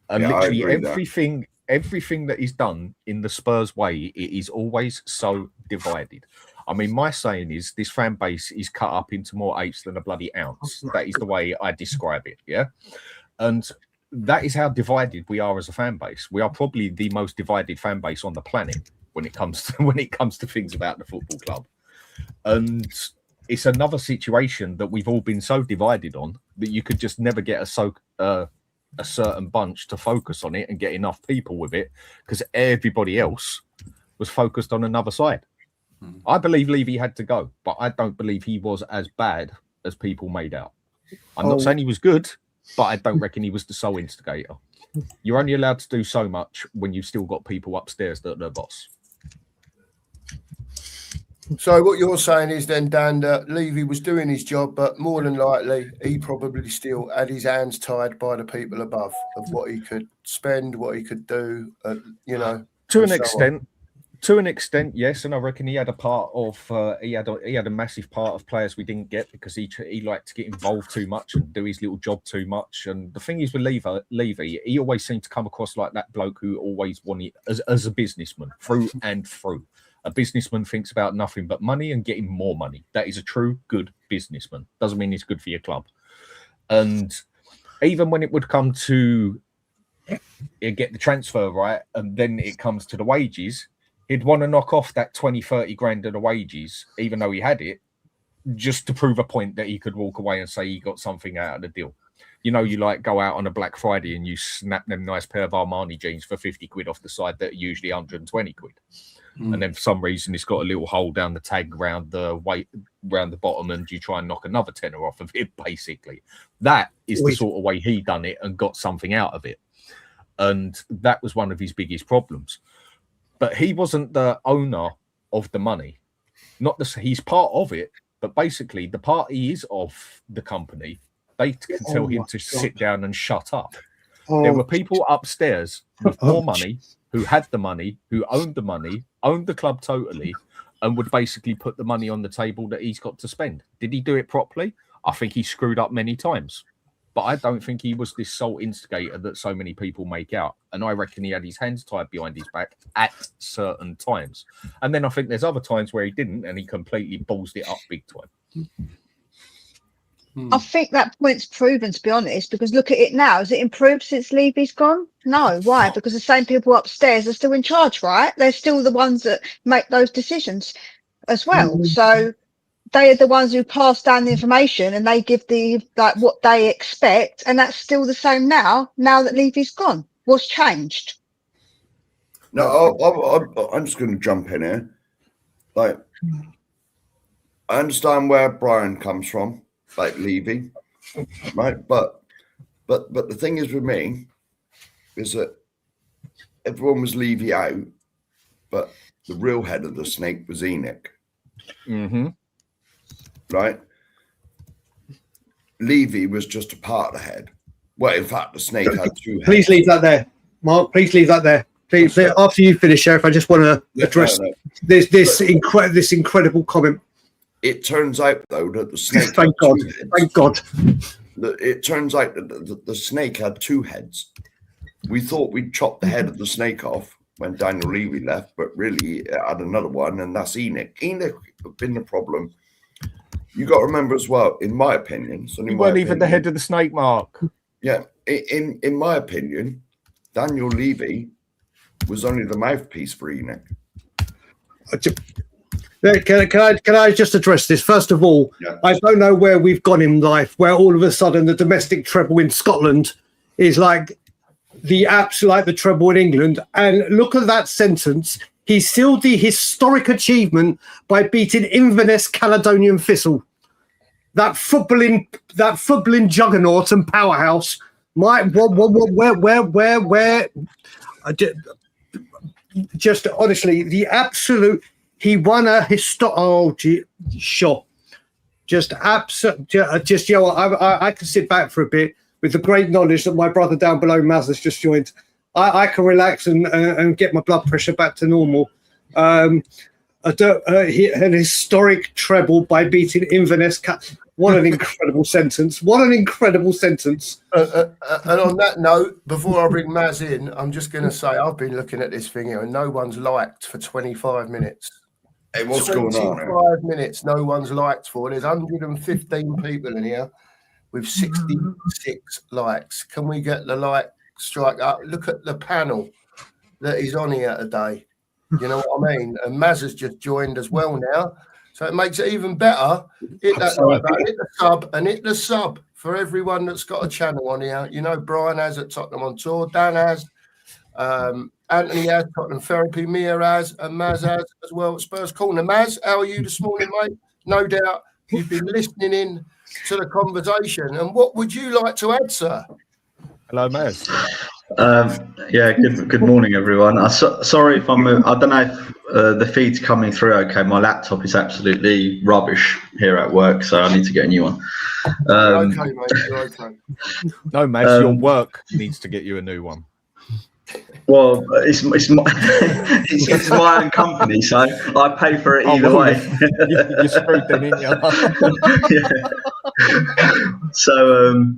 And literally everything that is done in the Spurs way, it is always so divided. I mean, my saying is this fan base is cut up into more eighths than a bloody ounce. That is the way I describe it, yeah? And that is how divided we are as a fan base. We are probably the most divided fan base on the planet when it comes to things about the football club. And it's another situation that we've all been so divided on that you could just never get a certain bunch to focus on it and get enough people with it, because everybody else was focused on another side. I believe Levy had to go, but I don't believe he was as bad as people made out. I'm not saying he was good, but I don't reckon he was the sole instigator. You're only allowed to do so much when you've still got people upstairs that are the boss. So what you're saying is then, Dan, that Levy was doing his job, but more than likely he probably still had his hands tied by the people above of what he could spend, what he could do, to an extent. To an extent, yes, and I reckon he had a part of he had a massive part of players we didn't get because he liked to get involved too much and do his little job too much. And the thing is with Levy, he always seemed to come across like that bloke who always wanted as a businessman through and through. A businessman thinks about nothing but money and getting more money. That is a true good businessman. Doesn't mean it's good for your club. And even when it would come to he'd get the transfer right, and then it comes to the wages, he'd want to knock off that 20, 30 grand of the wages, even though he had it, just to prove a point that he could walk away and say he got something out of the deal. You know, you like go out on a Black Friday and you snap them nice pair of Armani jeans for 50 quid off the side that are usually 120 quid. And then for some reason it's got a little hole down the tag round the bottom, and you try and knock another tenner off of it, basically. That is the sort of way he done it and got something out of it. And that was one of his biggest problems. But he wasn't the owner of the money. He's part of it, but basically the part he is of the company, they can tell him to sit down and shut up. There were people upstairs with more money, who had the money, who owned the money, owned the club totally, and would basically put the money on the table that he's got to spend. Did he do it properly? I think he screwed up many times, but I don't think he was this sole instigator that so many people make out. And I reckon he had his hands tied behind his back at certain times. And then I think there's other times where he didn't, and he completely ballsed it up big time. I think that point's proven, to be honest, because look at it now. Has it improved since Levy's gone? No. Why? Because the same people upstairs are still in charge, right? They're still the ones that make those decisions as well. So they are the ones who pass down the information, and they give what they expect, and that's still the same now that Levy's gone. What's changed? No, I'm just going to jump in here. Like, I understand where Brian comes from, like Levy, right? But the thing is with me is that everyone was Levy out, but the real head of the snake was Enoch. Mm-hmm. Right? Levy was just a part of the head. Well, in fact, the snake had two heads. Please leave that there, Mark. Please leave that there. Please, after you finish, Sheriff, I just want to address this incredible comment. It turns out, though, that the snake. Thank God. Thank God. It turns out that the snake had two heads. We thought we'd chop the head of the snake off when Daniel Levy left, but really it had another one, and that's Enoch. Enoch had been the problem. You got to remember as well, in my opinion. You weren't even the head of the snake, Mark. Yeah, in my opinion, Daniel Levy was only the mouthpiece for Enoch. Can I just address this? First of all, I don't know where we've gone in life, where all of a sudden the domestic treble in Scotland is like the treble in England. And look at that sentence. He sealed the historic achievement by beating Inverness Caledonian Thistle. That footballing juggernaut and powerhouse. Just honestly, the absolute. He won a sure. I can sit back for a bit with the great knowledge that my brother down below, Maz, has just joined. I can relax and get my blood pressure back to normal. An historic treble by beating Inverness. What an incredible sentence. What an incredible sentence. And on that note, before I bring Maz in, I'm just going to say I've been looking at this thing here and no one's liked for 25 minutes. Hey, what's going on? 25 minutes, no one's liked for. There's 115 people in here with 66 likes. Can we get the like strike up? Look at the panel that is on here today. You know what I mean? And Maz has just joined as well now. So it makes it even better. Hit that like button, hit the sub, and hit the sub for everyone that's got a channel on here. You know, Brian has at Tottenham on Tour, Dan has, Anthony has, Tottenham Therapy, Mia has, and Maz has as well at Spurs Corner. Maz, how are you this morning, mate? No doubt you've been listening in to the conversation. And what would you like to add, sir? Hello, Maz. Good morning, everyone. Sorry if I don't know if the feed's coming through okay. My laptop is absolutely rubbish here at work, so I need to get a new one. You're okay, mate. You're okay. No, Maz, your work needs to get you a new one. Well, it's my it's my own company, so I pay for it either way. You screwed them in, So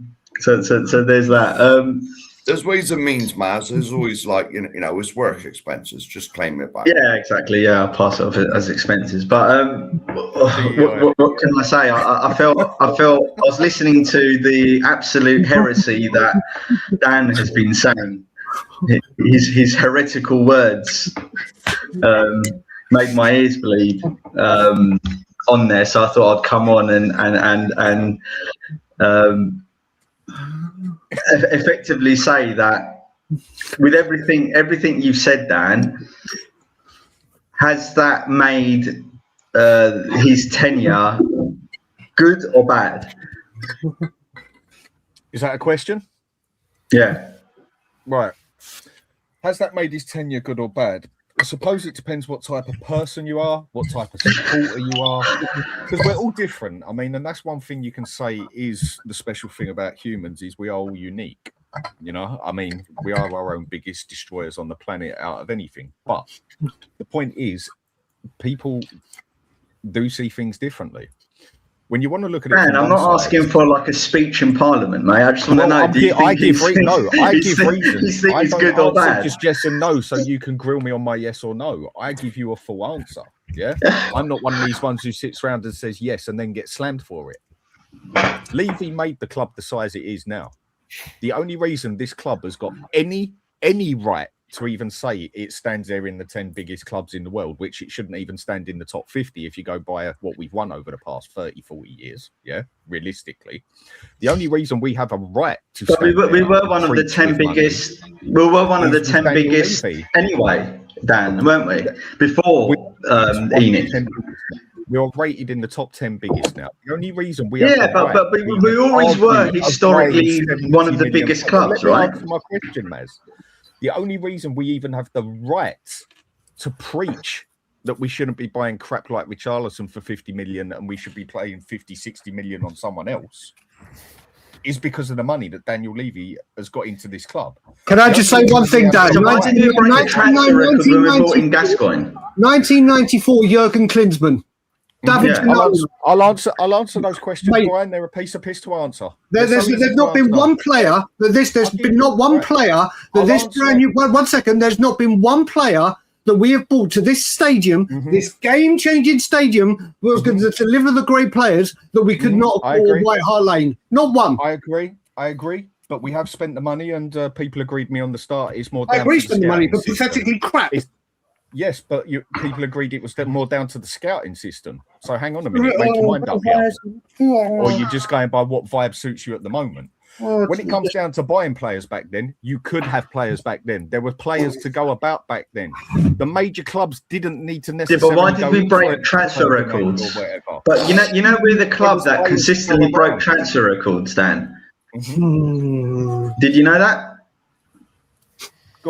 there's that. There's ways and means, Maz. There's always like you know, it's work expenses. Just claim it back. Yeah, exactly. Yeah, I'll pass it off as expenses. But what can I say? I felt I was listening to the absolute heresy that Dan has been saying his heretical words made my ears bleed on there. So I thought I'd come on and effectively say that with everything you've said, Dan, has that made his tenure good or bad? Is that a question? Yeah. Right. Has that made his tenure good or bad? I suppose it depends what type of person you are, what type of supporter you are, because we're all different. I mean, and that's one thing you can say is the special thing about humans is we are all unique. You know, I mean, we are our own biggest destroyers on the planet out of anything. But the point is, people do see things differently. When you want to look at it, Man, I'm not asking for like a speech in Parliament, mate. I just want to know. I give reasons. You think it's good or bad? Just yes and no, so you can grill me on my yes or no. I give you a full answer. Yeah, I'm not one of these ones who sits around and says yes and then gets slammed for it. Levy made the club the size it is now. The only reason this club has got any right to even say it stands there in the 10 biggest clubs in the world, which it shouldn't even stand in the top 50 if you go by what we've won over the past 30, 40 years. Yeah, realistically. The only reason we have a right to stand we were one of the 10 biggest. We were one of the 10 biggest anyway, Dan, weren't we? Before ENIC. We are rated in the top 10 biggest now. The only reason we but we always were historically one of the biggest clubs, right? Answer my question, Maz. The only reason we even have the right to preach that we shouldn't be buying crap like Richarlison for 50 million and we should be paying 50, 60 million on someone else is because of the money that Daniel Levy has got into this club. Can I just say one thing, Dan? So why didn't you break the transfer record when we bought in Gascoigne? 1994, Jurgen Klinsmann. I'll answer those questions, mate. Brian. They're a piece of piss to answer. There's not been one player that there's been not one player that this brand new. 1 second. There's not been one player that we have brought to this stadium, this game-changing stadium, was going to deliver the great players that we could not afford White Hart Lane. Not one. I agree. But we have spent the money, and people agreed me on the start. It's more. I agree, spend the money, but pathetically crap. Yes, but people agreed it was more down to the scouting system. So hang on a minute, make your mind up here. Or you're just going by what vibe suits you at the moment. When it comes down to buying players back then, you could have players back then. There were players to go about back then. The major clubs didn't need to necessarily. Yeah, but why did we break transfer records? But you know, we're the club that consistently broke transfer records, Dan. Did you know that?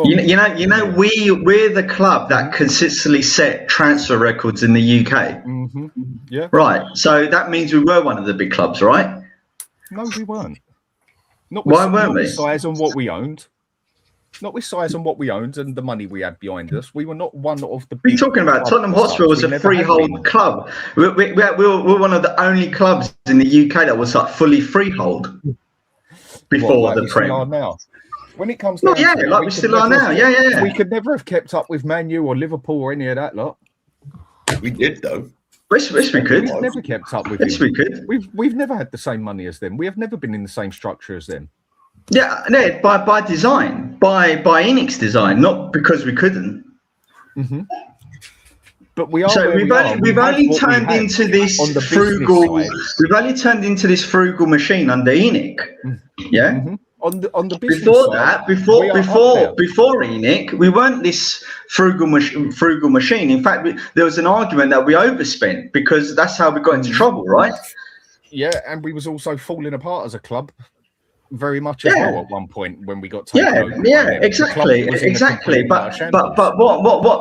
You know, we're the club that consistently set transfer records in the UK. Yeah. Right. So that means we were one of the big clubs, right? No, we weren't. Why weren't we? With size and what we owned. Not with size and what we owned and the money we had behind us. We were not one of the big. We're talking about Tottenham Hotspur was a freehold club. We're one of the only clubs in the UK that was like fully freehold before the Prem. Now. When it comes down to it, like we still are now. Yeah. We could never have kept up with Man U or Liverpool or any of that lot. We did, though. Yes, we could. We've never kept up with Yes, we could. We've never had the same money as them. We have never been in the same structure as them. Yeah, no, by design, by ENIC's design, not because we couldn't. But we are. So we've only turned into this frugal. We've only turned into this frugal machine under ENIC. Yeah. On the business before side, before ENIC, we weren't this frugal machine. In fact, there was an argument that we overspent because that's how we got into trouble, right? Yeah, and we was also falling apart as a club, very much as well at one point when we got taken over. Yeah, exactly. But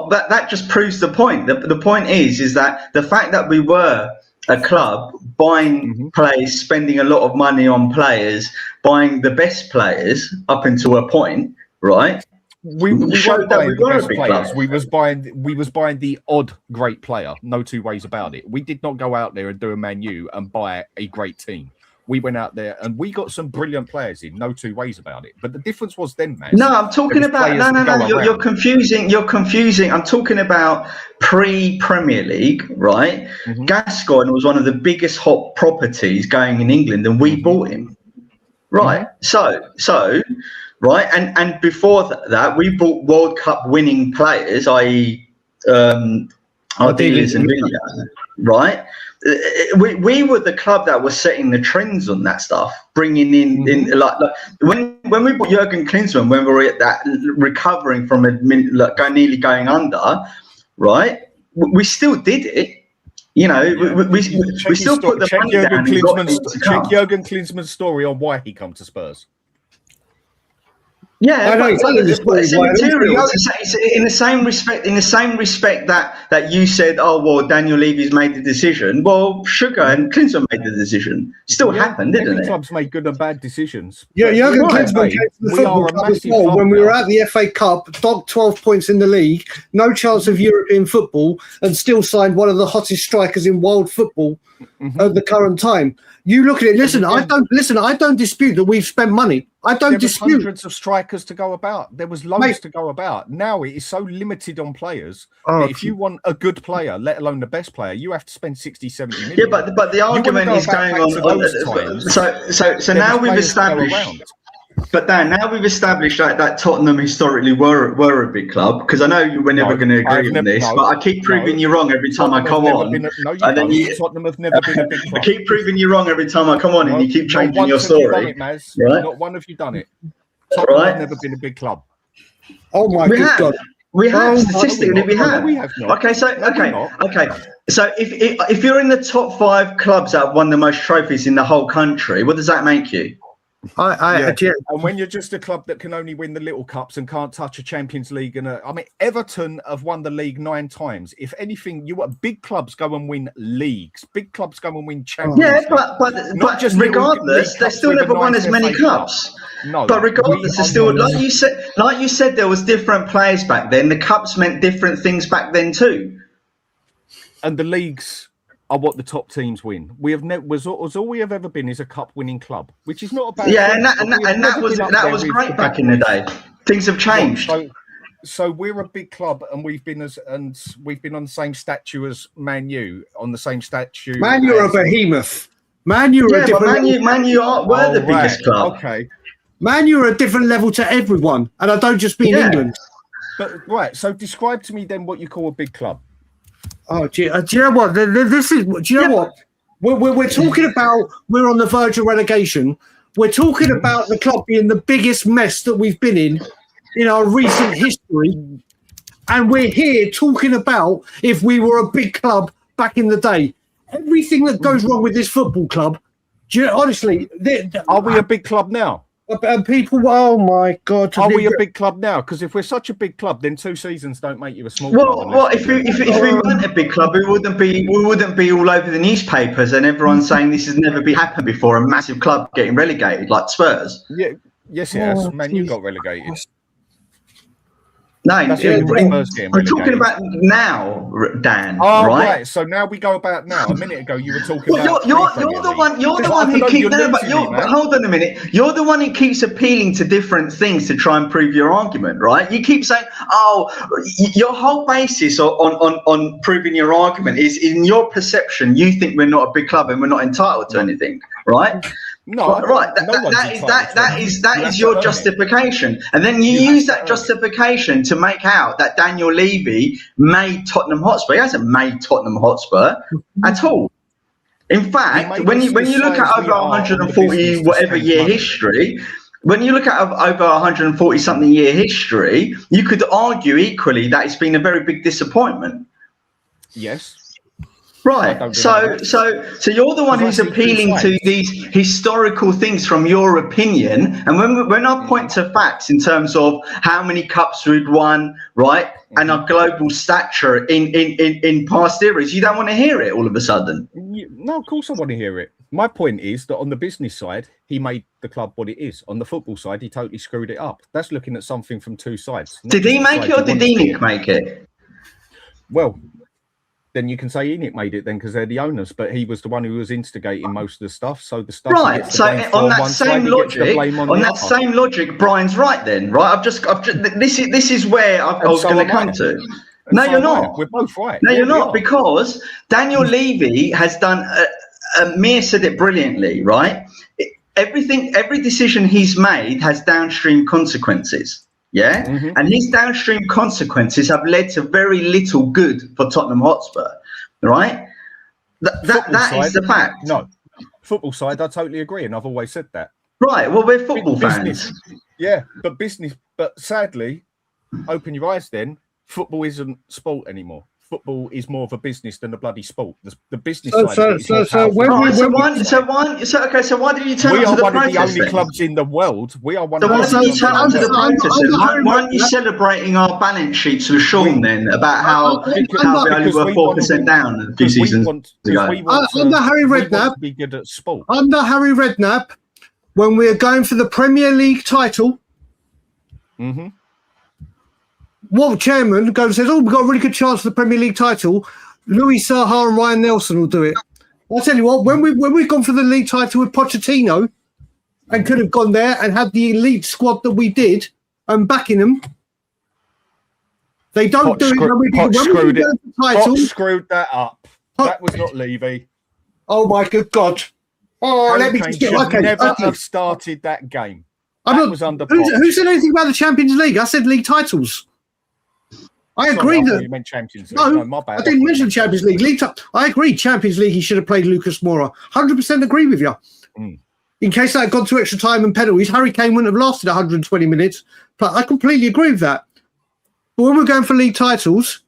that just proves the point. The point is that the fact that we were a club buying players, spending a lot of money on players, buying the best players up until a point, right? We showed that we were a big club. We was buying the odd great player. No two ways about it. We did not go out there and do a Man U and buy a great team. We went out there and we got some brilliant players in. No two ways about it. But the difference was then, man. No, I'm talking about no. You're confusing. I'm talking about pre-Premier League, right? Gascoigne was one of the biggest hot properties going in England, and we bought him. Right. So right? And before that, we bought World Cup winning players, i.e., Ardiles and Villa, right? We were the club that was setting the trends on that stuff, bringing in like when we bought Jurgen Klinsmann, when we were at that recovering from nearly going under, right? We still did it. You know, we still put the money down. Check Jurgen Klinsmann's story on why he come to Spurs. Yeah, but it's immaterial. It's in the same respect that you said, oh well, Daniel Levy's made the decision. Well, Sugar and Klinsmann made the decision. Still happened, didn't it? Clubs make good and bad decisions. Yeah, Jurgen Klinsmann came to the football club as well when we were at the FA Cup, dogged 12 points in the league, no chance of European football, and still signed one of the hottest strikers in world football at the current time. You look at it. Listen, I don't dispute that we've spent money. I don't dispute. Hundreds of strikers to go about. There was loads to go about. Now it is so limited on players. That if you want a good player, let alone the best player, you have to spend 60, 70 million. Yeah, but the argument is going on. So now we've established. But Dan, now we've established that Tottenham historically were a big club, because I know we're never going to agree on this, but I keep proving you wrong every time I come on. Tottenham have never been a big club. I keep proving you wrong every time I come on, and you keep changing your story. Right? Not one of you done it. Tottenham have never been a big club. Oh my God. We have statistically. We have. Okay. So if you're in the top 5 clubs that have won the most trophies in the whole country, what does that make you? And when you're just a club that can only win the little cups and can't touch a Champions League, Everton have won the league 9 times. If anything, big clubs go and win leagues. Big clubs go and win Champions League. But just regardless, they still never won as many cups. No, but regardless, it's still like you said, there was different players back then. The cups meant different things back then too. And the leagues are what the top teams win. We have all we have ever been is a cup winning club, which is not a bad thing. And that was great back in the day. Things have changed. So we're a big club, and we've been on the same statue as Man U, on the same statue. Man U are a behemoth. Man U are a different level. Man U were the biggest club. Okay. Man U are a different level to everyone, and I don't just mean England. But right, so describe to me then what you call a big club. Oh, do you know what? This is. Do you know what? We're talking about. We're on the verge of relegation. We're talking about the club being the biggest mess that we've been in our recent history, and we're here talking about if we were a big club back in the day. Everything that goes wrong with this football club. Honestly, are we a big club now? And people, oh my God! Are we a big club now? Because if we're such a big club, then 2 seasons don't make you a small club. Well, if we weren't a big club, we wouldn't be all over the newspapers and everyone saying this has never happened before. A massive club getting relegated like Spurs. Yeah, yes, it has. Man, you got relegated. No, we're talking about now, Dan. Oh, right. So now we go about now. A minute ago, you were talking about. You're the one who keeps. But hold on a minute. You're the one who keeps appealing to different things to try and prove your argument, right? You keep saying, "Oh, your whole basis on proving your argument is in your perception. You think we're not a big club and we're not entitled to anything, right?" No, right. That is your justification, and then you use that justification to make out that Daniel Levy made Tottenham Hotspur. He hasn't made Tottenham Hotspur at all. In fact, when you look at over 140 whatever year history, when you look at over 140 something year history, you could argue equally that it's been a very big disappointment. Yes. Right. So you're the one who's appealing to these historical things from your opinion. And when I point to facts in terms of how many cups we'd won, right, and our global stature in past eras, you don't want to hear it all of a sudden. No, of course I want to hear it. My point is that on the business side, he made the club what it is. On the football side, he totally screwed it up. That's looking at something from 2 sides. Did he make it or did ENIC make it? Well, then you can say ENIC made it then because they're the owners, but he was the one who was instigating most of the stuff. So the stuff. Right. So on that same logic, Brian's right then, right? This is where I was going to come to. No, you're not. We're both right. No, you're not, because Daniel Levy has done. Mir said it brilliantly, right? every decision he's made has downstream consequences. Yeah, and his downstream consequences have led to very little good for Tottenham Hotspur, right? That is the fact. No, football side, I totally agree, and I've always said that. Right. Well, we're football fans. Yeah, but sadly, open your eyes. Then football isn't sport anymore. Football is more of a business than a bloody sport. The business side. So why did you turn up to the protest? We are one of the only clubs in the world. We are one of the only clubs. Why turn up to the protest? Why aren't you celebrating our balance sheets with Sean then about how we only were 4% down a few seasons ago? Under Harry Redknapp, be good at sport. Under Harry Redknapp, when we are going for the Premier League title. What chairman goes and says, "Oh, we've got a really good chance for the Premier League title. Louis Saha and Ryan Nelson will do it." I'll tell you what, when we've gone for the league title with Pochettino and could have gone there and had the elite squad that we did and backing them, they don't do it. Poch screwed that up. That was not Levy. Oh my good God! Oh, Harry let me just get never have started that game. Was under who said anything about the Champions League? I said league titles. I agree that you meant Champions League. No, my bad. I didn't mention Champions League. I agree. Champions League. He should have played Lucas Moura. 100% agree with you. In case that had gone to extra time and penalties, Harry Kane wouldn't have lasted 120 minutes. But I completely agree with that. But when we're going for league titles,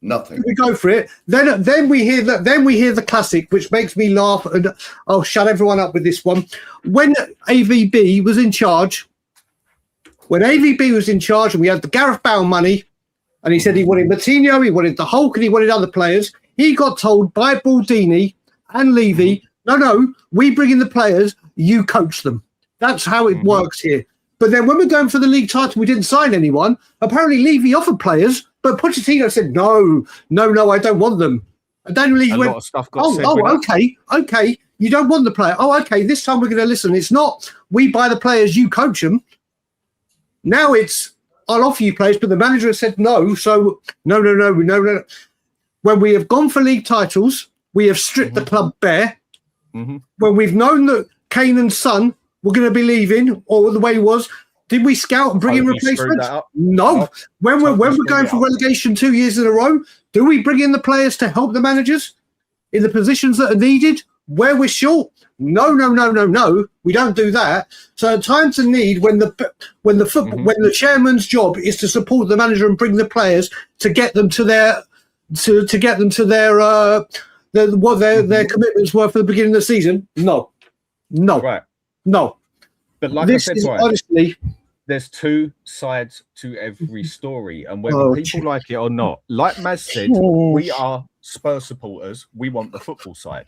nothing. We go for it. Then we hear that. Then we hear the classic, which makes me laugh. And I'll shut everyone up with this one. When AVB was in charge, and we had the Gareth Bale money. And he said he wanted Moutinho, he wanted the Hulk, and he wanted other players. He got told by Baldini and Levy, no, we bring in the players, you coach them. That's how it works here. But then when we're going for the league title, we didn't sign anyone. Apparently Levy offered players, but Pochettino said, no, I don't want them. And then Levy went, okay, you don't want the player. Oh, okay, this time we're going to listen. It's not we buy the players, you coach them. Now it's, I'll offer you players, but the manager has said no. So no. When we have gone for league titles, we have stripped the club bare. When we've known that Kane and Son were going to be leaving, or the way it was, did we scout and bring in replacements? No. When we're going for relegation 2 years in a row, do we bring in the players to help the managers in the positions that are needed? Where we're short? No. We don't do that. So at times of need, when the chairman's job is to support the manager and bring the players to get them to their their commitments were for the beginning of the season. No. Right. No. But like this I said, is honestly, there's two sides to every story, and whether people like it or not, like Maz said, we are Spurs supporters. We want the football side,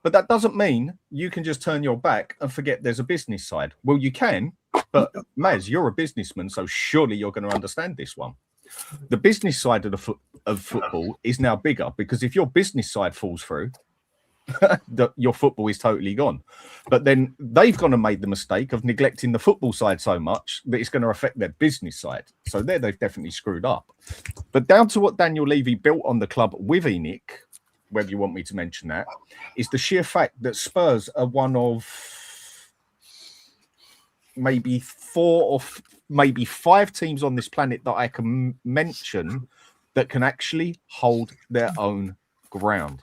but that doesn't mean you can just turn your back and forget there's a business side. Well, you can, but Maz, you're a businessman, so surely you're going to understand this one. The business side of football is now bigger, because if your business side falls through, your football is totally gone. But then they've gone and made the mistake of neglecting the football side so much that it's going to affect their business side. So there they've definitely screwed up. But down to what Daniel Levy built on the club with ENIC, whether you want me to mention that, is the sheer fact that Spurs are one of maybe 4 or maybe 5 teams on this planet that I can mention that can actually hold their own ground.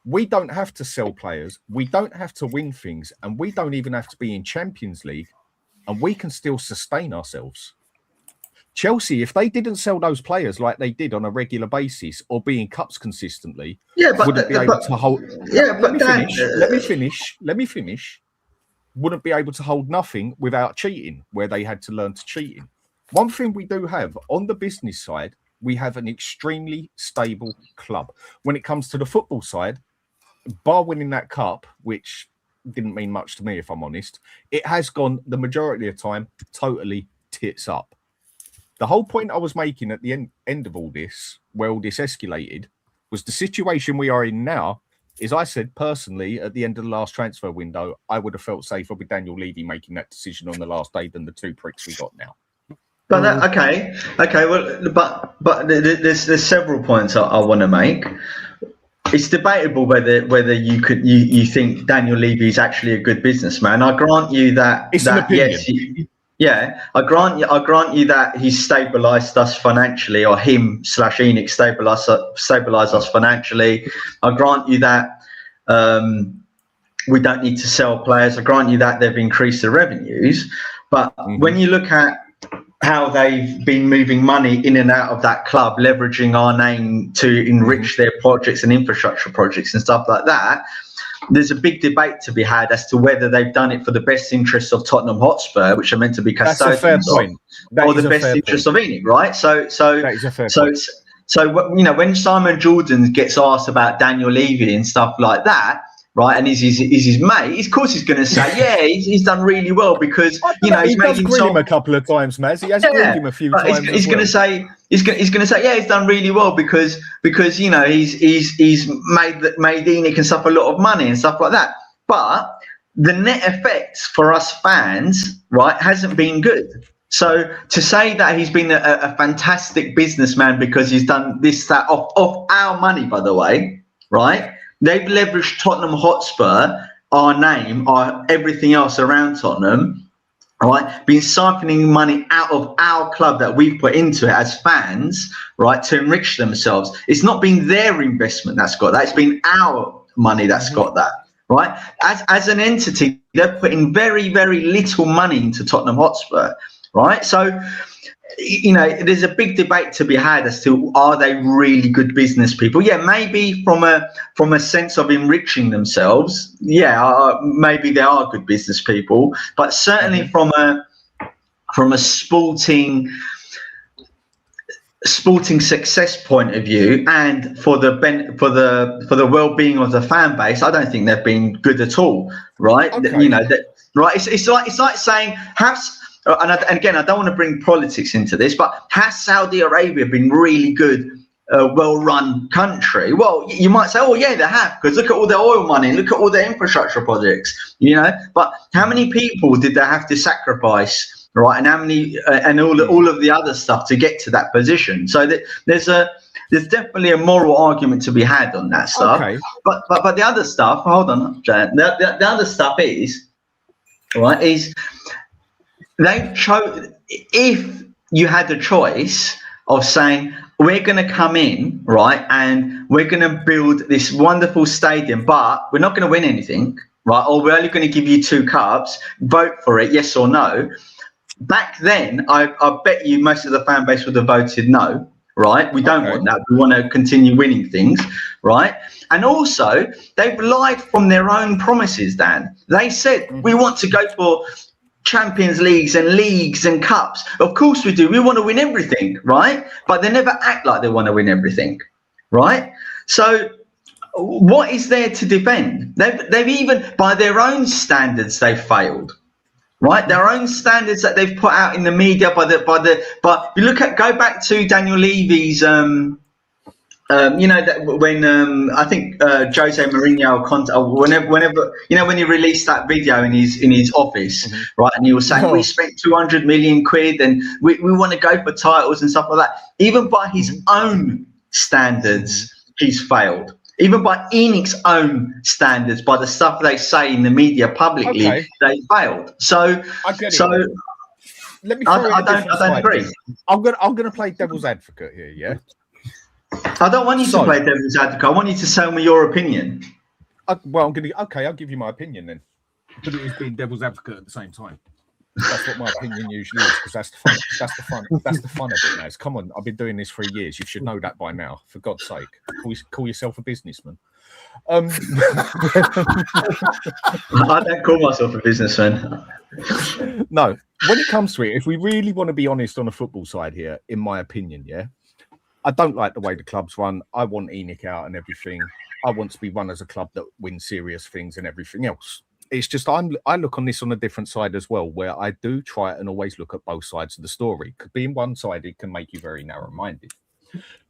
We don't have to sell players. We don't have to win things. And we don't even have to be in Champions League. And we can still sustain ourselves. Chelsea, if they didn't sell those players like they did on a regular basis or be in cups consistently, wouldn't be able to hold... Let me finish. Wouldn't be able to hold nothing without cheating, where they had to learn to cheating. One thing we do have on the business side, we have an extremely stable club. When it comes to the football side, bar winning that cup, which didn't mean much to me, if I'm honest, it has gone the majority of the time totally tits up. The whole point I was making at the end of all this, where all this escalated, was the situation we are in now. Is I said personally at the end of the last transfer window, I would have felt safer with Daniel Levy making that decision on the last day than the 2 pricks we got now. But okay. Well, but there's several points I want to make. it's debatable whether you think Daniel Levy is actually a good businessman. I grant you that. It's an opinion. Yes, I grant you that he's stabilised us financially, or him/Enoch stabilised us financially. I grant you that we don't need to sell players. I grant you that they've increased the revenues. But when you look at how they've been moving money in and out of that club, leveraging our name to enrich their projects and infrastructure projects and stuff like that, there's a big debate to be had as to whether they've done it for the best interests of Tottenham Hotspur, which are meant to be custodians, or the best interest of Enoch, right? So when Simon Jordan gets asked about Daniel Levy and stuff like that, right, and is his mate, of course he's going to say, yeah, he's done really well because he's made him a couple of times, Matt. He has grilled him a few times. He's going to say yeah, he's done really well because he's made Enoch and stuff a lot of money and stuff like that. But the net effect for us fans, right, hasn't been good. So to say that he's been a fantastic businessman because he's done this, that off our money, by the way, right? They've leveraged Tottenham Hotspur, our name, everything else around Tottenham, right? Been siphoning money out of our club that we've put into it as fans, right, to enrich themselves. It's not been their investment that's got that. It's been our money that's got that, right? As an entity, they're putting very, very little money into Tottenham Hotspur, right? So, there's a big debate to be had as to, are they really good business people? Yeah, maybe from a sense of enriching themselves, yeah, maybe they are good business people, but certainly from a sporting success point of view, and for the well-being of the fan base, I don't think they've been good at all, right? Okay. Right? It's like saying, and again, I don't want to bring politics into this, but has Saudi Arabia been really good, well-run country? Well, you might say, oh yeah, they have, because look at all their oil money, look at all their infrastructure projects, But how many people did they have to sacrifice, right? And how many, and all of the other stuff to get to that position? So that there's definitely a moral argument to be had on that stuff. Okay. But the other stuff, hold on, Jan. The other stuff is, right, is. If you had a choice of saying, we're going to come in, right, and we're going to build this wonderful stadium, but we're not going to win anything, right, or we're only going to give you 2 cups, vote for it, yes or no. Back then, I bet you most of the fan base would have voted no, right? We don't want that. We want to continue winning things, right? And also, they've lied from their own promises, Dan. They said, we want to go for Champions Leagues and cups. Of course we do. We want to win everything, right? But they never act like they want to win everything, right? So what is there to defend? They've even, by their own standards, they've failed, right? Their own standards that they've put out in the media. But you go back to Daniel Levy's that when I think Jose Mourinho whenever when he released that video in his office, right, and he was saying we spent 200 million quid and we want to go for titles and stuff like that. Even by his own standards, he's failed. Even by Enoch's own standards, by the stuff they say in the media publicly, they failed. So I get it. Let me. I don't agree. I'm gonna play devil's advocate here. Yeah. I don't want you to play devil's advocate. I want you to tell me your opinion. I'll give you my opinion then. But it is being devil's advocate at the same time. That's what my opinion usually is, because that's the fun of it, Naz. Come on, I've been doing this for years. You should know that by now. For God's sake, call yourself a businessman. I don't call myself a businessman. No, when it comes to it, if we really want to be honest on the football side here, in my opinion, yeah. I don't like the way the club's run. I want Enoch out and everything. I want to be run as a club that wins serious things and everything else. It's just I look on this on a different side as well, where I do try and always look at both sides of the story. Being one-sided can make you very narrow-minded.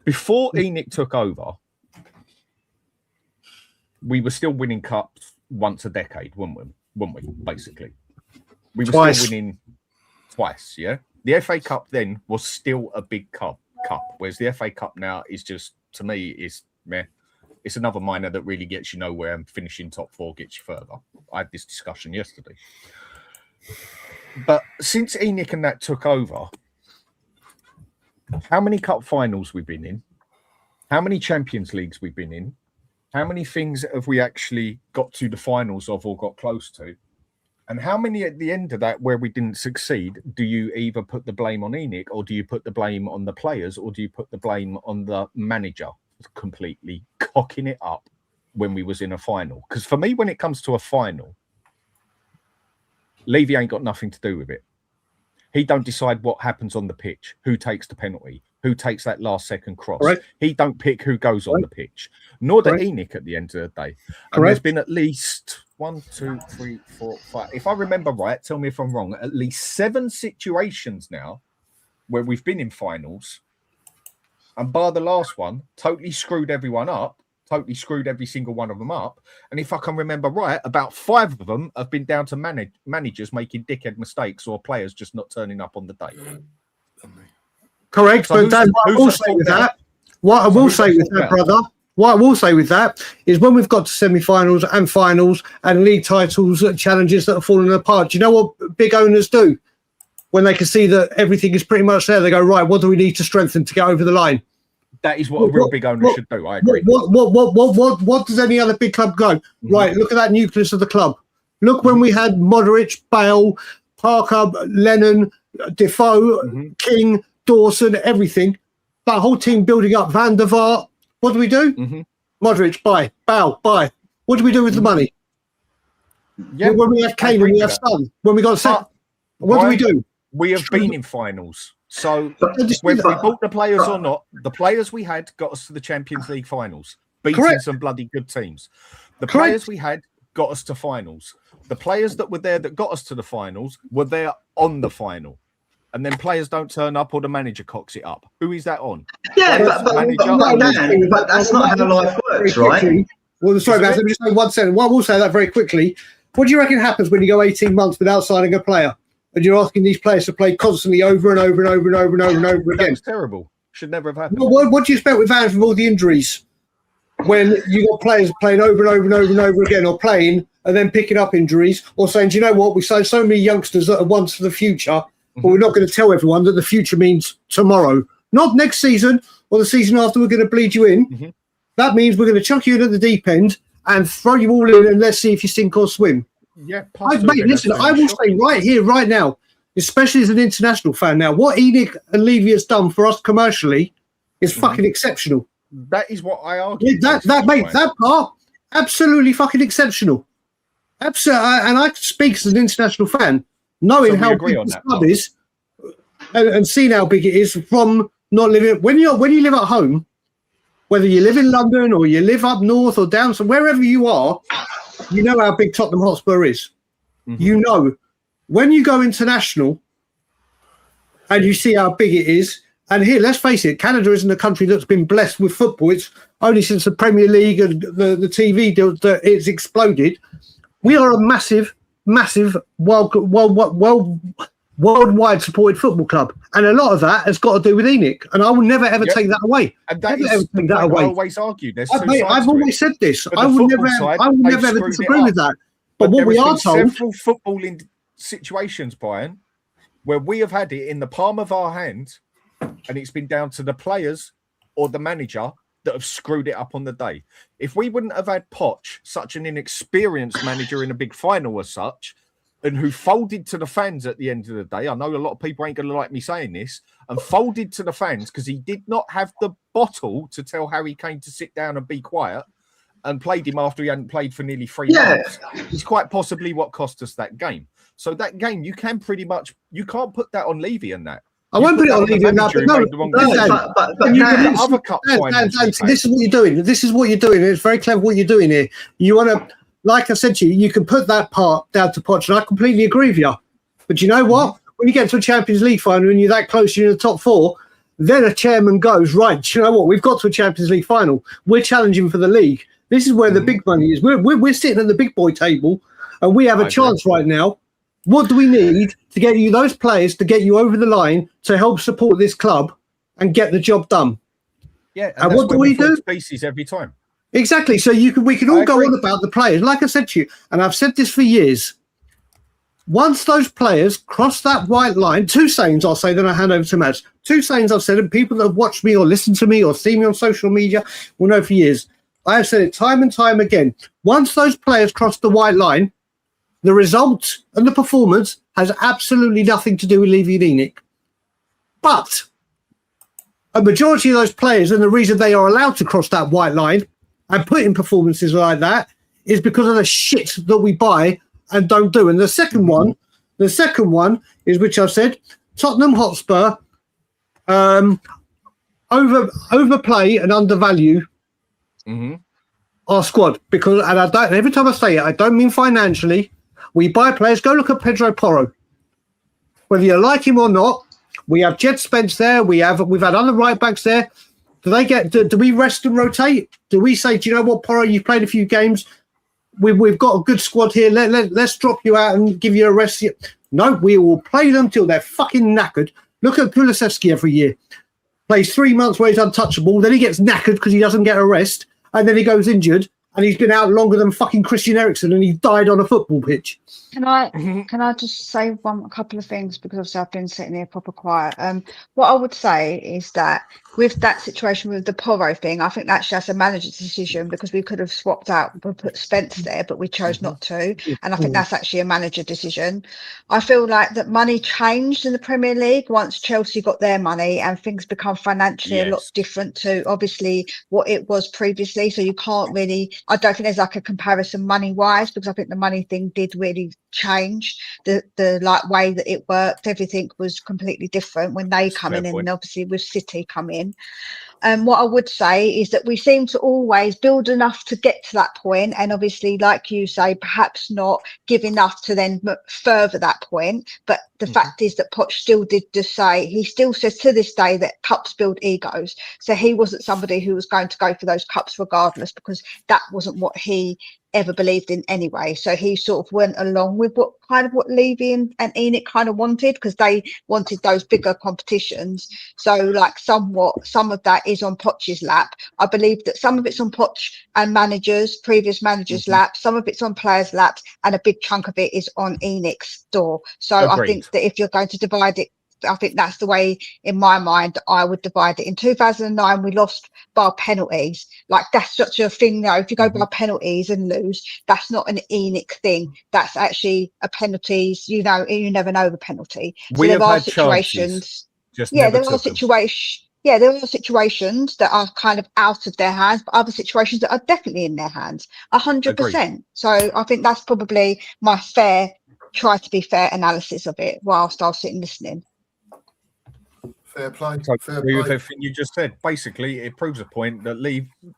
Before Enoch took over, we were still winning cups once a decade, weren't we? Basically, we were still winning twice. Yeah, the FA Cup then was still a big cup, whereas the FA Cup now is just, to me, is meh. It's another minor that really gets you nowhere, and finishing top 4 gets you further. I had this discussion yesterday. But since ENIC and that took over, how many cup finals we've been in? How many Champions Leagues we've been in? How many things have we actually got to the finals of or got close to? And how many at the end of that where we didn't succeed, do you either put the blame on ENIC, or do you put the blame on the players, or do you put the blame on the manager completely cocking it up when we was in a final? Because for me, when it comes to a final, Levy ain't got nothing to do with it. He don't decide what happens on the pitch, who takes the penalty, who takes that last second cross. Correct. He don't pick who goes on the pitch, nor does ENIC at the end of the day. And there's been at least 1, 2, 3, 4, 5. If I remember right, tell me if I'm wrong, at least 7 situations now where we've been in finals, and bar the last one, totally screwed everyone up, totally screwed every single one of them up. And if I can remember right, about 5 of them have been down to managers making dickhead mistakes or players just not turning up on the day. Correct. So but Dan, what I will say with that, what I will say with that is when we've got to semi-finals and finals and league titles, challenges that are falling apart, do you know what big owners do? When they can see that everything is pretty much there, they go, right, what do we need to strengthen to get over the line? That is what a real big owner should do. I agree. What does any other big club go? Right, look at that nucleus of the club. Look when we had Modric, Bale, Parker, Lennon, Defoe, King, Dawson, everything. That whole team building up. Van der Vaart. What do we do? Modric, buy. Bale, buy. What do we do with the money? Yeah, when we have Kane and we have Son, when we got set, what do we do? We have been in finals. So whether we bought the players or not, the players we had got us to the Champions League finals, beating some bloody good teams. The players we had got us to finals. The players that were there that got us to the finals were there on the final. And then players don't turn up or the manager cocks it up. Who is that on? Yeah, but that's not how life works, right? Well, sorry, Matt, let me just say 1 second. Well, I will say that very quickly. What do you reckon happens when you go 18 months without signing a player? And you're asking these players to play constantly over and over and over and over and over and over again. That's terrible. Should never have happened. Well, what do you expect with Vans with all the injuries? When you got players playing over and over and over and over again, or playing and then picking up injuries, or saying, do you know what? We signed so many youngsters that are ones for the future, but we're not going to tell everyone that the future means tomorrow. Not next season or the season after, we're going to bleed you in. That means we're going to chuck you in at the deep end and throw you all in and let's see if you sink or swim. Yeah, mate, listen, I will say right here, right now, especially as an international fan now, what ENIC and Levy has done for us commercially is fucking exceptional. That is what I argue. That part, absolutely fucking exceptional. Absolutely, and I speak as an international fan, knowing how big this club is, and seeing how big it is from not living. When you live at home, whether you live in London or you live up north or down, so wherever you are, you know how big Tottenham Hotspur is. You know, when you go international and you see how big it is, and here, let's face it, Canada isn't a country that's been blessed with football. It's only since the Premier League and the TV deal that it's exploded. We are a massive worldwide supported football club, and a lot of that has got to do with ENIC, and I will never ever take that away. And that is the point I always argue. I've always said this. I will never ever disagree with that. But what we are told, several footballing situations, Brian, where we have had it in the palm of our hand, and it's been down to the players or the manager that have screwed it up on the day. If we wouldn't have had Poch, such an inexperienced manager in a big final as such, and who folded to the fans at the end of the day, I know a lot of people ain't going to like me saying this, and folded to the fans because he did not have the bottle to tell Harry Kane to sit down and be quiet, and played him after he hadn't played for nearly 3 months. It's quite possibly what cost us that game. So that game, you can't put that on Levy and that. I won't put it on Levy and that, but this is what you're doing. This is what you're doing. It's very clever what you're doing here. You want to, like I said to you, you can put that part down to Poch, and I completely agree with you. But you know what? When you get to a Champions League final and you're that close, you're in the top 4, then a chairman goes, right, you know what? We've got to a Champions League final. We're challenging for the league. This is where the big money is. We're sitting at the big boy table, and we have a chance right now. What do we need to get you those players to get you over the line to help support this club and get the job done? Yeah, and what do we do? Pieces every time. Exactly. So we can all go on about the players. Like I said to you, and I've said this for years. Once those players cross that white line, two sayings I'll say, then I hand over to Mads. Two sayings I've said, and people that have watched me or listened to me or seen me on social media will know for years. I have said it time and time again. Once those players cross the white line, the result and the performance has absolutely nothing to do with Levy and ENIC. But a majority of those players, and the reason they are allowed to cross that white line and put in performances like that, is because of the shit that we buy and don't do. And the second one is, which I've said, Tottenham Hotspur overplay and undervalue our squad, because, and I don't, every time I say it, I don't mean financially. We buy players. Go look at Pedro Porro. Whether you like him or not, we have Jed Spence there. We've had other right backs there. Do we rest and rotate? Do we say, do you know what, Porro, you've played a few games. We've got a good squad here. Let's drop you out and give you a rest. No, we will play them till they're fucking knackered. Look at Kulusevski every year. Plays 3 months where he's untouchable. Then he gets knackered because he doesn't get a rest. And then he goes injured. And he's been out longer than fucking Christian Eriksen, and he died on a football pitch. Can I just say a couple of things, because obviously I've been sitting here proper quiet. What I would say is that with that situation with the Porro thing, I think that's just a manager's decision, because we could have swapped out and put Spence there, but we chose not to. And I think that's actually a manager decision. I feel like that money changed in the Premier League once Chelsea got their money, and things become financially a lot different to obviously what it was previously. So you can't really, I don't think there's like a comparison money wise, because I think the money thing did really change the like way that it worked. Everything was completely different when they come in, and obviously with City come in. What I would say is that we seem to always build enough to get to that point, and obviously, like you say, perhaps not give enough to then further that point. But the fact is that Poch still did just say, he still says to this day that cups build egos. So he wasn't somebody who was going to go for those cups regardless, because that wasn't what he ever believed in anyway. So he sort of went along with what Levy and ENIC kind of wanted, because they wanted those bigger competitions. So like some of that is on Poch's lap. I believe that some of it's on Poch and previous managers' lap, some of it's on players' laps, and a big chunk of it is on ENIC's door. So I think that if you're going to divide it, I think that's the way, in my mind, I would divide it. In 2009, we lost by penalties. Like, that's such a thing now. If you go by penalties and lose, that's not an ENIC thing. That's actually a penalties. You never know the penalty. So there are situations. There are situations that are kind of out of their hands, but other situations that are definitely in their hands, 100%. So I think that's probably my try to be fair analysis of it whilst I was sitting listening. Fair play. I agree with everything you just said. Basically, it proves a point that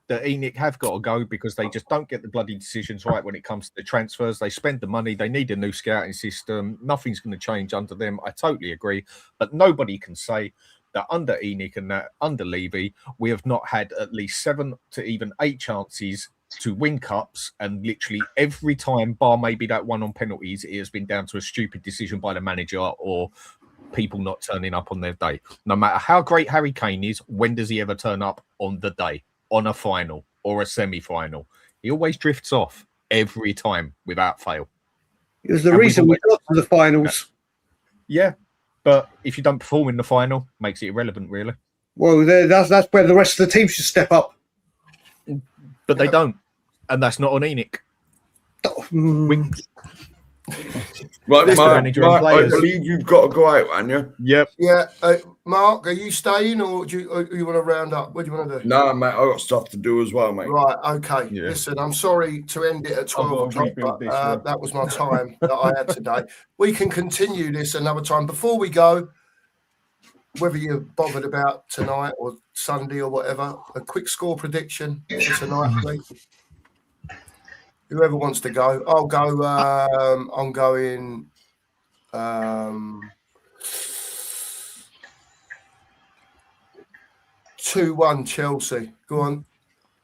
ENIC have got to go, because they just don't get the bloody decisions right when it comes to the transfers. They spend the money. They need a new scouting system. Nothing's going to change under them. I totally agree. But nobody can say that under ENIC and that under Levy, we have not had at least 7 to even 8 chances to win cups, and literally every time, bar maybe that one on penalties, it has been down to a stupid decision by the manager or people not turning up on their day. No matter how great Harry Kane is, when does he ever turn up on the day, on a final or a semi-final? He always drifts off every time without fail. It was the reason we got to the finals. Yeah, but if you don't perform in the final, makes it irrelevant, really. Well, that's where the rest of the team should step up. But they don't, and that's not on ENIC. Right, Mark, I believe you've got to go out, haven't you? Yep. Yeah. Mark, are you staying, or do you want to round up? What do you want to do? No, mate, I've got stuff to do as well, mate. Right, okay. Yeah. Listen, I'm sorry to end it at 12 o'clock, but that was my time that I had today. We can continue this another time. Before we go, whether you're bothered about tonight or Sunday or whatever, a quick score prediction for tonight, please. Whoever wants to go, I'll go. I'm going 2-1 Chelsea. Go on.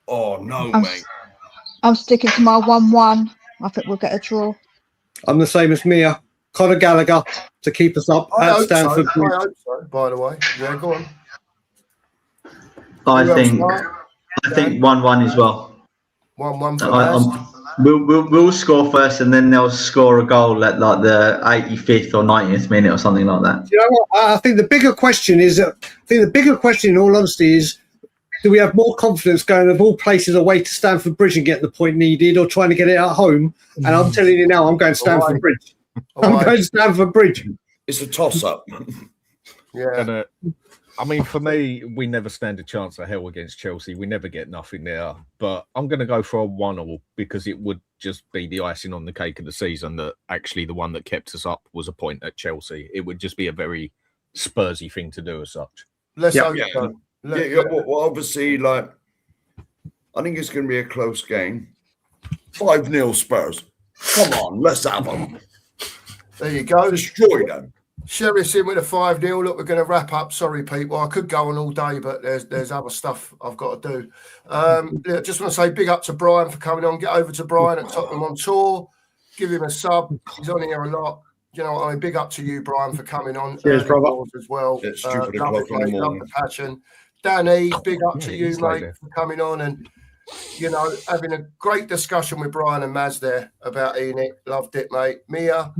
Oh no, mate. I'm sticking to my 1-1. I think we'll get a draw. I'm the same as Mia. Conor Gallagher to keep us up at Stamford Bridge. I hope so, by the way. Yeah, go on. I think 1-1 as well. 1-1 for Maz. We'll score first, and then they'll score a goal at like the 85th or 90th minute or something like that. You know what? I think the bigger question is, in all honesty, is do we have more confidence going of all places away to Stamford Bridge and getting the point needed, or trying to get it at home? And I'm telling you now, I'm going Stamford Bridge. I'm going Stamford Bridge. It's a toss-up. Yeah. And, I mean, for me, we never stand a chance of hell against Chelsea. We never get nothing there. But I'm going to go for a 1-1 because it would just be the icing on the cake of the season that actually the one that kept us up was a point at Chelsea. It would just be a very Spursy thing to do as such. Let's hope Yeah. so. Well, obviously, like, I think it's going to be a close game. 5-0 Spurs. Come on, let's have them. There you go. Destroy them. Sheriff's in with a 5-0. Look, we're going to wrap up. Sorry, people. I could go on all day, but there's other stuff I've got to do. Just want to say big up to Brian for coming on. Get over to Brian at Tottenham on tour. Give him a sub. He's on here a lot. You know what I mean? Big up to you, Brian, for coming on. Cheers, brother. As well. It's Love stupid o'clock in the it, mate. Love morning. the passion. Danny, big up to you, he's mate, like that. for coming on and, you know, having a great discussion with Brian and Maz there about Enoch. Loved it, mate. Mia,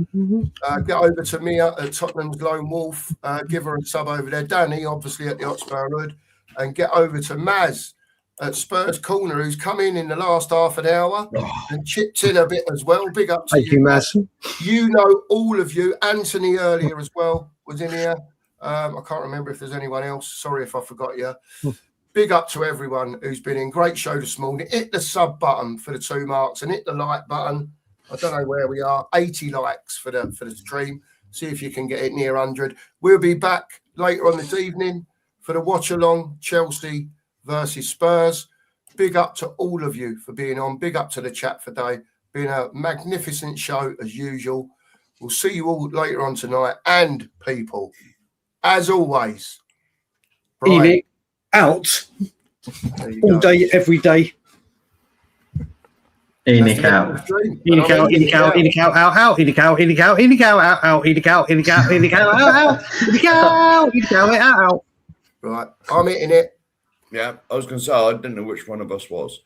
get over to Mia at Tottenham's Lone Wolf. Give her a sub over there. Danny, obviously, at the Hotspur Hood. And get over to Maz at Spurs Corner, who's come in the last half an hour and chipped in a bit as well. Big up to Thank you, Maz. You know, all of you. Anthony earlier as well was in here. I can't remember if there's anyone else. Sorry if I forgot you. Big up to everyone who's been in. Great show this morning. Hit the sub button for the 2 marks and hit the like button. I don't know where we are. 80 likes for the stream. See if you can get it near 100. We'll be back later on this evening for the watch along Chelsea versus Spurs. Big up to all of you for being on. Big up to the chat for day. Been a magnificent show as usual. We'll see you all later on tonight. And people, as always, Brian, Enoch out all go. day, every day. Enoch out. Enoch out, Enoch out, Enoch out, out, Enoch out, Enoch out, Enoch out, out, Enoch out, Enoch out, Enoch out, out, Enoch out, Enoch out, out. Right, I'm hitting it. Yeah, I was going to say, I didn't know which one of us was.